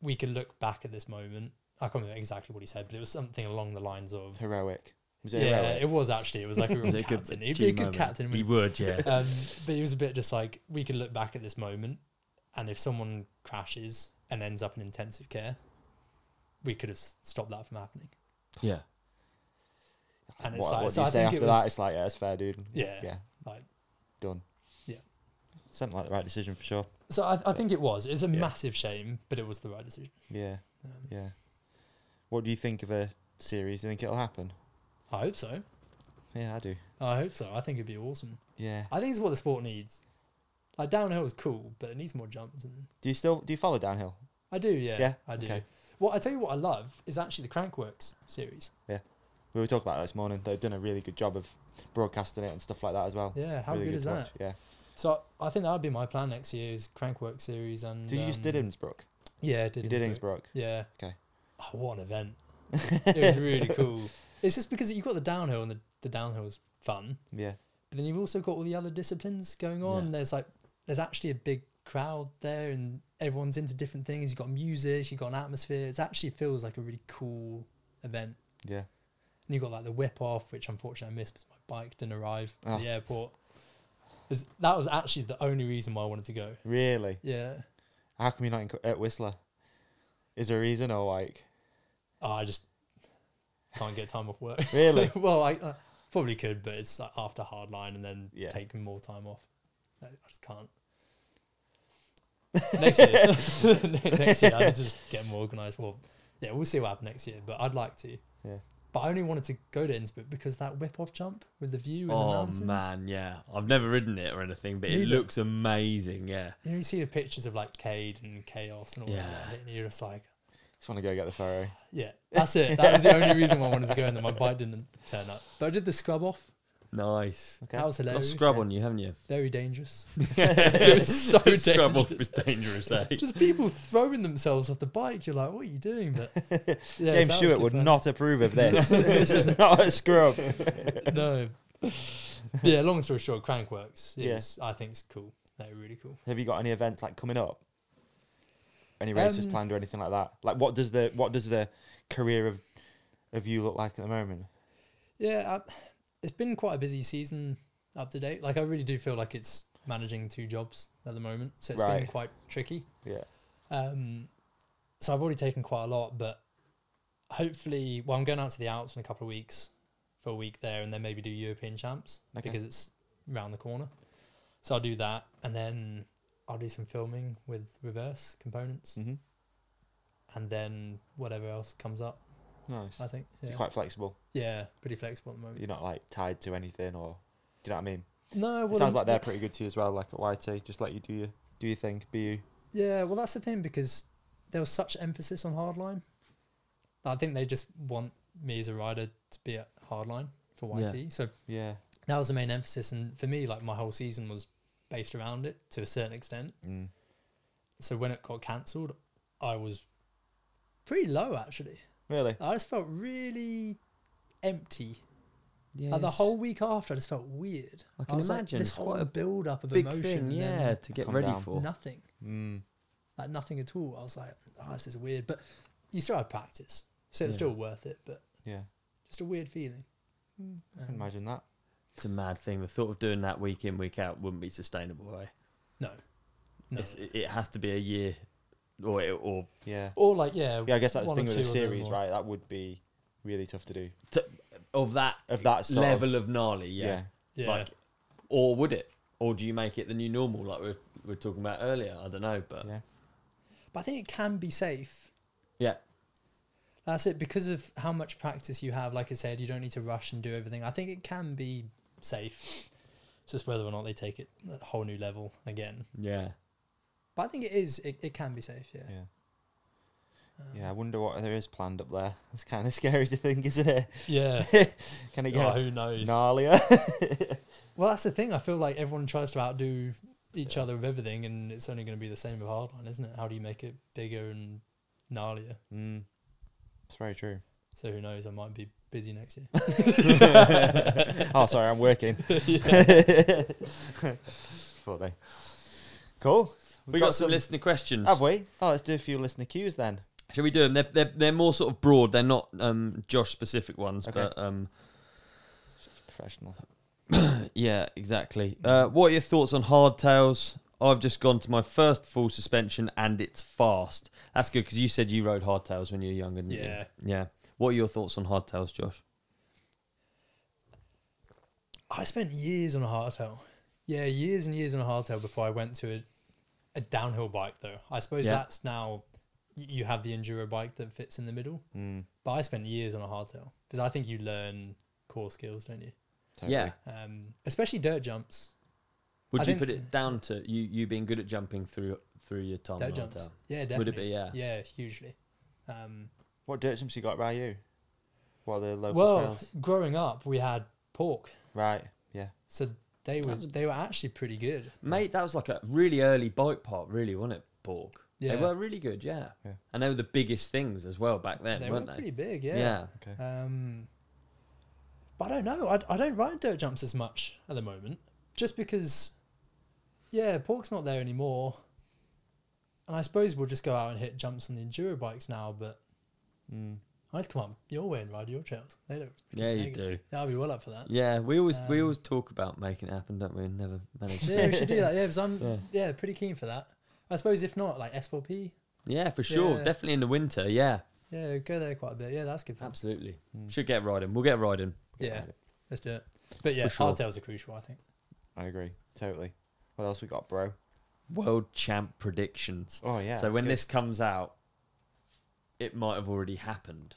we can look back at this moment. I can't remember exactly what he said, but it was something along the lines of Heroic. Was it yeah, heroic? it was actually. It was like a real Was it a good captain. G He'd be a good moment? captain. He would, yeah. But he was a bit just like, we can look back at this moment, and if someone crashes and ends up in intensive care, we could have stopped that from happening. Yeah. And it's What like, do so you I say think after it was, that? It's like, yeah, it's fair, dude. yeah, Yeah, like, done. Yeah. Something like the right decision for sure. so I think it was. It's a Yeah. massive shame, but it was the right decision. Yeah, Um, yeah. What do you think of a series? Do you think it'll happen? I hope so. Yeah, I do. I hope so. I think it'd be awesome. Yeah. I think it's what the sport needs. Like downhill is cool, but it needs more jumps. And Do you follow downhill? I do, yeah. Yeah? I do. Okay. Well, I tell you what I love is actually the Crankworx series. We were talking about that this morning. They've done a really good job of broadcasting it and stuff like that as well. Yeah, how Really good is to that? watch, yeah. So I think that would be my plan next year is Crankworx series and. Did you just did Innsbruck? Yeah, I did. You did Innsbruck. Innsbruck. Yeah. Okay. Oh, what an event! It was really cool. It's just because you've got the downhill and the downhill is fun, Yeah. but then you've also got all the other disciplines going on. Yeah. There's actually a big crowd there, and everyone's into different things. You've got music, you've got an atmosphere. It actually feels like a really cool event. Yeah. And you've got like the whip off, which unfortunately I missed because my bike didn't arrive Oh. at the airport. That was actually the only reason why I wanted to go. Really? Yeah. How come you're not at Whistler? Is there a reason or like? Oh, I just can't get time off work. Really? Well, I probably could, but it's like after Hardline and then Yeah. taking more time off. I just can't. Next year, next year, I'll just get more organised. Well, yeah, we'll see what happens next year, but I'd like to. Yeah. But I only wanted to go to Innsbruck because that whip-off jump with the view in the Oh mountains. man, yeah. I've never ridden it or anything, but it Neither. looks amazing. Yeah. You know, you see the pictures of like Cade and Chaos and all Yeah. that, and you're just like, Just want to go get the Ferrari. yeah, that's it. That was the only reason why I wanted to go, and then my bike didn't turn up. But I did the scrub off. Nice. Okay. That was Got a hilarious. scrub on you, haven't you? Very dangerous. It was so Scrub off dangerous. is dangerous, eh? Just people throwing themselves off the bike. You're like, what are you doing? But yeah, James that was Stewart good would fun. not approve of this. This is not a scrub. No. Yeah. Long story short, Crankworx Yeah. is I think it's cool. They're really cool. Have you got any events like coming up? Any races planned or anything like that? Like, what does the career of you look like at the moment? Yeah, it's been quite a busy season up to date. Like I really do feel like it's managing 2 jobs at the moment, so it's been Right. quite tricky. Yeah. So I've already taken quite a lot, but hopefully, well, I'm going out to the Alps in a couple of weeks for a week there, and then maybe do European champs Okay. because it's round the corner. So I'll do that, and then I'll do some filming with reverse components, Mm-hmm. and then whatever else comes up. Nice. I think. So Yeah, you're quite flexible. yeah, pretty flexible at the moment. You're not like tied to anything, or do you know what I mean? No, It well, sounds like they're pretty good to you as well. Like at YT, just let you do your thing, be you. Yeah, well, that's the thing because there was such emphasis on Hardline. I think they just want me as a rider to be at Hardline for YT. So Yeah. that was the main emphasis. And for me, like my whole season was based around it to a certain extent. Mm. So when it got cancelled, I was pretty low actually. Really? I just felt really empty. Yeah. Like the whole week after, I just felt weird. I can was imagine. like, this It's whole quite a build up of big emotion. thing, and yeah, then to get Calm ready down. for. nothing. Mm. Like nothing at all. I was like, oh, this is weird. But you still had practice. So it's Yeah. still worth it. But Yeah. just a weird feeling. I can imagine that. It's a mad thing. The thought of doing that week in, week out wouldn't be sustainable, eh? No. No. It has to be a year, or Yeah. Or like, yeah. Yeah, I guess that's the one or thing with the two of them series, or- right? That would be really tough to do. of that Of that sort level of gnarly, Yeah. Yeah. Like, or would it? Or do you make it the new normal, like we were talking about earlier? I don't know, but Yeah. But I think it can be safe. yeah. That's it. Because of how much practice you have, like I said, you don't need to rush and do everything. I think it can be safe. It's just whether or not they take it a whole new level again. Yeah. But I think it is. It can be safe, yeah. Yeah. Yeah, I wonder what there is planned up there. It's kind of scary to think, isn't it? Yeah. Can it Oh, get who knows? gnarlier? Well, that's the thing. I feel like everyone tries to outdo each Yeah. other with everything, and it's only going to be the same with Hardline, isn't it? How do you make it bigger and gnarlier. It's very true. So who knows? I might be busy next year. Oh, sorry, I'm working. Funny. Cool. We got some listener questions. Have we? Oh, let's do a few listener cues then. Shall we do them? They're more sort of broad. They're not Josh specific ones, Okay. but Such a professional. yeah, exactly. What are your thoughts on hardtails? I've just gone to my first full suspension and it's fast. That's good because you said you rode hardtails when you were younger, didn't Yeah. you? Yeah. What are your thoughts on hardtails, Josh? I spent years on a hardtail. Yeah, years and years on a hardtail before I went to a downhill bike, though. I suppose that's now you have the enduro bike that fits in the middle. But I spent years on a hardtail because I think you learn core skills, don't you? Totally. Yeah. Especially dirt jumps. Would I you think- put it down to you being good at jumping through your time on Dirt jumps. hardtail? Yeah, definitely. Would it be? Yeah. Yeah, hugely. What dirt jumps you got by you? What are the local Well, trails? growing up, we had pork. Right. Yeah. So they were actually pretty good. Mate, that was like a really early bike part, really, wasn't it? Pork. Yeah. They were really good, yeah. And they were the biggest things as well back then, They weren't were they? pretty big, yeah. Yeah. Okay. But I don't know. I don't ride dirt jumps as much at the moment, just because, yeah, pork's not there anymore. And I suppose we'll just go out and hit jumps on the enduro bikes now. But I'd come up your way and ride your trails. They don't. Yeah, you make it. do. Yeah, I'll be well up for that. Yeah, we always talk about making it happen, don't we? And never manage to. Yeah, we should do that. Yeah, because I'm pretty keen for that. I suppose if not, like S4P. Yeah, for sure. Yeah. Definitely in the winter, yeah. Yeah, go there quite a bit. Yeah, that's good fun. Absolutely. Should get riding. We'll get riding. Yeah, let's do it. But yeah, For sure. hardtails are crucial, I think. I agree. Totally. What else we got, bro? World champ predictions. Oh yeah. So when that's this comes out, it might have already happened.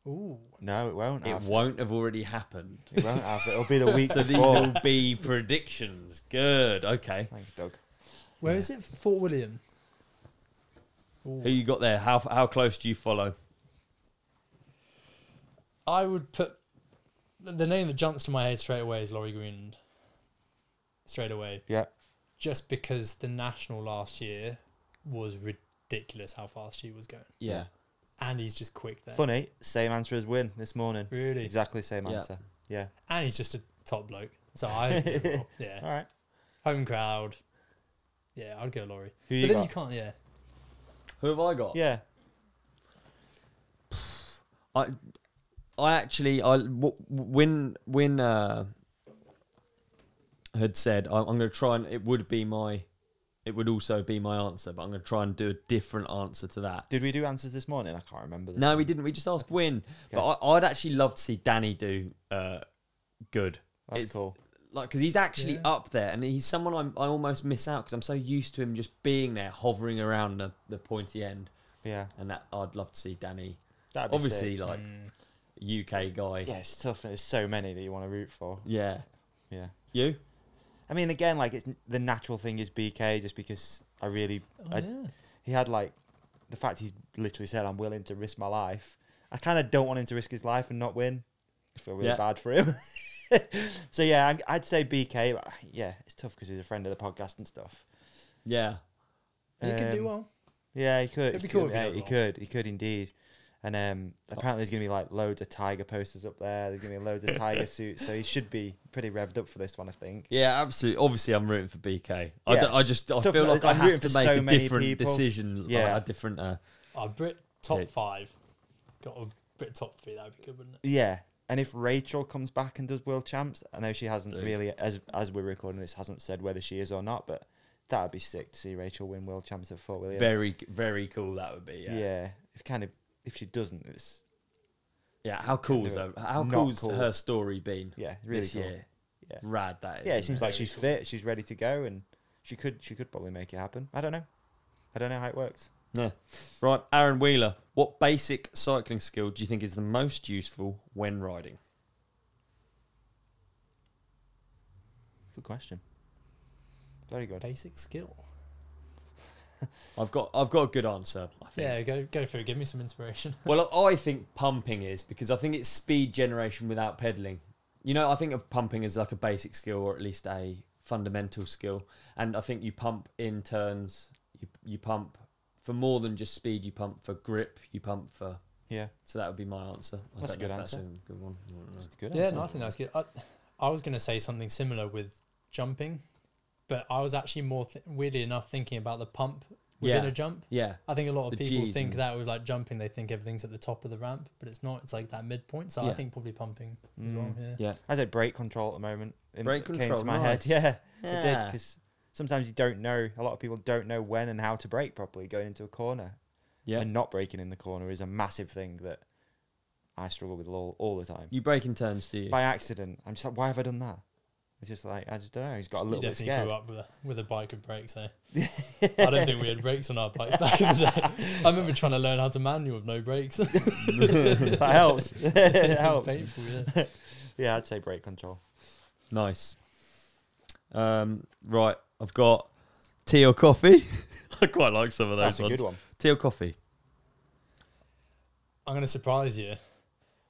Ooh. good. No, it won't. It Alf. won't have already happened. It won't. Alf. It'll be the week So these before. will be predictions. Good. Okay. Thanks, Doug. Where is it? Fort William. Ooh. Who you got there? How close do you follow? I would put the name that jumps to my head straight away is Laurie Greenland. Straight away, Yeah. just because the national last year was ridiculous how fast she was going, Yeah. and he's just quick there. Funny. Same answer as win this morning. Really, Exactly same Yeah. answer. Yeah. and he's just a top bloke. So I, yeah, All right. home crowd. Yeah, I'd go Laurie. Who But you then got? you can't. Yeah, Who have I got? Yeah. I actually when had said I'm going to try and it would also be my answer, but I'm going to try and do a different answer to that. Did we do answers this morning? I can't remember. No, we didn't. We just asked Win, but I'd actually love to see Danny do good. That's It's cool. like because he's actually Yeah. up there, and he's someone I almost miss out because I'm so used to him just being there, hovering around the pointy end, Yeah. and that I'd love to see Danny. That'd be Obviously, sick. like UK guy. Yeah, it's tough. There's so many that you want to root for. Yeah. Yeah. You? I mean, again, like it's the natural thing is BK, just because he had like the fact he literally said, "I'm willing to risk my life." I kind of don't want him to risk his life and not win. I feel really bad for him. So yeah, I'd say BK. But yeah, it's tough because he's a friend of the podcast and stuff. Yeah. he could do well. Yeah, he could. It'd be cool if he Yeah, does he well. could. He could indeed. And apparently there's going to be like loads of tiger posters up there. There's going to be loads of tiger suits. So he should be pretty revved up for this one, I think. Yeah, absolutely. Obviously, I'm rooting for BK. Yeah. I tough, feel like I I'm have rooting to for make so a many different people. decision. Yeah. Like a different. Brit top Yeah. 5. Got a Brit top 3. That would be good, wouldn't it? Yeah. And if Rachel comes back and does world champs, I know she hasn't Dude. really, as we're recording this, hasn't said whether she is or not, but that would be sick to see Rachel win world champs at Fort William. Very, very cool. That would be. Yeah. Yeah. If she doesn't, it's Yeah. How cool is do her? it. How Not cool's cool. her story been? yeah, really this cool. year? Yeah. Rad. That is. Yeah, it isn't seems like Very she's cool. fit, she's ready to go, and she could probably make it happen. I don't know how it works. Yeah. Right, Aaron Wheeler. What basic cycling skill do you think is the most useful when riding? Good question. Very good. Basic skill. I've got a good answer. I think. Yeah, go through. Give me some inspiration. Well, I think pumping is because I think it's speed generation without pedaling. You know, I think of pumping as like a basic skill or at least a fundamental skill. And I think you pump in turns, you pump for more than just speed, you pump for grip, you pump for... Yeah. So that would be my answer. That's a good answer. That's a good one. I don't know. That's a good Yeah, answer. no, I think that's good. I was going to say something similar with jumping, but I was actually more, weirdly enough, thinking about the pump within a jump. Yeah. I think a lot of The people Gs think and- that with like jumping, they think everything's at the top of the ramp, but it's not. It's like that midpoint. So I Yeah. think probably pumping as well. Yeah. Yeah. I said brake control at the moment. Brake It came control, to my nice. head. Yeah, it did, Yeah. because sometimes you don't know. A lot of people don't know when and how to brake properly going into a corner. Yeah. And not braking in the corner is a massive thing that I struggle with all the time. You brake in turns, do you? By accident, I'm just like, why have I done that? It's just like, I just don't know. He's got a You little bit definitely scared. grew up with a bike with brakes. So I don't think we had brakes on our bikes back in the day. I remember trying to learn how to manual with no brakes. That helps. It helps. Painful, yeah. Yeah, I'd say brake control. Nice. Right, I've got tea or coffee. I quite like some of those That's a ones. good one. Tea or coffee? I'm going to surprise you.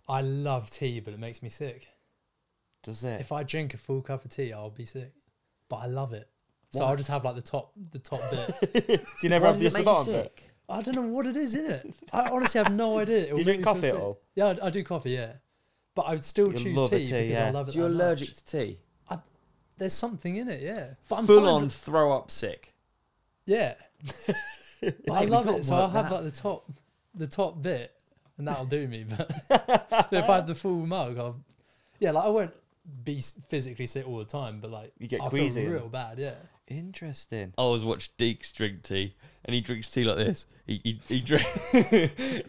I love tea, but it makes me sick. Does it? If I drink a full cup of tea, I'll be sick. But I love it. So Why? I'll just have like the top bit. You never have just the bottom bit? I don't know what it is in it. I honestly have no idea. Do you drink coffee at all? Yeah, I do coffee, yeah. But I would still You choose love a tea tea, because yeah. I love it So you're that much. allergic to tea? There's something in it, yeah. But I'm Full fine on with- throw up sick. Yeah. But I Mate, we love got it. So I'll work have that. like the top bit, and that'll do me. But if I have the full mug, like I won't be physically sick all the time, but like You get I'll queasy. feel real bad, yeah. Interesting. I always watch Deeks drink tea, and he drinks tea like this. He he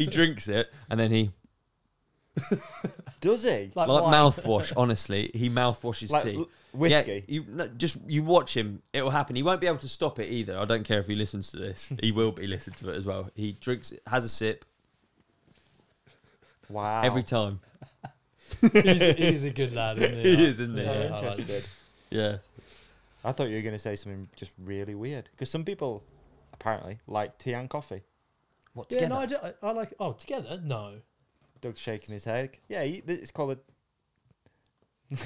drinks it, and then he Does he? like wine. mouthwash. Honestly, he mouthwashes Like tea. whiskey? Yeah, you watch him. It will happen. He won't be able to stop it either. I don't care if he listens to this. He will be listening to it as well. He drinks it, has a sip Wow. every time. He's a good lad, isn't he? He is, isn't he? Yeah, I'm I like it. interested. Yeah. I thought you were going to say something just really weird. Because some people, apparently, like tea and coffee. What Yeah, together? no, I like. Oh, together? No. Doug's shaking his head. Yeah, it's called a...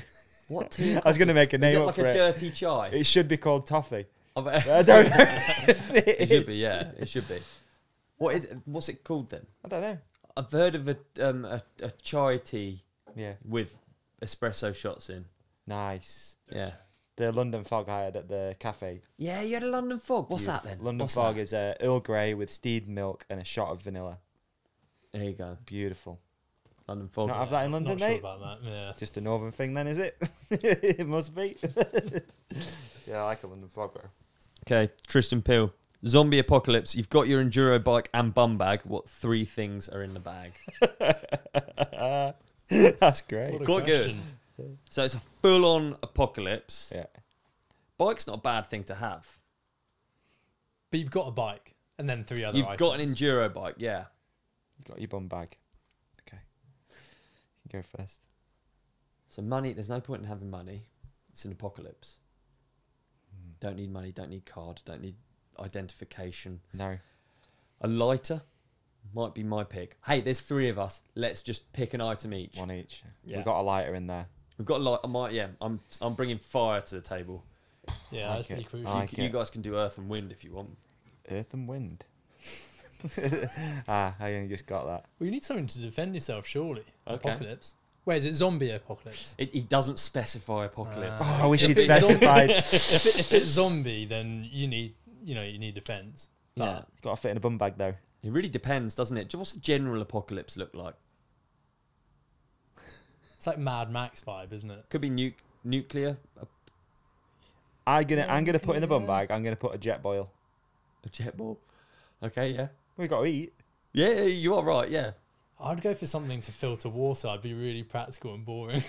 What tea? I was going to make a Is name it up like for a it. dirty chai? It should be called toffee. I bet- I don't know if it It is. should be, yeah. It should be. What is it? What's it called then? I don't know. I've heard of a chai tea Yeah. with espresso shots in. Nice. Yeah. The London Fog I had at the cafe. Yeah, you had a London Fog. What's that Beautiful. then? London What's Fog that? is Earl Grey with steamed milk and a shot of vanilla. There you go. Beautiful. London Fog. Not have that in London, Not sure mate? about that. Yeah. Just a northern thing then, is it? It must be. Yeah, I like a London Fog, bro. Okay, Tristan Peele. Zombie apocalypse. You've got your enduro bike and bum bag. What 3 things are in the bag? That's great. What a Quite good. question. So it's a full-on apocalypse. Yeah. Bike's not a bad thing to have. But you've got a bike, and then 3 other You've items. got an enduro bike, yeah. You got your bum bag. Okay. You can go first. So money, there's no point in having money. It's an apocalypse. Don't need money, don't need card, don't need identification. No. A lighter might be my pick. Hey, there's 3 of us. Let's just pick an item each. One each. Yeah. We've got a lighter in there. We've got a light. I'm bringing fire to the table. Yeah, Like that's pretty it. crucial. I like You it. guys can do earth and wind if you want. Earth and wind. I only just got that. Well, you need something to defend yourself, surely. Okay. Apocalypse. Where is it? Zombie apocalypse. He doesn't specify apocalypse. Oh, I wish If he'd it's zombie- specified. if it's zombie, then you need defense. Yeah. Got to fit in a bum bag though. It really depends, doesn't it? What's a general apocalypse look like? It's like Mad Max vibe, isn't it? Could be nuclear. I'm gonna put in the bum bag. I'm gonna put a jet boil. A jet ball. Okay, yeah. We got to eat. Yeah, you are right, yeah. I'd go for something to filter water. I'd be really practical and boring.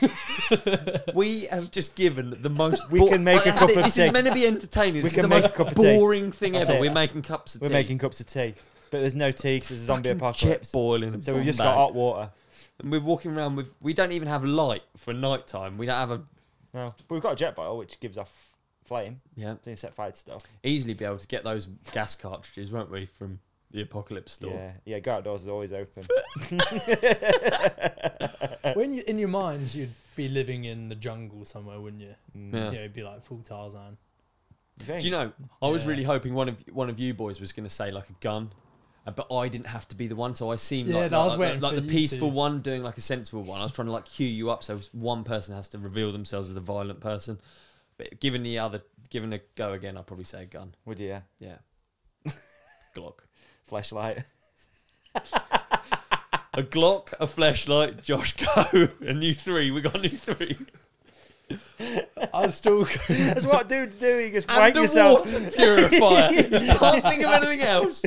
We have just given the most... We can make a cup of This tea. is meant to be entertaining. We This is can the make most a cup of tea. boring thing That's ever. it. We're making cups of tea. We're making cups of tea, but there's no tea because there's a zombie Fucking apocalypse. jet boil in a So we've bomb just bag. got hot water. And we're walking around with... We don't even have light for night time. We don't have a... No, but we've got a jet boil which gives off flame. Yeah. So you can set fire to stuff. Easily be able to get those gas cartridges, won't we, from the apocalypse store? Yeah, yeah. Go outdoors is always open. When you, in your mind, you'd be living in the jungle somewhere, wouldn't you? Yeah. Yeah, it'd be like full Tarzan. think? Do you know? I was Yeah. really hoping one of you boys was going to say like a gun, but I didn't have to be the one, so I seemed Yeah, like, I was waiting like for the you peaceful to. one doing like a sensible one. I was trying to like cue you up, so one person has to reveal themselves as the violent person. But given a go again, I'd probably say a gun. Would you? Yeah, Glock. Fleshlight. A Glock, a flashlight, Josh go, and you three. We got a new three. I'm still. That's what dudes do. You just And wank a yourself. water purifier. You can't think of anything else.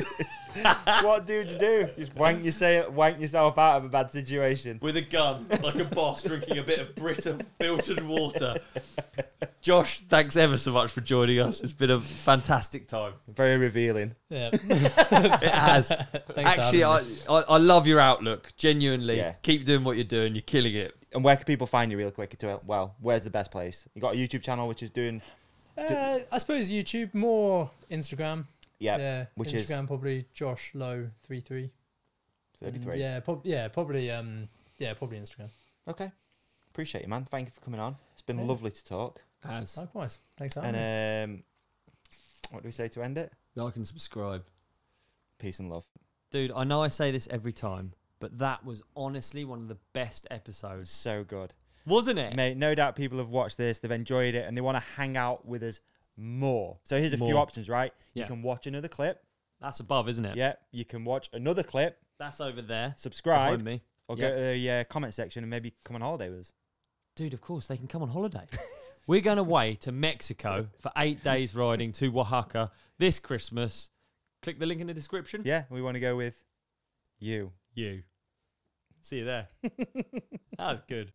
That's what dudes do. Just wank yourself out of a bad situation. With a gun, like a boss drinking a bit of Brita filtered water. Josh, thanks ever so much for joining us. It's been a fantastic time. Very revealing. Yeah. It has. Thanks for Actually, having me. I love your outlook. Genuinely. Yeah. Keep doing what you're doing. You're killing it. And where can people find you real quick? Well, where's the best place? You got a YouTube channel which is doing... I suppose YouTube, more Instagram. Yeah, which Instagram probably Josh Lowe 33. 33. Yeah, probably probably Instagram. Okay. Appreciate you, man. Thank you for coming on. It's been Yeah. lovely to talk. Has. Likewise. Thanks for having me. And what do we say to end it? Like and subscribe. Peace and love. Dude, I know I say this every time, but that was honestly one of the best episodes. So good. Wasn't it? Mate, no doubt people have watched this, they've enjoyed it, and they want to hang out with us more. So here's a few More. options, right? Yeah. You can watch another clip. That's above, isn't it? Yeah. You can watch another clip, That's over there. subscribe, Behind me. or Yep. go to the comment section and maybe come on holiday with us. Dude, of course, they can come on holiday. We're going away to Mexico for 8 days riding to Oaxaca this Christmas. Click the link in the description. Yeah, we want to go with you. You. See you there. That was good.